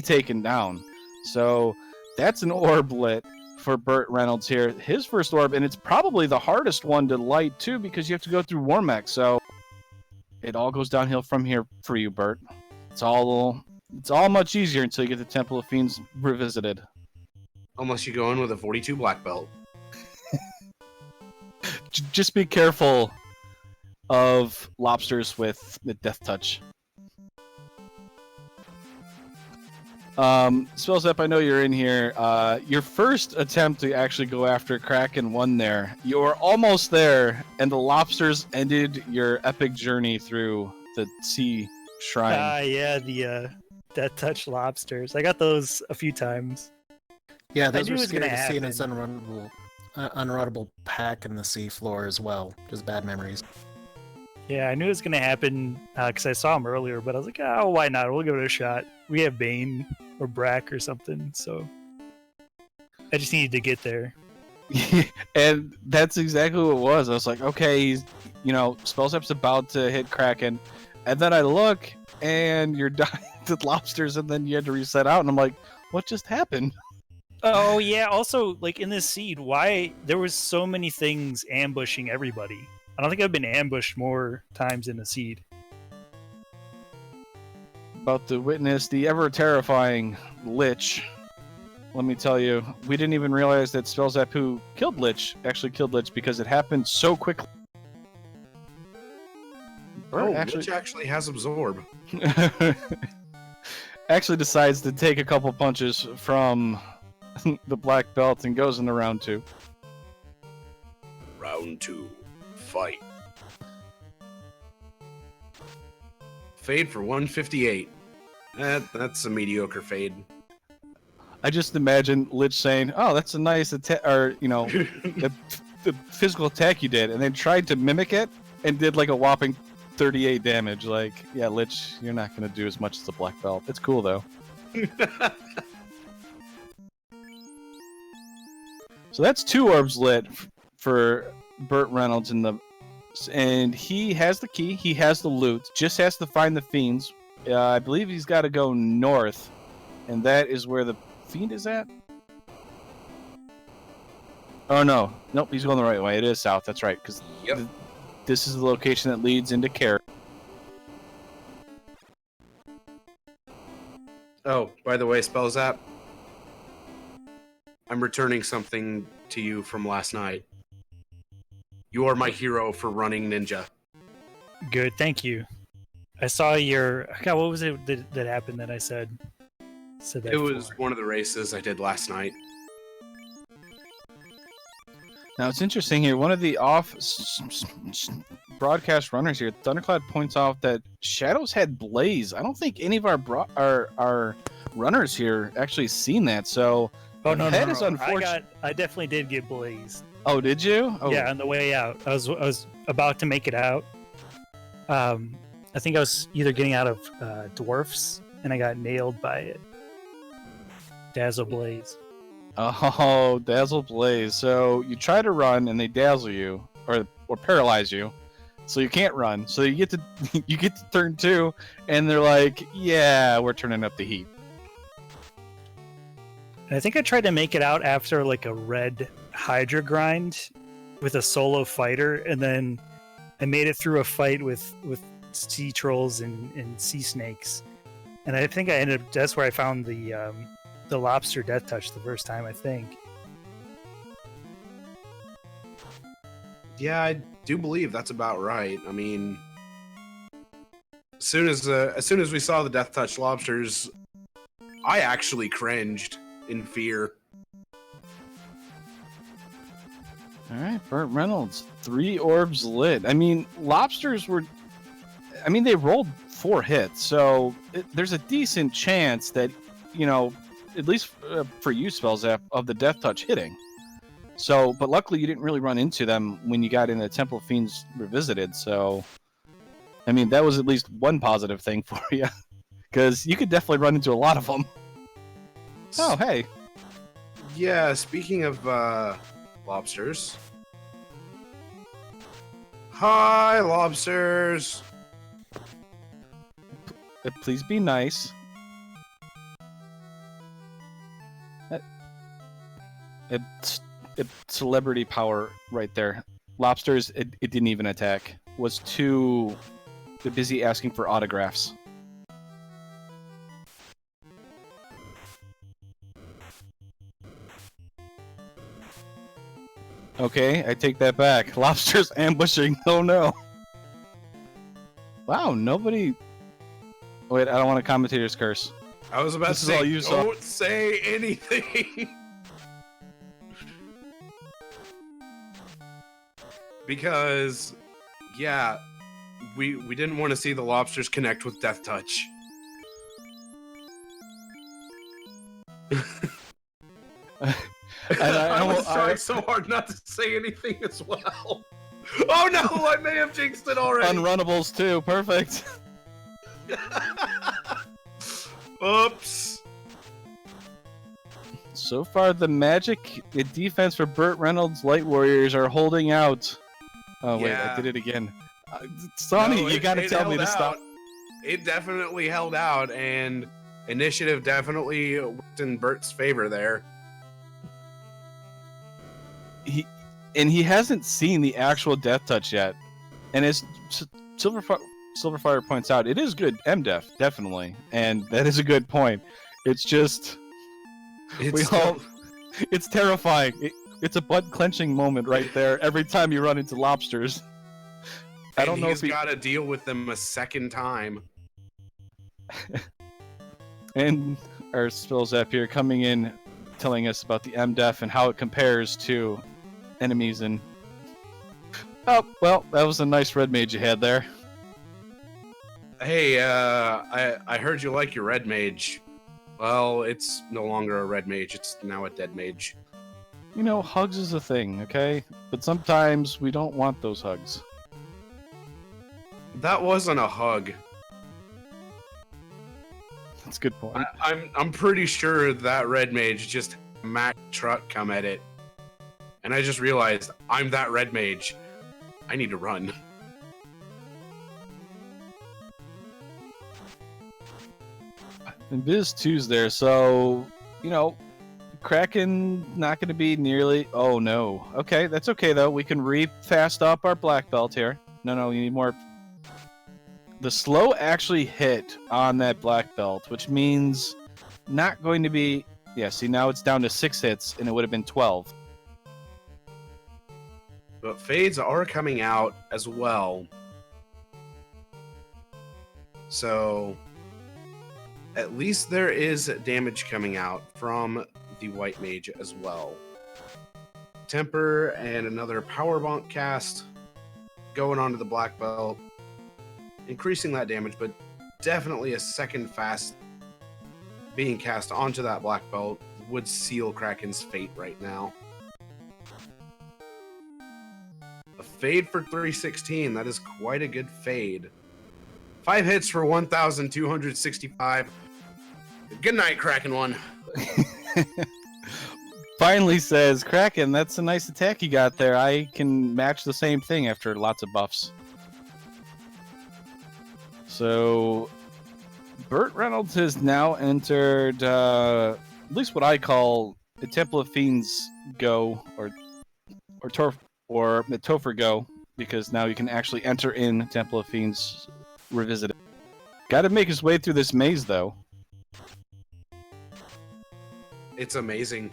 B: taken down. So that's an orb lit for Burt Reynolds here. His first orb, and it's probably the hardest one to light too because you have to go through Warmech. So it all goes downhill from here for you, Burt. It's all much easier until you get the Temple of Fiends revisited.
A: Unless you go in with a 42 black belt.
B: Just be careful of lobsters with the death touch. Spells Up, I know you're in here. Your first attempt to actually go after Kraken won there. You were almost there, and the lobsters ended your epic journey through the sea shrine.
C: Yeah, the death touch lobsters. I got those a few times.
D: Yeah, those
C: knew
D: were
C: it was
D: scary
C: gonna
D: to see in
C: happen.
D: its unrunnable pack in the sea floor as well. Just bad memories.
C: Yeah, I knew it was going to happen because I saw him earlier, but I was like, oh, why not? We'll give it a shot. We have Bane or Brack or something, so I just needed to get there.
B: And that's exactly what it was. I was like, okay, he's, Spellstep's about to hit Kraken, and then I look, and you're dying to lobsters, and then you had to reset out, and I'm like, what just happened?
C: Oh, yeah, also, like, in this seed, why there was so many things ambushing everybody. I don't think I've been ambushed more times in a seed.
B: About to witness the ever-terrifying Lich. Let me tell you, we didn't even realize that Spellzap who killed Lich actually killed Lich because it happened so quickly.
A: Lich actually has absorb.
B: Actually decides to take a couple punches from the black belt and goes into round 2.
A: Round 2. Fight. Fade for 158. That's a mediocre fade.
B: I just imagine Lich saying, "Oh, that's a nice attack," or the physical attack you did, and then tried to mimic it and did like a whopping 38 damage. Like, yeah, Lich, you're not gonna do as much as the black belt. It's cool though. So that's 2 orbs lit for Burt Reynolds and he has the key. He has the loot. Just has to find the fiends. I believe he's got to go north, and that is where the Fiend is at. Oh no, nope, he's going the right way. It is south. That's right, because
A: Yep.
B: this is the location that leads into Care.
A: Oh, by the way, Spells app, I'm returning something to you from last night. You are my hero for running ninja.
C: Good, thank you. I saw your. God, what was it that happened that I said? Said that
A: It was
C: for?
A: one of the races I did last night.
B: Now it's interesting here. One of the off broadcast runners here, Thundercloud, points out that Shadows had Blaze. I don't think any of our runners here actually seen that. So
C: Oh no,
B: that
C: no,
B: is
C: no.
B: unfortunate.
C: I definitely did get Blaze.
B: Oh, did you? Oh.
C: Yeah, on the way out, I was about to make it out. I think I was either getting out of dwarfs, and I got nailed by it. Dazzle Blaze.
B: Oh, Dazzle Blaze. So you try to run and they dazzle you or paralyze you. So you can't run. So you get to you get to turn 2 and they're like, "Yeah, we're turning up the heat."
C: And I think I tried to make it out after like a red Hydra grind with a solo fighter, and then I made it through a fight with sea trolls and sea snakes. And I think I ended up, that's where I found the lobster death touch the first time, I think.
A: Yeah, I do believe that's about right. I mean, as soon as we saw the death touch lobsters, I actually cringed in fear.
B: All right, Burt Reynolds, 3 orbs lit. I mean, lobsters were. I mean, they rolled 4 hits, so there's a decent chance that, you know, at least for you, Spells, of the death touch hitting. So, but luckily you didn't really run into them when you got into Temple of Fiends Revisited. So, I mean, that was at least one positive thing for you, because you could definitely run into a lot of them. Oh, hey.
A: Yeah, speaking of lobsters. Hi, lobsters.
B: Please be nice. It's celebrity power right there. Lobsters, it didn't even attack. Was too busy asking for autographs. Okay, I take that back. Lobsters ambushing. Oh no. Wow, nobody. Wait, I don't want a commentator's curse.
A: I was about
B: This
A: to
B: is
A: say,
B: all you saw.
A: don't say anything. Because, yeah, we didn't want to see the lobsters connect with Death Touch. I was trying so hard not to say anything as well. Oh no, I may have jinxed it already.
B: Unrunnables too, perfect.
A: Oops.
B: So far, the magic defense for Burt Reynolds' Light Warriors are holding out. Oh wait, I
A: Yeah.
B: did it again. Sonny,
A: No,
B: you gotta tell me to stop.
A: It definitely held out, and initiative definitely worked in Bert's favor there.
B: He hasn't seen the actual death touch yet, and as Silverfire points out, it is good MDef definitely, and that is a good point. It's just it's terrifying. It's a butt clenching moment right there every time you run into lobsters. I don't know if
A: he's got to deal with them a second time.
B: And our Spills app here coming in, telling us about the MDef and how it compares to enemies. And oh well, that was a nice red mage you had there.
A: Hey, I heard you like your red mage. Well, it's no longer a red mage; it's now a dead mage.
B: You know, hugs is a thing, okay? But sometimes we don't want those hugs.
A: That wasn't a hug.
B: That's a good point.
A: I'm pretty sure that red mage just had a Mack truck come at it, and I just realized I'm that red mage. I need to run.
B: And Viz 2's there, so, you know, Kraken not going to be nearly... Oh, no. Okay, that's okay, though. We can fast up our black belt here. No, you need more... The slow actually hit on that black belt, which means not going to be... Yeah, see, now it's down to 6 hits, and it would have been 12.
A: But fades are coming out as well. So, at least there is damage coming out from the white mage as well. Temper and another power bonk cast going onto the black belt, increasing that damage, but definitely a second fast being cast onto that black belt would seal Kraken's fate right now. A fade for 316, that is quite a good fade. 5 hits for 1,265. Good night, Kraken one.
B: Finally says, Kraken, that's a nice attack you got there. I can match the same thing after lots of buffs. So, Burt Reynolds has now entered, at least what I call the Temple of Fiends go, or Topher go, because now you can actually enter in Temple of Fiends Revisited. Got to make his way through this maze, though.
A: It's amazing.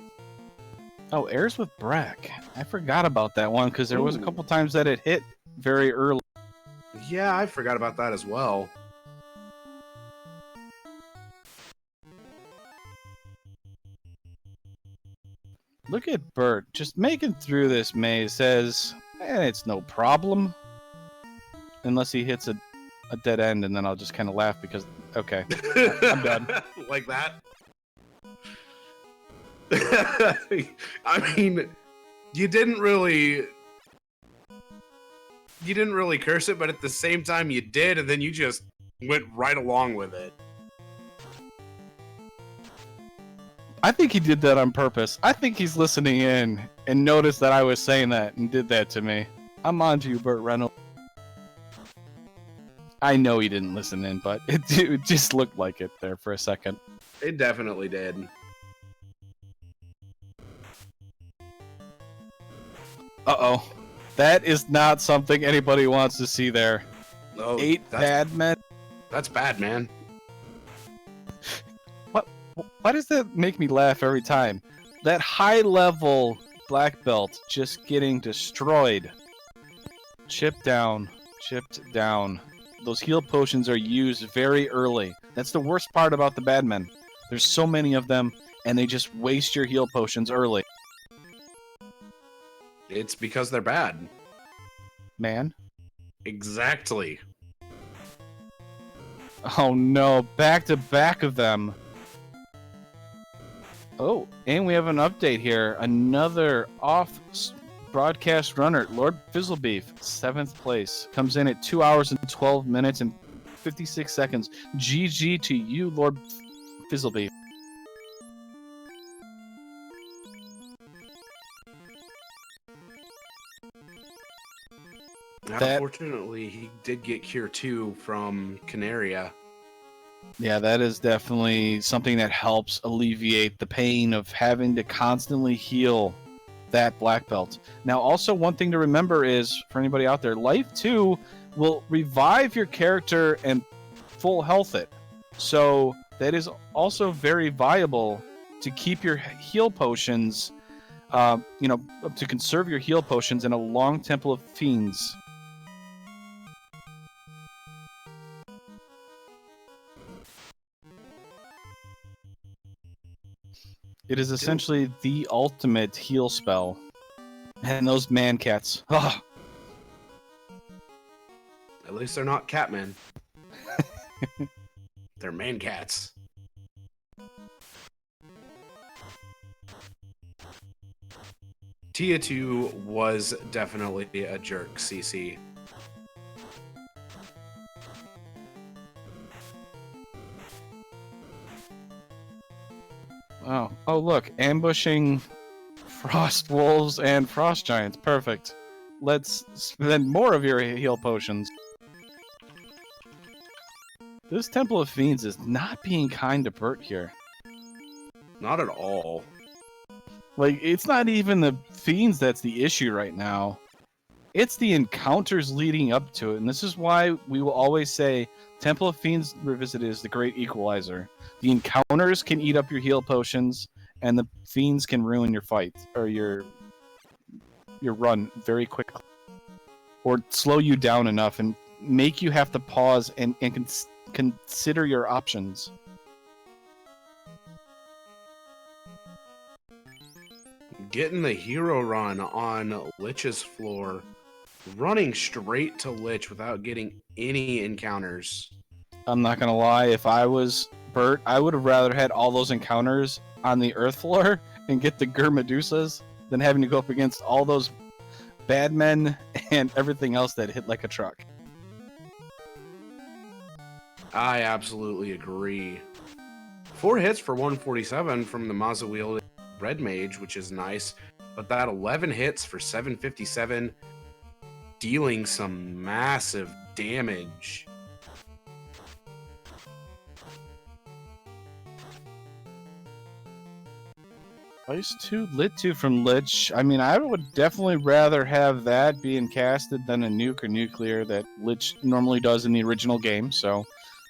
B: Oh, Airs with Brack. I forgot about that one, because there was a couple times that it hit very early.
A: Yeah, I forgot about that as well.
B: Look at Bert, just making through this maze. Says, it's no problem. Unless he hits a dead end, and then I'll just kind of laugh because, okay, I'm done.
A: Like that? I mean, you didn't really curse it, but at the same time you did, and then you just went right along with it.
B: I think he did that on purpose. I think he's listening in and noticed that I was saying that and did that to me. I'm on to you, Burt Reynolds. I know he didn't listen in, but it just looked like it there for a second.
A: It definitely did.
B: Uh-oh. That is not something anybody wants to see there.
A: Oh,
B: 8 bad men.
A: That's bad, man.
B: Why does that make me laugh every time? That high-level black belt just getting destroyed. Chipped down. Those heal potions are used very early. That's the worst part about the bad men. There's so many of them, and they just waste your heal potions early.
A: It's because they're bad.
B: Man.
A: Exactly.
B: Oh no, back to back of them. Oh, and we have an update here. Another off-broadcast runner, Lord Fizzlebeef, 7th place. Comes in at 2 hours and 12 minutes and 56 seconds. GG to you, Lord Fizzlebeef.
A: Unfortunately, he did get Cure 2 from Canaria.
B: Yeah, that is definitely something that helps alleviate the pain of having to constantly heal that black belt. Now, also one thing to remember is, for anybody out there, Life 2 will revive your character and full health it. So that is also very viable to keep your heal potions, to conserve your heal potions in a long Temple of Fiends. It is essentially the ultimate heal spell. And those man cats. Ugh.
A: At least they're not catmen. They're man cats. Tia 2 was definitely a jerk, CC.
B: Wow. Oh, look. Ambushing Frost Wolves and Frost Giants. Perfect. Let's spend more of your heal potions. This Temple of Fiends is not being kind to Bert here.
A: Not at all.
B: Like, it's not even the fiends that's the issue right now. It's the encounters leading up to it, and this is why we will always say Temple of Fiends Revisited is the great equalizer. The encounters can eat up your heal potions, and the fiends can ruin your fight or your run very quickly, or slow you down enough and make you have to pause and consider your options.
A: Getting the hero run on Lich's floor, running straight to Lich without getting any encounters.
B: I'm not gonna lie, if I was Bert, I would have rather had all those encounters on the earth floor and get the Gur Medusas than having to go up against all those bad men and everything else that hit like a truck.
A: I absolutely agree. 4 hits for 147 from the Mazawiel Red Mage, which is nice, but that 11 hits for 757, dealing some massive damage.
B: Ice 2, Lit 2 from Lich. I mean, I would definitely rather have that being casted than a nuke or nuclear that Lich normally does in the original game, so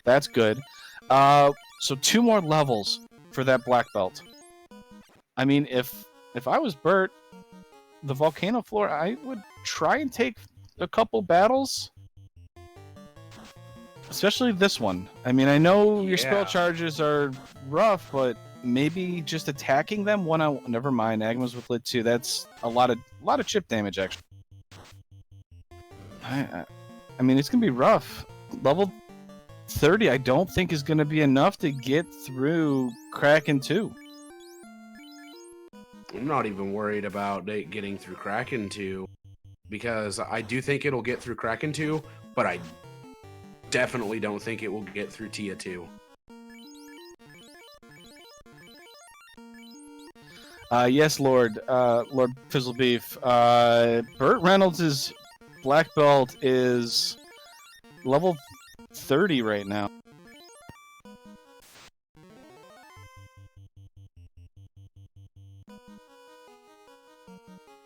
B: that's good. So 2 more levels for that black belt. I mean, if I was Bert, the volcano floor, I would try and take a couple battles. Especially this one. I mean, I know your spell charges are rough, but maybe just attacking them one on. Never mind, Agma's with Lit 2. That's a lot of chip damage, actually. I mean, it's gonna be rough. Level 30, I don't think is gonna be enough to get through Kraken 2.
A: I'm not even worried about it getting through Kraken 2, because I do think it'll get through Kraken 2, but I definitely don't think it will get through Tia 2.
B: Yes, Lord Fizzlebeef. Burt Reynolds' black belt is level 30 right now.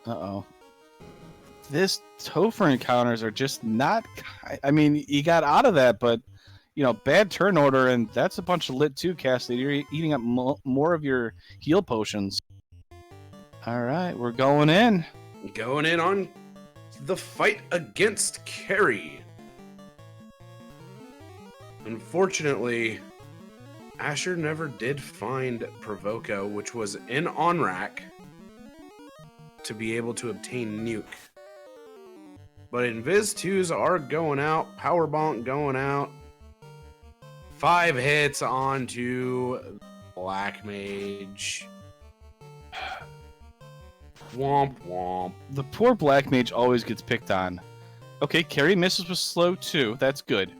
B: Uh-oh. This Topher encounters are just not... I mean, he got out of that, but, you know, bad turn order, and that's a bunch of Lit 2 casts that you're eating up more of your heal potions. Alright, we're going in.
A: Going in on the fight against Carrie. Unfortunately, Asher never did find Provoco, which was in on-rack, to be able to obtain Nuke. But Invis 2s are going out, Power Bonk going out. 5 hits onto Black Mage. Womp womp.
B: The poor Black Mage always gets picked on. Okay, Carrie misses with slow 2. That's good.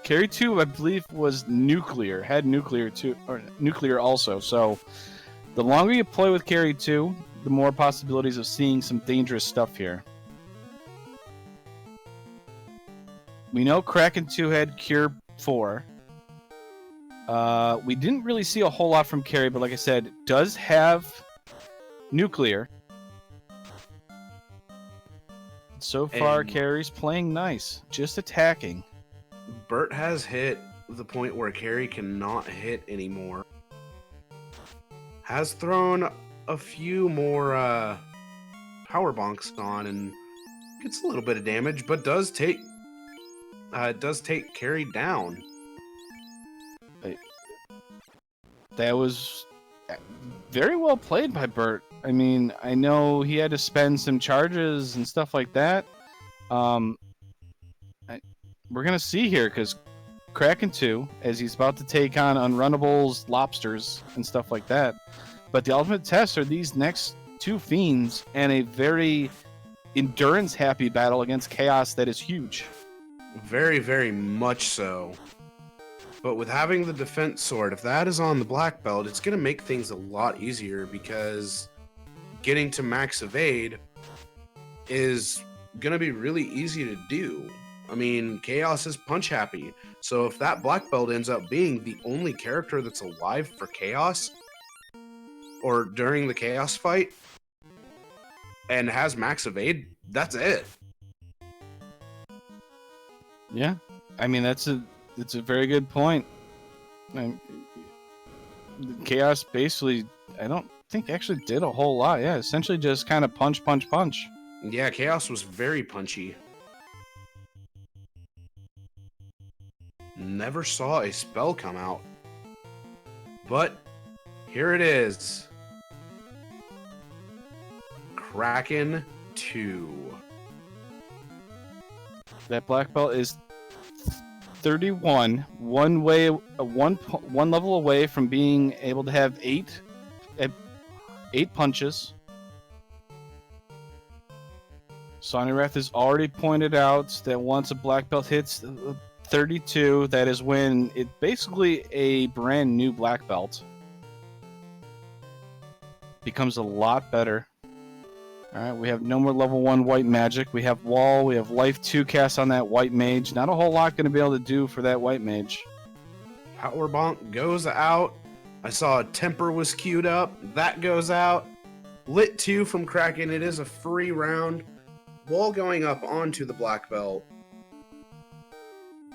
B: Carrie 2, I believe, was nuclear. Had nuclear too, or nuclear also. So the longer you play with Carrie 2, the more possibilities of seeing some dangerous stuff here. We know Kraken 2 had Cure 4. We didn't really see a whole lot from Carrie, but like I said, it does have nuclear. So far,
A: And
B: Carrie's playing nice, just attacking.
A: Bert has hit the point where Carrie cannot hit anymore. Has thrown a few more power bonks on and gets a little bit of damage, but does take Carrie down.
B: That was very well played by Bert. I mean, I know he had to spend some charges and stuff like that. We're gonna see here because Kraken 2, as he's about to take on Unrunnables, Lobsters, and stuff like that. But the ultimate test are these next 2 Fiends and a very endurance-happy battle against Chaos that is huge.
A: Very, very much so. But with having the defense sword, if that is on the black belt, it's going to make things a lot easier because getting to max evade is going to be really easy to do. I mean, Chaos is punch happy. So if that black belt ends up being the only character that's alive for Chaos, or during the chaos fight and has max evade, that's it.
B: Yeah, I mean it's a very good point. Chaos basically, I don't think actually did a whole lot. Yeah, essentially just kind of punch.
A: Yeah, chaos was very punchy. Never saw a spell come out. But here it is. Kraken 2.
B: That black belt is 31, one level away from being able to have 8 punches. Sonirath has already pointed out that once a black belt hits 32, that is when it's basically a brand new black belt. Becomes a lot better. Alright, we have no more level 1 white magic. We have wall, we have life 2 cast on that white mage. Not a whole lot going to be able to do for that white mage.
A: Power bonk goes out. I saw a temper was queued up. That goes out. Lit 2 from Kraken. It is a free round. Wall going up onto the black belt.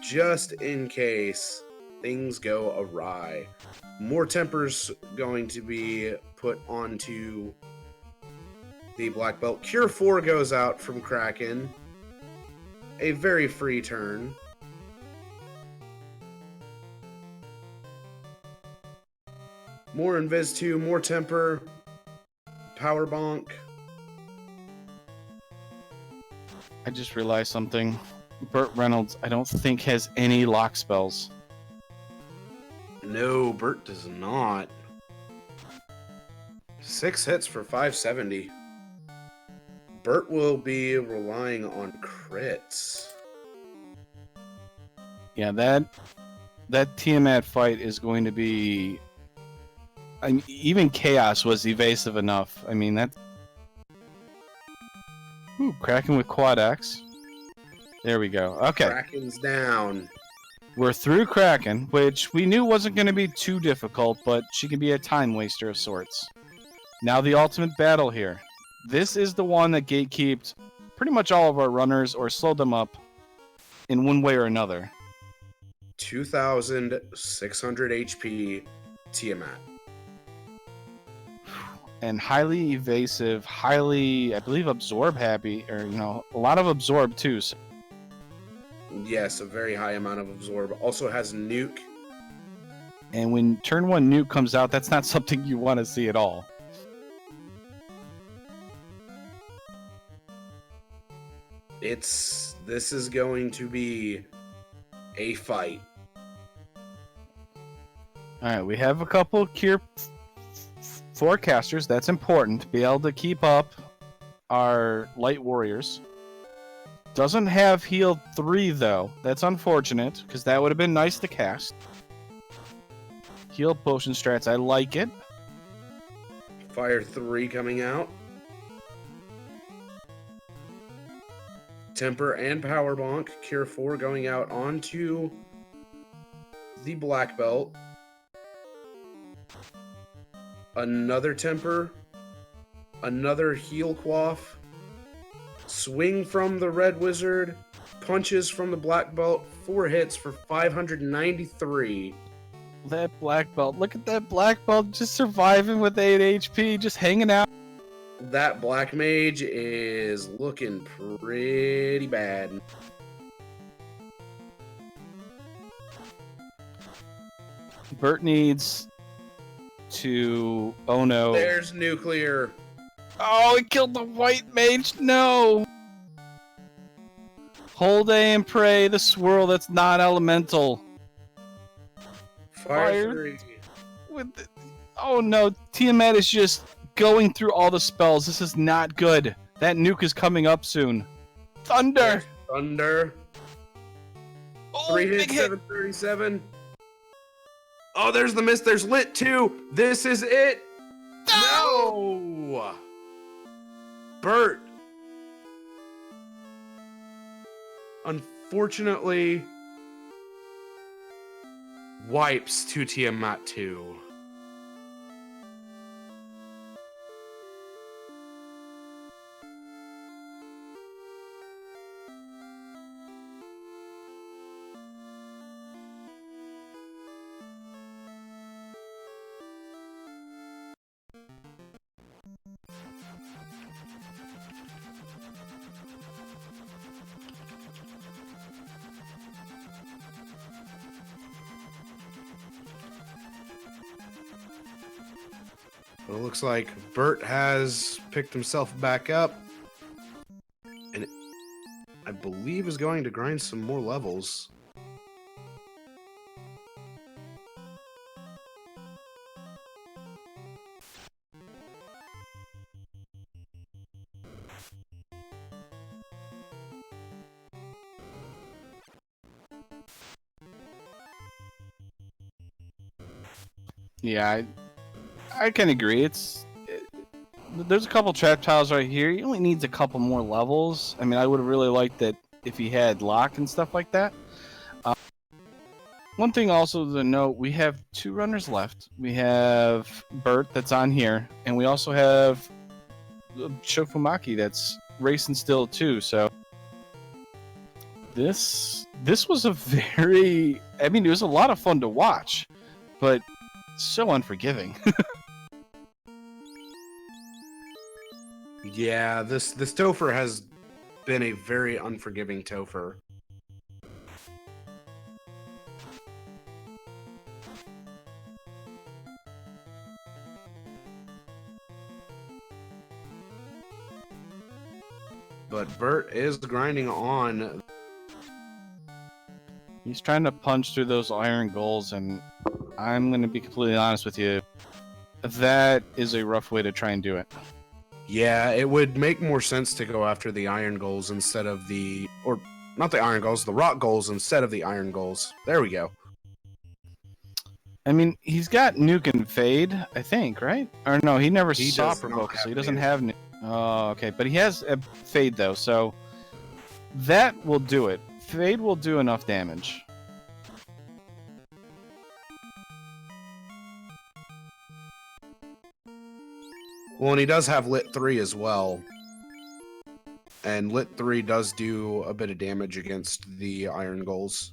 A: Just in case things go awry. More tempers going to be put onto the black belt. Cure 4 goes out from Kraken. A very free turn. More Invis 2, more temper. Power bonk.
B: I just realized something. Burt Reynolds, I don't think has any lock spells.
A: No, Burt does not. 6 hits for 570. Burt will be relying on crits.
B: Yeah, that Tiamat fight is going to be... I mean, even Chaos was evasive enough. I mean, that... Ooh, Kraken with Quad X. There we go. Okay.
A: Kraken's down.
B: We're through Kraken, which we knew wasn't going to be too difficult, but she can be a time waster of sorts. Now the ultimate battle here. This is the one that gatekeeped pretty much all of our runners or slowed them up in one way or another.
A: 2,600 HP Tiamat.
B: And highly evasive, highly, I believe, absorb happy, or, a lot of absorb too. So.
A: Yes, a very high amount of absorb. Also has nuke.
B: And when turn 1 nuke comes out, that's not something you want to see at all.
A: This is going to be a fight.
B: Alright, we have a couple Cure forecasters. That's important to be able to keep up our light warriors. Doesn't have heal 3 though. That's unfortunate, because that would have been nice to cast. Heal potion strats, I like it.
A: Fire 3 coming out. Temper and Power Bonk. Cure 4 going out onto the black belt. Another Temper. Another Heal Quaff. Swing from the Red Wizard. Punches from the black belt. 4 hits for 593.
B: That black belt. Look at that black belt just surviving with 8 HP, just hanging out.
A: That black mage is looking pretty bad.
B: Burt needs to... Oh no.
A: There's nuclear.
B: Oh, it killed the white mage. No. Hold A and pray. The swirl that's not elemental.
A: Fire 3.
B: Oh no. Tiamat is just going through all the spells. This is not good. That nuke is coming up soon. Thunder.
A: There's thunder.
B: Oh,
A: 3 hits,
B: big hit.
A: 737. Oh, there's the miss. There's lit 2. This is it. No. Burt. Unfortunately, wipes to Tiamat 2. But it looks like Bert has picked himself back up. And I believe is going to grind some more levels.
B: Yeah, I can agree. There's a couple trap tiles right here. He only needs a couple more levels. I mean, I would have really liked that if he had lock and stuff like that. One thing also to note, we have 2 runners left. We have Bert that's on here, and we also have Shofumaki that's racing still too. So this was a very, I mean, it was a lot of fun to watch, but so unforgiving.
A: Yeah, this Topher has been a very unforgiving Topher. But Bert is grinding on.
B: He's trying to punch through those iron goals, and I'm going to be completely honest with you. That is a rough way to try and do it.
A: Yeah, it would make more sense to go after the iron goals instead of the, or not the iron goals, the rock goals instead of the iron goals. There we go.
B: I mean, he's got nuke and fade, I think, right? Or no, he never
A: He
B: saw
A: does not
B: provoke, so he
A: have
B: doesn't
A: nuke.
B: have nuke. Oh, okay, but he has a fade though, so that will do it. Fade will do enough damage.
A: Well, and he does have Lit 3 as well. And Lit 3 does do a bit of damage against the iron goals.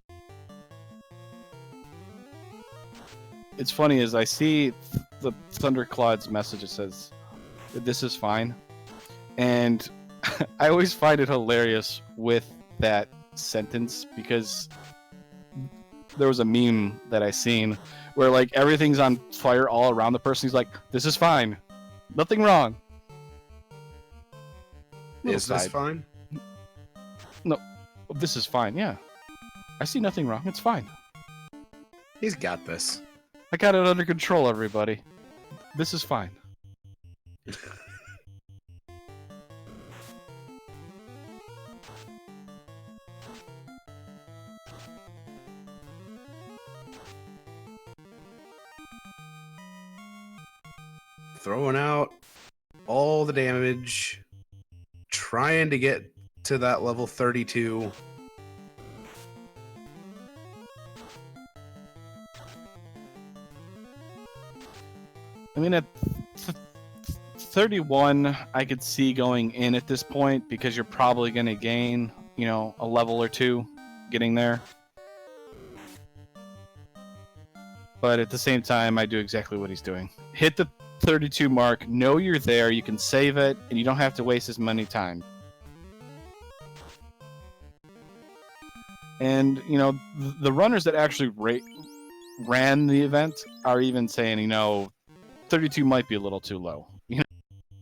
B: It's funny as I see the Thunderclaud's message, it says, "This is fine," and I always find it hilarious with that sentence because there was a meme that I seen where like everything's on fire all around the person. He's like, "This is fine, nothing wrong." Little
A: Is this
B: side.
A: fine?
B: No, this is fine. Yeah, I see nothing wrong. It's fine.
A: He's got this.
B: I got it under control, everybody. This is fine.
A: Throwing out all the damage. Trying to get to that level 32.
B: I mean, at 31, I could see going in at this point because you're probably going to gain, you know, a level or 2 getting there. But at the same time, I do exactly what he's doing. Hit the 32 mark, know you're there, you can save it, and you don't have to waste as many time. And, you know, the runners that actually ran the event are even saying, you know, 32 might be a little too low.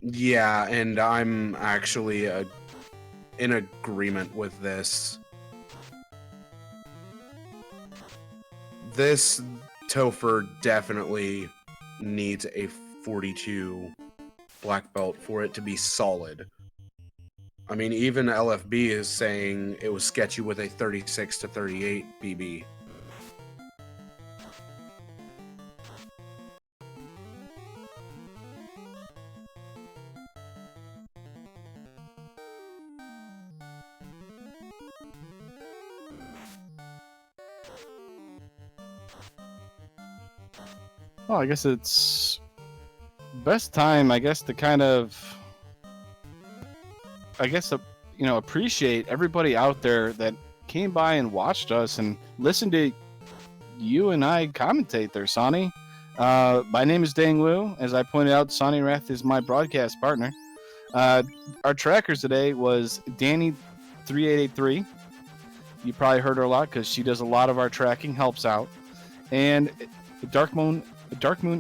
A: Yeah, and I'm actually in agreement with this. This Topher definitely needs a 42 black belt for it to be solid. I mean, even LFB is saying it was sketchy with a 36 to 38 BB.
B: Well, I guess it's best time, I guess, to kind of, you know, appreciate everybody out there that came by and watched us and listened to you and I commentate there, Sonny. My name is Dang Wu. As I pointed out, Sonny Rath is my broadcast partner. Our trackers today was Danny3883. You probably heard her a lot because she does a lot of our tracking, helps out. And Dark Moon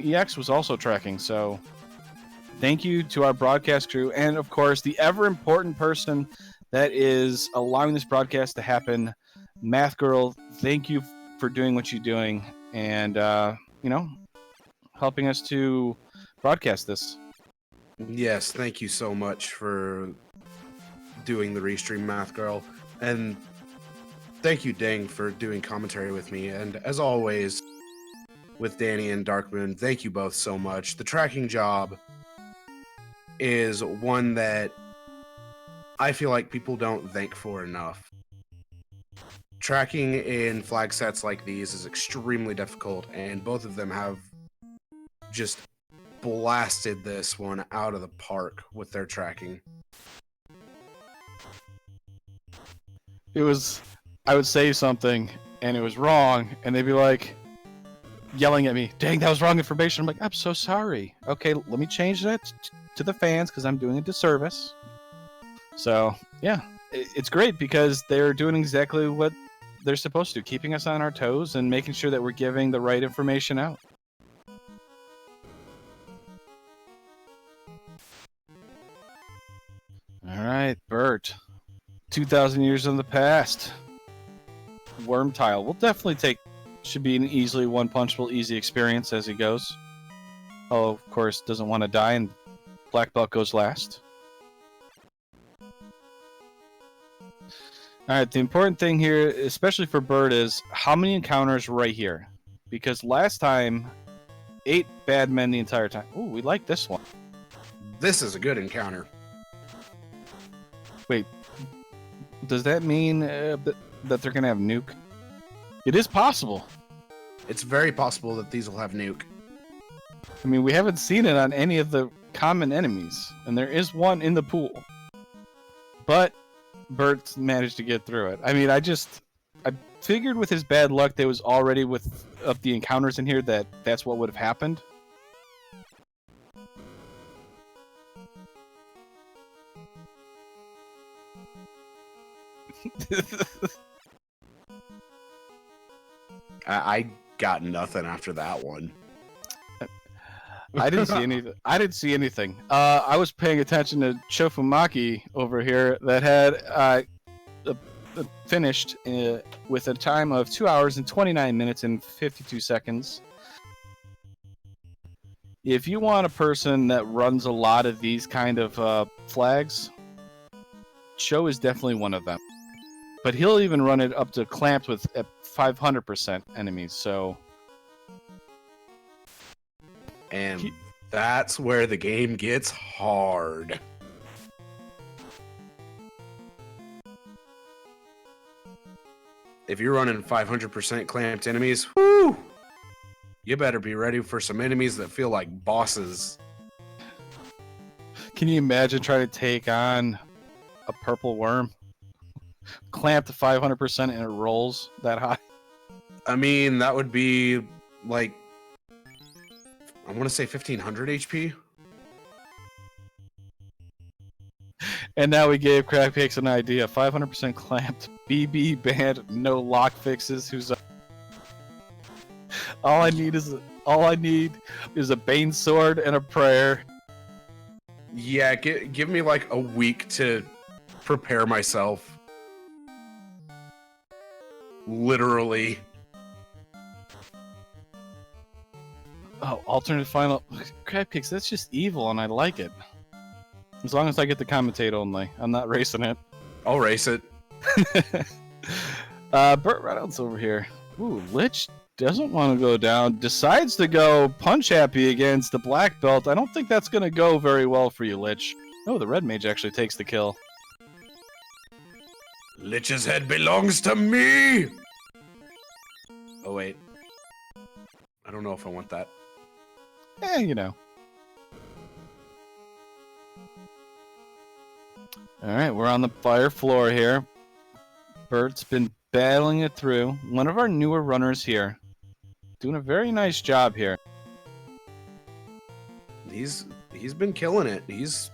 B: EX was also tracking, so Thank you to our broadcast crew, and of course, the ever important person that is allowing this broadcast to happen, Math Girl. Thank you for doing what you're doing, and helping us to broadcast this.
A: Yes, thank you so much for doing the restream, Math Girl, and thank you, Dang, for doing commentary with me. And as always, with Danny and Darkmoon, thank you both so much. The tracking job is one that I feel like people don't thank for enough. Tracking in flag sets like these is extremely difficult, and both of them have just blasted this one out of the park with their tracking.
B: I would say something, and it was wrong, and they'd be like, yelling at me, dang, that was wrong information. I'm like, I'm so sorry. Okay, let me change that to the fans, because I'm doing a disservice. So, yeah, it's great, because they're doing exactly what they're supposed to, keeping us on our toes and making sure that we're giving the right information out. All right, Bert. 2,000 years in the past. Worm tile. We'll definitely should be an easily one-punchable, easy experience as he goes. Oh, of course, doesn't want to die, and Black Belt goes last. Alright, the important thing here, especially for Bert, is how many encounters right here. Because last time, 8 bad men the entire time. Ooh, we like this one.
A: This is a good encounter.
B: Wait, does that mean that they're going to have nuke? It is possible.
A: It's very possible that these will have nuke.
B: I mean, we haven't seen it on any of the common enemies, and there is one in the pool. But Bert managed to get through it. I mean, I figured with his bad luck, there was already with the encounters in here that's what would have happened.
A: I got nothing after that one.
B: I didn't see anything. I was paying attention to Chofumaki over here that had finished with a time of 2 hours and 29 minutes and 52 seconds. If you want a person that runs a lot of these kind of flags, Cho is definitely one of them. But he'll even run it up to clamped with 500% enemies, so...
A: And that's where the game gets hard. If you're running 500% clamped enemies, whoo! You better be ready for some enemies that feel like bosses.
B: Can you imagine trying to take on a purple worm? Clamped to 500% and it rolls that high?
A: I mean, that would be like... I want to say 1500 HP.
B: And now we gave Crackpix an idea. 500% clamped, BB banned, no lock fixes. All I need is a Bane sword and a prayer.
A: Yeah, give me like a week to prepare myself. Literally.
B: Oh, alternate final. Crackpix, that's just evil, and I like it. As long as I get to commentate only. I'm not racing it.
A: I'll race it.
B: Burt Reynolds over here. Ooh, Lich doesn't want to go down. Decides to go punch happy against the black belt. I don't think that's going to go very well for you, Lich. Oh, the red mage actually takes the kill.
A: Lich's head belongs to me! Oh, wait. I don't know if I want that.
B: You know. Alright, we're on the fire floor here. Bert's been battling it through. One of our newer runners here. Doing a very nice job here.
A: He's been killing it. He's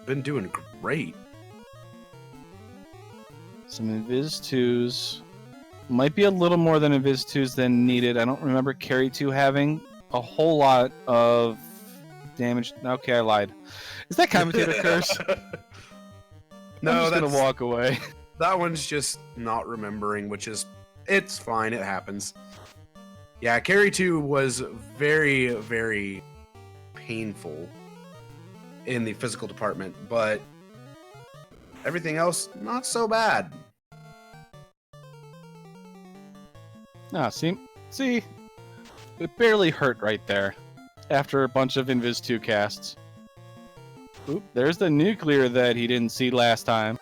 A: been doing great.
B: Some Invis 2s. Might be a little more than Invis 2s than needed. I don't remember Carry 2 having a whole lot of damage. Okay, I lied. Is that commentator curse?
A: No,
B: I'm just
A: that's
B: gonna walk away.
A: that one's just not remembering, which is it's fine. It happens. Yeah, carry 2 was very, very painful in the physical department, but everything else not so bad.
B: Ah, see, it barely hurt right there. After a bunch of Invis 2 casts. Oop, there's the nuclear that he didn't see last time.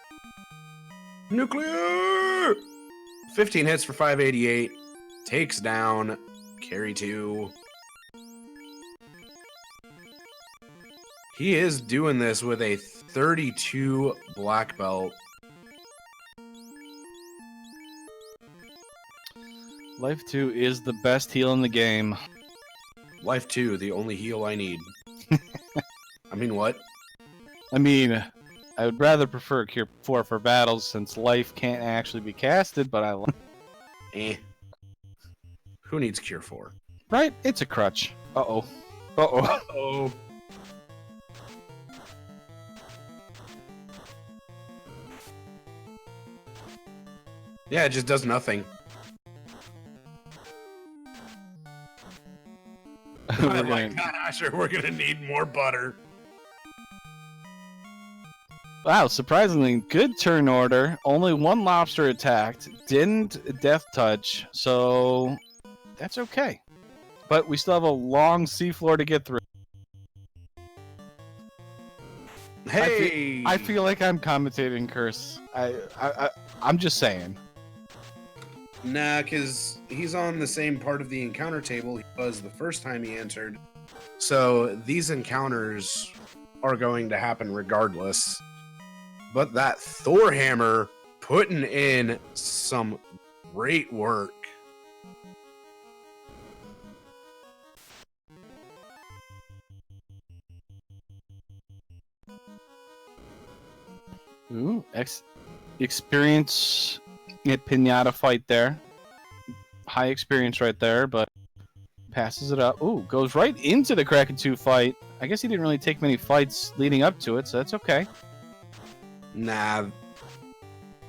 A: Nuclear! 15 hits for 588. Takes down carry 2. He is doing this with a 32 black belt.
B: Life 2 is the best heal in the game.
A: Life 2, the only heal I need. I mean, what?
B: I mean, I would rather prefer Cure 4 for battles since life can't actually be casted, but I like.
A: Eh. Who needs Cure 4?
B: Right? It's a crutch. Uh-oh. Uh-oh.
A: Uh-oh. Yeah, it just does nothing.
B: We're
A: Oh my
B: gonna-
A: god, Asher, we're gonna need more butter.
B: Wow, surprisingly good turn order. Only one lobster attacked. Didn't death touch, so that's okay. But we still have a long seafloor to get through.
A: Hey!
B: I feel like I'm commentating curse. I'm just saying.
A: Nah, because he's on the same part of the encounter table he was the first time he entered. So these encounters are going to happen regardless. But that Thor hammer putting in some great work.
B: Ooh, experience at Pinata fight there. High experience right there, but passes it up. Ooh, goes right into the Kraken 2 fight. I guess he didn't really take many fights leading up to it, so that's okay.
A: Nah,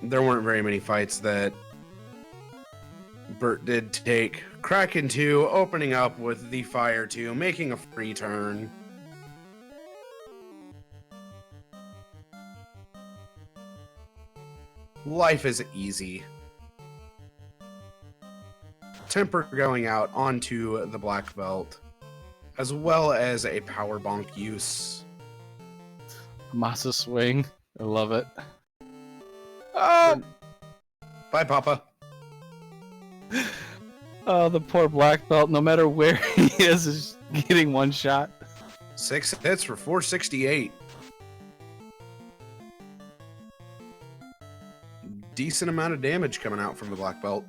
A: there weren't very many fights that Bert did take. Kraken 2 opening up with the Fire 2, making a free turn. Life is easy. Temper going out onto the black belt, as well as a power bonk use.
B: Masa swing. I love it. Oh!
A: Bye, Papa.
B: Oh, the poor black belt, no matter where he is getting one shot.
A: 6 hits for 468. Decent amount of damage coming out from the black belt.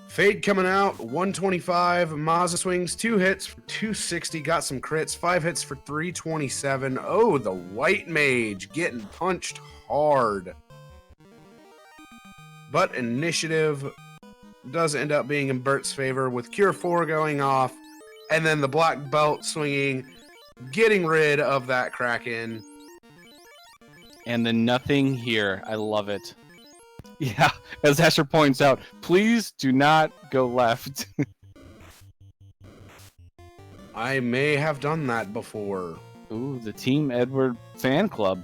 A: Fade coming out, 125. Mazza swings, 2 hits for 260. Got some crits, 5 hits for 327. Oh, the white mage getting punched hard. But initiative does end up being in Bert's favor with Cure 4 going off. And then the black belt swinging, getting rid of that Kraken.
B: And the nothing here. I love it. Yeah, as Asher points out, please do not go left.
A: I may have done that before.
B: Ooh, the Team Edward fan club.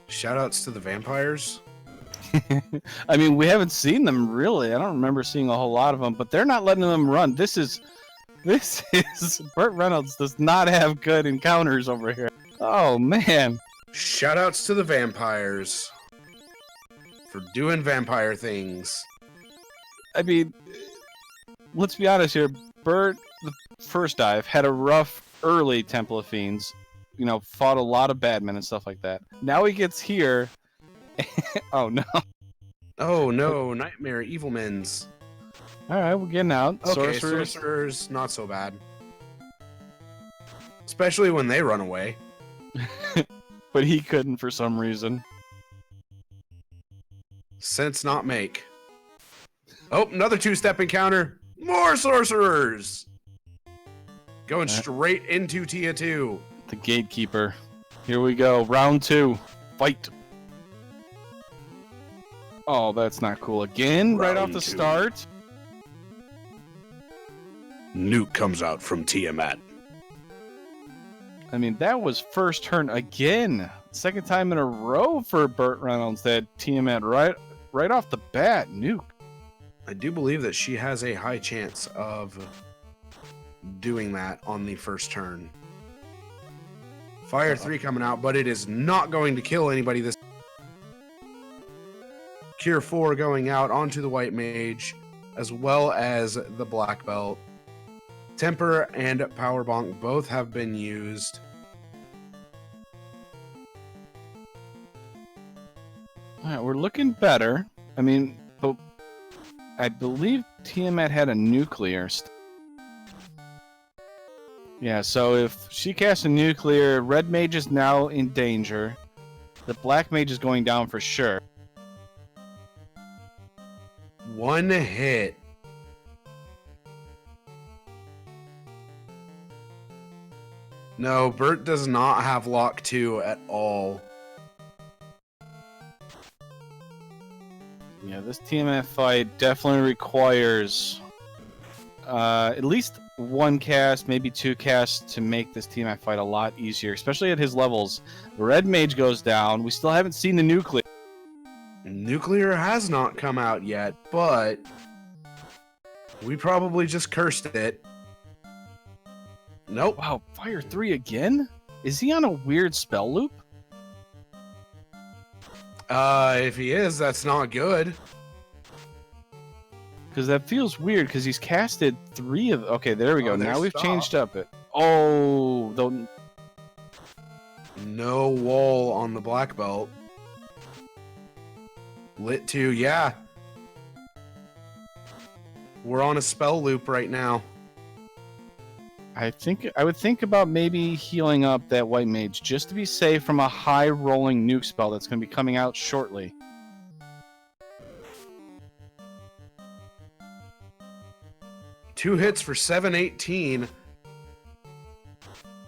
A: Shoutouts to the vampires.
B: I mean, we haven't seen them really. I don't remember seeing a whole lot of them, but they're not letting them run. This is Burt Reynolds does not have good encounters over here. Oh man.
A: Shoutouts to the vampires for doing vampire things.
B: I mean, let's be honest here. Burt, the first dive, had a rough early Temple of Fiends. You know, fought a lot of badmen and stuff like that. Now he gets here. Oh no.
A: Oh no, Nightmare Evilmens.
B: Alright, we're getting out.
A: Okay,
B: Sorcerers.
A: sorcerers, not so bad. Especially when they run away.
B: But he couldn't for some reason.
A: Sense not make. Oh, another two-step encounter. More sorcerers. Going straight into Tier 2.
B: The gatekeeper. Here we go. Round 2. Fight. Oh, that's not cool. Again, right off
A: Round
B: the
A: 2.
B: start.
A: Nuke comes out from Tiamat.
B: I mean, that was first turn again. Second time in a row for Burt Reynolds that Tiamat right off the bat. Nuke.
A: I do believe that she has a high chance of doing that on the first turn. Fire 3 coming out, but it is not going to kill anybody this. Cure 4 going out onto the white mage, as well as the black belt. Temper and Power Bonk both have been used.
B: All right, we're looking better. I mean, but I believe Tiamat had a nuclear. Yeah, so if she casts a nuclear, red mage is now in danger. The black mage is going down for sure.
A: One hit. No, Bert does not have lock 2 at all.
B: Yeah, this Tiamat fight definitely requires at least one cast, maybe 2 casts to make this Tiamat fight a lot easier, especially at his levels. The red mage goes down. We still haven't seen the nuclear.
A: Nuclear has not come out yet, but we probably just cursed it. Nope.
B: Wow, Fire 3 again? Is he on a weird spell loop?
A: If he is, that's not good.
B: Because that feels weird, because he's casted 3 of... Okay, there we go.
A: there's
B: Now we've
A: stop.
B: changed up it. Oh, the...
A: No wall on the black belt. Lit 2, yeah. We're on a spell loop right now.
B: I would think about maybe healing up that white mage just to be safe from a high rolling nuke spell that's going to be coming out shortly.
A: Two hits for 718.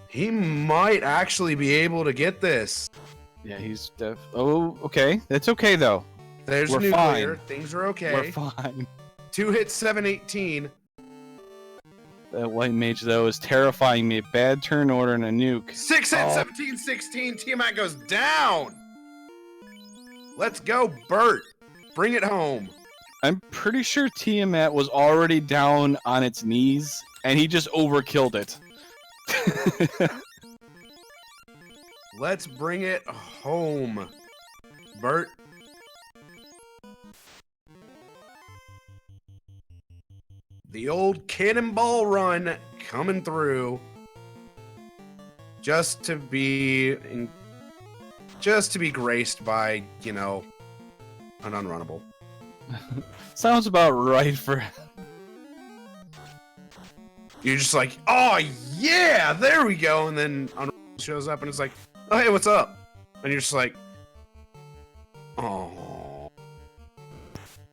A: He might actually be able to get this.
B: Yeah, he's oh, okay. That's okay though.
A: There's
B: We're
A: nuclear.
B: fine.
A: Things are okay.
B: We're fine.
A: 2 hits, 718.
B: That white mage though is terrifying me. Bad turn order and a nuke.
A: 6 hits, 17, 16. Tiamat goes down. Let's go, Bert. Bring it home.
B: I'm pretty sure Tiamat was already down on its knees, and he just overkilled it.
A: Let's bring it home, Bert. The old cannonball run coming through, just to be graced by, you know, an unrunnable.
B: Sounds about right for...
A: You're just like, oh yeah, there we go, and then unrunnable shows up and it's like, oh hey, what's up? And you're just like, oh.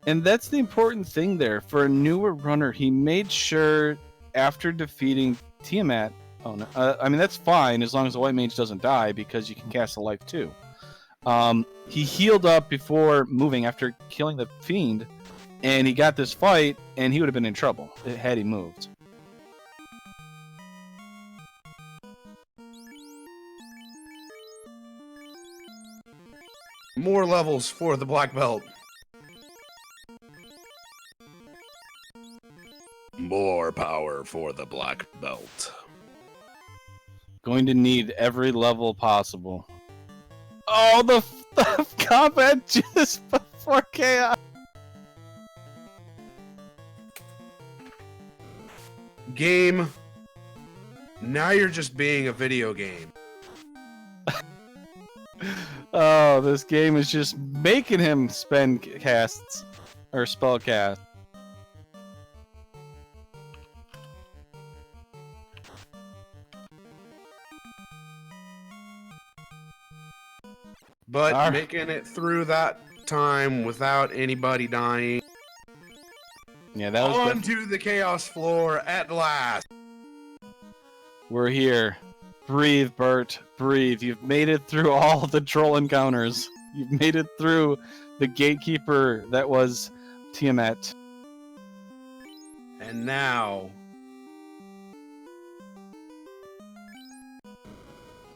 B: And that's the important thing there. For a newer runner, he made sure after defeating Tiamat... Oh, no. I mean, that's fine as long as the white mage doesn't die, because you can cast a life too. He healed up before moving after killing the Fiend, and he got this fight, and he would have been in trouble had he moved.
A: More levels for the black belt. More power for the black belt.
B: Going to need every level possible. Oh, the combat just before chaos.
A: Game. Now you're just being a video game.
B: Oh, this game is just making him spend casts or spell cast.
A: But
B: Alright.
A: making it through that time without anybody dying.
B: Yeah, that was
A: Onto the chaos floor at last.
B: We're here. Breathe, Bert. Breathe. You've made it through all the troll encounters. You've made it through the gatekeeper that was Tiamat.
A: And now,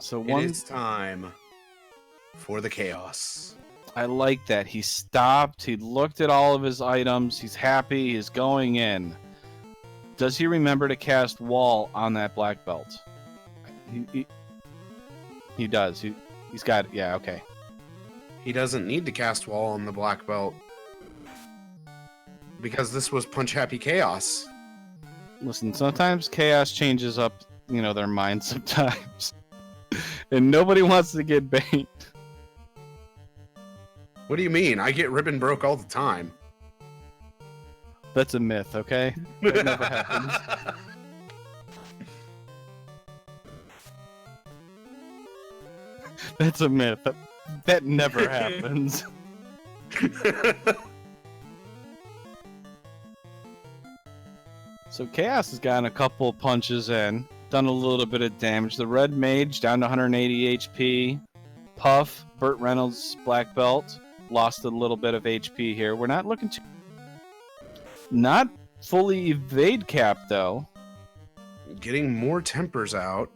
B: So
A: it is time for the chaos.
B: I like that. He stopped. He looked at all of his items. He's happy. He's going in. Does he remember to cast wall on that black belt? He does. He's got it. Yeah, okay.
A: He doesn't need to cast wall on the black belt because this was Punch Happy Chaos.
B: Listen, sometimes chaos changes up, their minds sometimes. And nobody wants to get bait.
A: What do you mean? I get ribbon broke all the time.
B: That's a myth, okay? That never happens. That's a myth. That never happens. So Chaos has gotten a couple punches in, done a little bit of damage. The Red Mage down to 180 HP. Puff, Burt Reynolds, black belt, lost a little bit of HP here. We're not looking to... Not fully evade cap, though.
A: Getting more tempers out.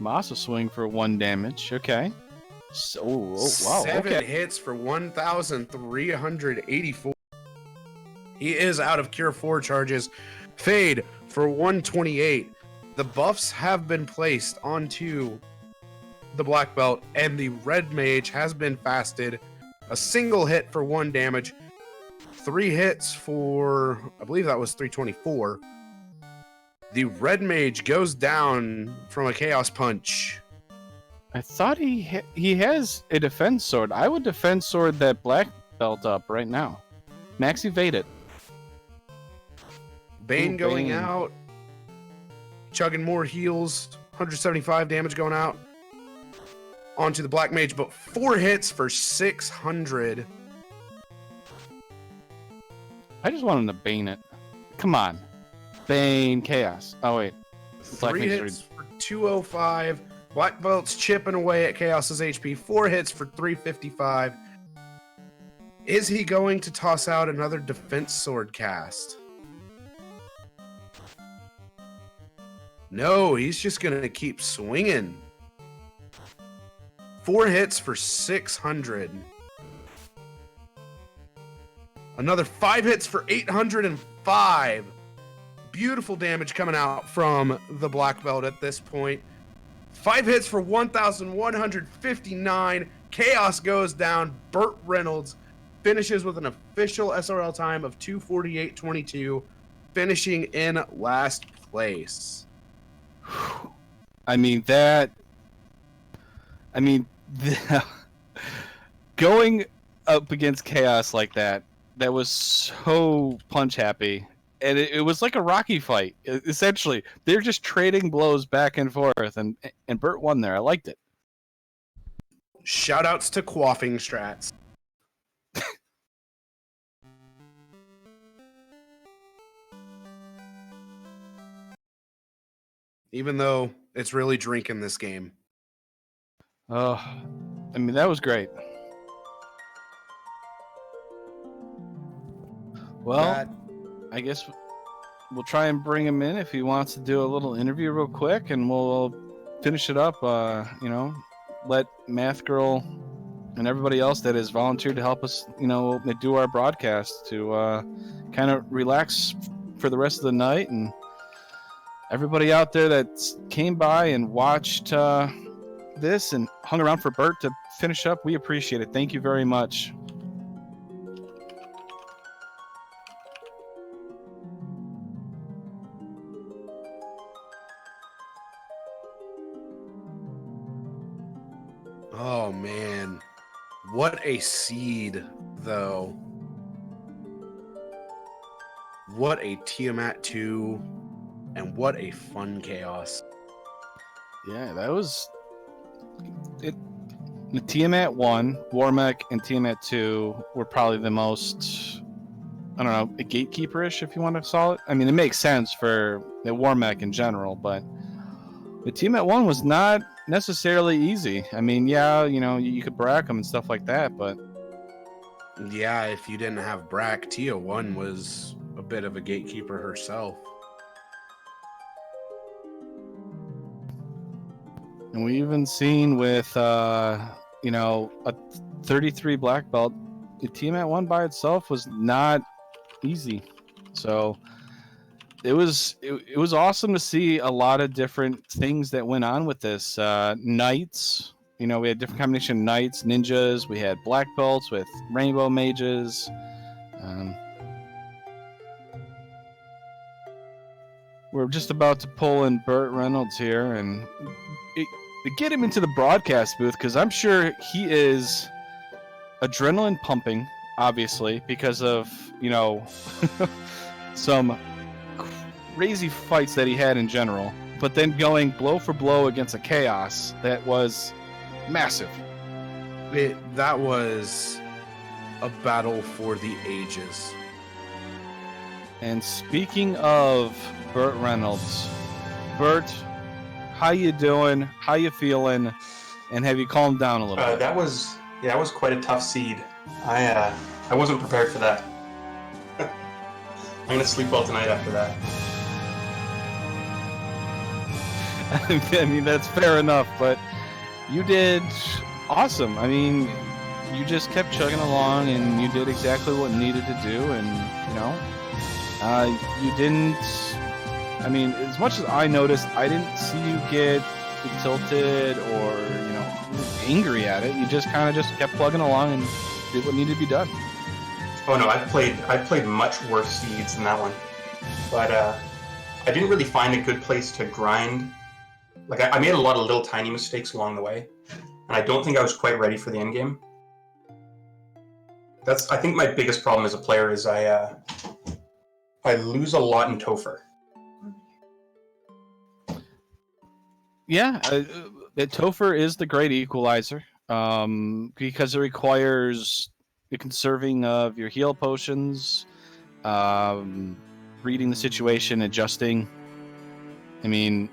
B: Masa swing for 1 damage. Okay. So, wow.
A: 7
B: Okay.
A: hits for 1,384. He is out of Cure 4 charges. Fade for 128. The buffs have been placed onto the black belt, and the red mage has been fasted. A single hit for 1 damage. 3 hits for, I believe that was 324. The red mage goes down from a chaos punch.
B: I thought he has a defense sword. I would defense sword that black belt up right now. Max evade it.
A: Bane
B: Ooh,
A: going
B: Bane.
A: out. Chugging more heals. 175 damage going out. Onto the black mage, but 4 hits for 600.
B: I just want him to Bane it. Come on. Bane Chaos. Oh, wait. Black
A: 3
B: Mage
A: hits for 205. Black belt's chipping away at Chaos's HP. 4 hits for 355. Is he going to toss out another defense sword cast? No, he's just going to keep swinging. 4 hits for 600. Another 5 hits for 805. Beautiful damage coming out from the black belt at this point. 5 hits for 1,159. Chaos goes down. Burt Reynolds finishes with an official SRL time of 2:48.22, finishing in last place.
B: Going up against Chaos like that was so punch happy. And it was like a Rocky fight, essentially. They're just trading blows back and forth, and Burt won there. I liked it.
A: Shoutouts to quaffing strats. Even though it's really drinking this game.
B: Oh, that was great. Well,
A: That-
B: I guess we'll try and bring him in if he wants to do a little interview real quick, and we'll finish it up. Let Math Girl and everybody else that has volunteered to help us, do our broadcast to kind of relax for the rest of the night. And everybody out there that came by and watched this and hung around for Bert to finish up, we appreciate it. Thank you very much.
A: Oh man, what a seed, though. What a Tiamat 2 and what a fun chaos.
B: Yeah, that was it. The Tiamat 1, Warmech, and Tiamat 2 were probably the most, I don't know, gatekeeper-ish, if you want to call it. I mean, it makes sense for the Warmech in general, but the Tiamat 1 was not necessarily easy. I mean, yeah, you could brack them and stuff like that, but
A: Yeah, if you didn't have Brack, Tia 1 was a bit of a gatekeeper herself.
B: and we even seen with a 33 black belt, the Tiamat 1 by itself was not easy. So it was awesome to see a lot of different things that went on with this. Knights, we had different combination of knights, ninjas. We had black belts with rainbow mages. We're just about to pull in Burt Reynolds here and get him into the broadcast booth, because I'm sure he is adrenaline pumping, obviously, because of some crazy fights that he had in general, but then going blow for blow against a chaos that was massive.
A: That was a battle for the ages.
B: And speaking of Burt Reynolds, Burt, how you doing? How you feeling? And have you calmed down a little bit?
E: That was quite a tough seed. I wasn't prepared for that. I'm gonna sleep well tonight after that.
B: I mean, that's fair enough, but you did awesome. I mean, you just kept chugging along, and you did exactly what needed to do, and you didn't. I mean, as much as I noticed, I didn't see you get tilted or angry at it. You just kind of kept plugging along and did what needed to be done.
E: Oh no, I've played much worse seeds than that one, but I didn't really find a good place to grind. Like I made a lot of little tiny mistakes along the way, and I don't think I was quite ready for the end game. I think my biggest problem as a player is I lose a lot in Topher.
B: Yeah, Topher is the great equalizer, because it requires the conserving of your heal potions, reading the situation, adjusting. I mean,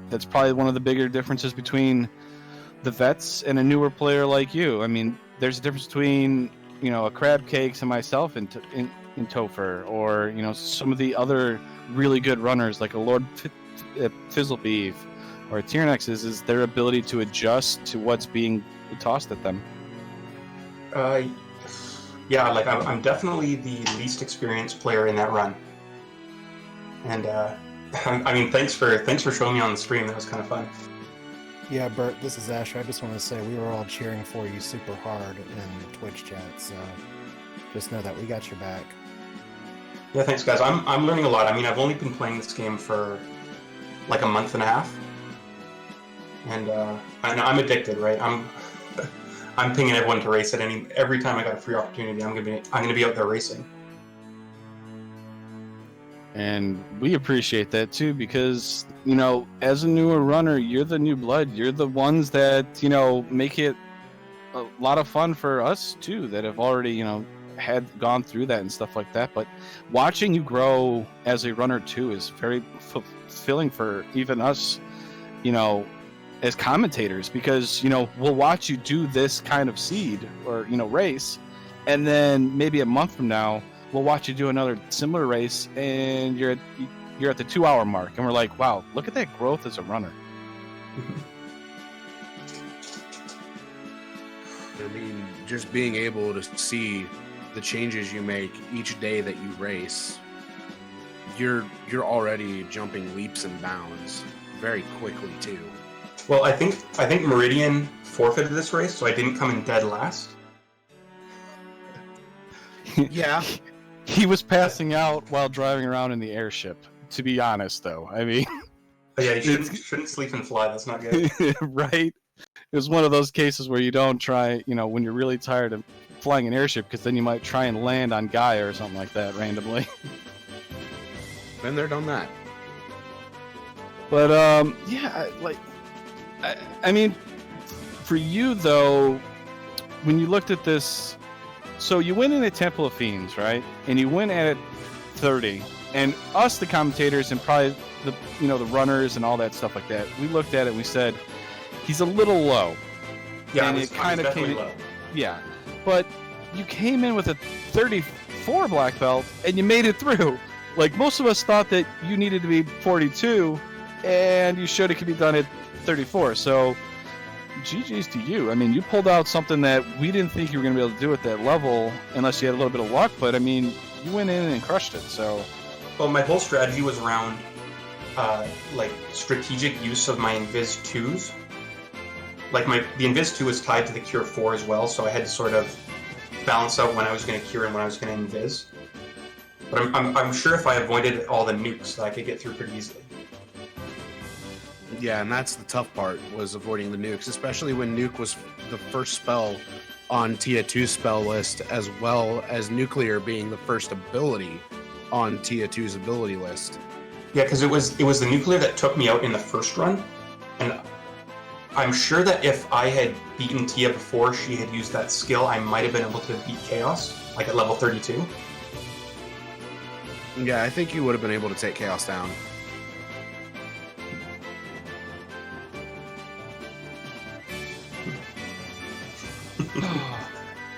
B: that's probably one of the bigger differences between the vets and a newer player like you. I mean, there's a difference between a Crab Cakes and myself in Topher, or some of the other really good runners like a Lord Fizzlebeef or Tyrannix is their ability to adjust to what's being tossed at them.
E: Yeah, like I'm definitely the least experienced player in that run, and I mean, thanks for showing me on the stream. That was kind of fun.
D: Yeah, Bert, this is Asher. I just want to say we were all cheering for you super hard in the Twitch chat, so just know that we got your back.
E: Yeah, thanks, guys. I'm learning a lot. I mean, I've only been playing this game for like a month and a half, and I'm addicted, right? I'm pinging everyone to race it. Every time I got a free opportunity, I'm gonna be out there racing.
B: And we appreciate that too, because as a newer runner, you're the new blood. You're the ones that make it a lot of fun for us too, that have already had gone through that and stuff like that. But watching you grow as a runner too is very fulfilling for even us, as commentators, because we'll watch you do this kind of seed or race, and then maybe a month from now we'll watch you do another similar race, and you're at the 2-hour mark, and we're like, wow, look at that growth as a runner.
A: I mean, just being able to see the changes you make each day that you race, you're already jumping leaps and bounds very quickly too.
E: Well, I think Meridian forfeited this race, so I didn't come in dead last.
A: Yeah.
B: He was passing out while driving around in the airship, to be honest, though. I mean...
E: But yeah, you shouldn't sleep and fly. That's not good.
B: Right? It was one of those cases where you don't try, when you're really tired of flying an airship, because then you might try and land on Gaia or something like that randomly.
A: Been there, done that.
B: But yeah, I mean, for you though, when you looked at this, so you went in at Temple of Fiends, right? And you went at it 30, and us, the commentators, and probably the runners and all that stuff like that, we looked at it. We said he's a little low.
E: Yeah,
B: and
E: it
B: kind of came.
E: low.
B: Yeah, but you came in with a 34 black belt, and you made it through. Like most of us thought that you needed to be 42, and you showed it could be done at 34. So, GG's to you. I mean, you pulled out something that we didn't think you were going to be able to do at that level, unless you had a little bit of luck. But I mean, you went in and crushed it. So,
E: well, my whole strategy was around like strategic use of my Invis 2s. Like the Invis 2 was tied to the Cure 4 as well, so I had to sort of balance out when I was going to Cure and when I was going to Invis. But I'm sure if I avoided all the nukes, that I could get through pretty easily.
A: Yeah, and that's the tough part, was avoiding the nukes, especially when nuke was the first spell on Tia 2's spell list, as well as nuclear being the first ability on Tia 2's ability list.
E: Yeah, because it was the nuclear that took me out in the first run, and I'm sure that if I had beaten Tia before she had used that skill, I might have been able to beat Chaos, like at level 32.
A: Yeah, I think you would have been able to take Chaos down.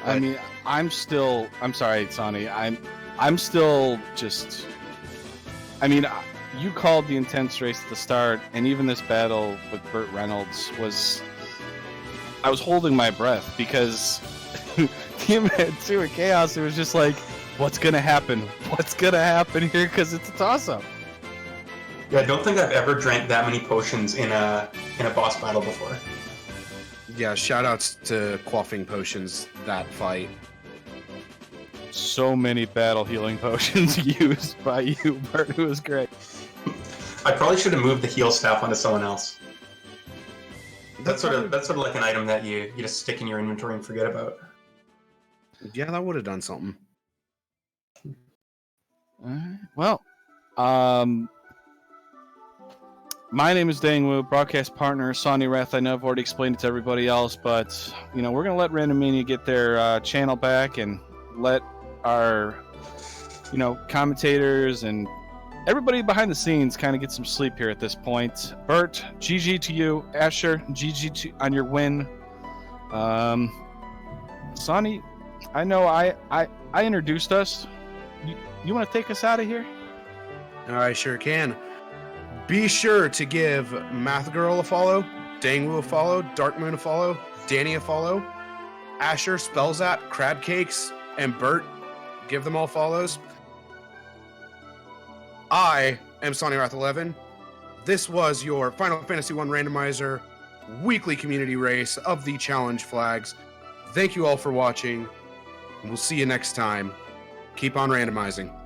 B: I mean, I'm sorry, Sonny. I'm still just. I mean, you called the intense race at the start, and even this battle with Burt Reynolds was. I was holding my breath because Team had 2 at Chaos. It was just like, what's gonna happen? What's gonna happen here? Because it's a toss-up.
E: Yeah, I don't think I've ever drank that many potions in a boss battle before.
A: Yeah, shoutouts to quaffing potions that fight.
B: So many battle healing potions used by you, Bert. It was great.
E: I probably should have moved the heal staff onto someone else. That's sort of like an item that you just stick in your inventory and forget about.
A: Yeah, that would have done something.
B: Well, my name is Dang Wu, broadcast partner, Sonny Rath. I know I've already explained it to everybody else, but, we're going to let Randomania get their channel back and let our, commentators and everybody behind the scenes kind of get some sleep here at this point. Bert, GG to you. Asher, GG on your win. Sonny, I know I introduced us. You want to take us out of here?
A: I sure can. Be sure to give Math Girl a follow, Dangwoo a follow, Dark Moon a follow, Danny a follow, Asher, Spellzap, Crab Cakes, and Bert. Give them all follows. I am Sonny Wrath 11. This was your Final Fantasy 1 Randomizer weekly community race of the challenge flags. Thank you all for watching. We'll see you next time. Keep on randomizing.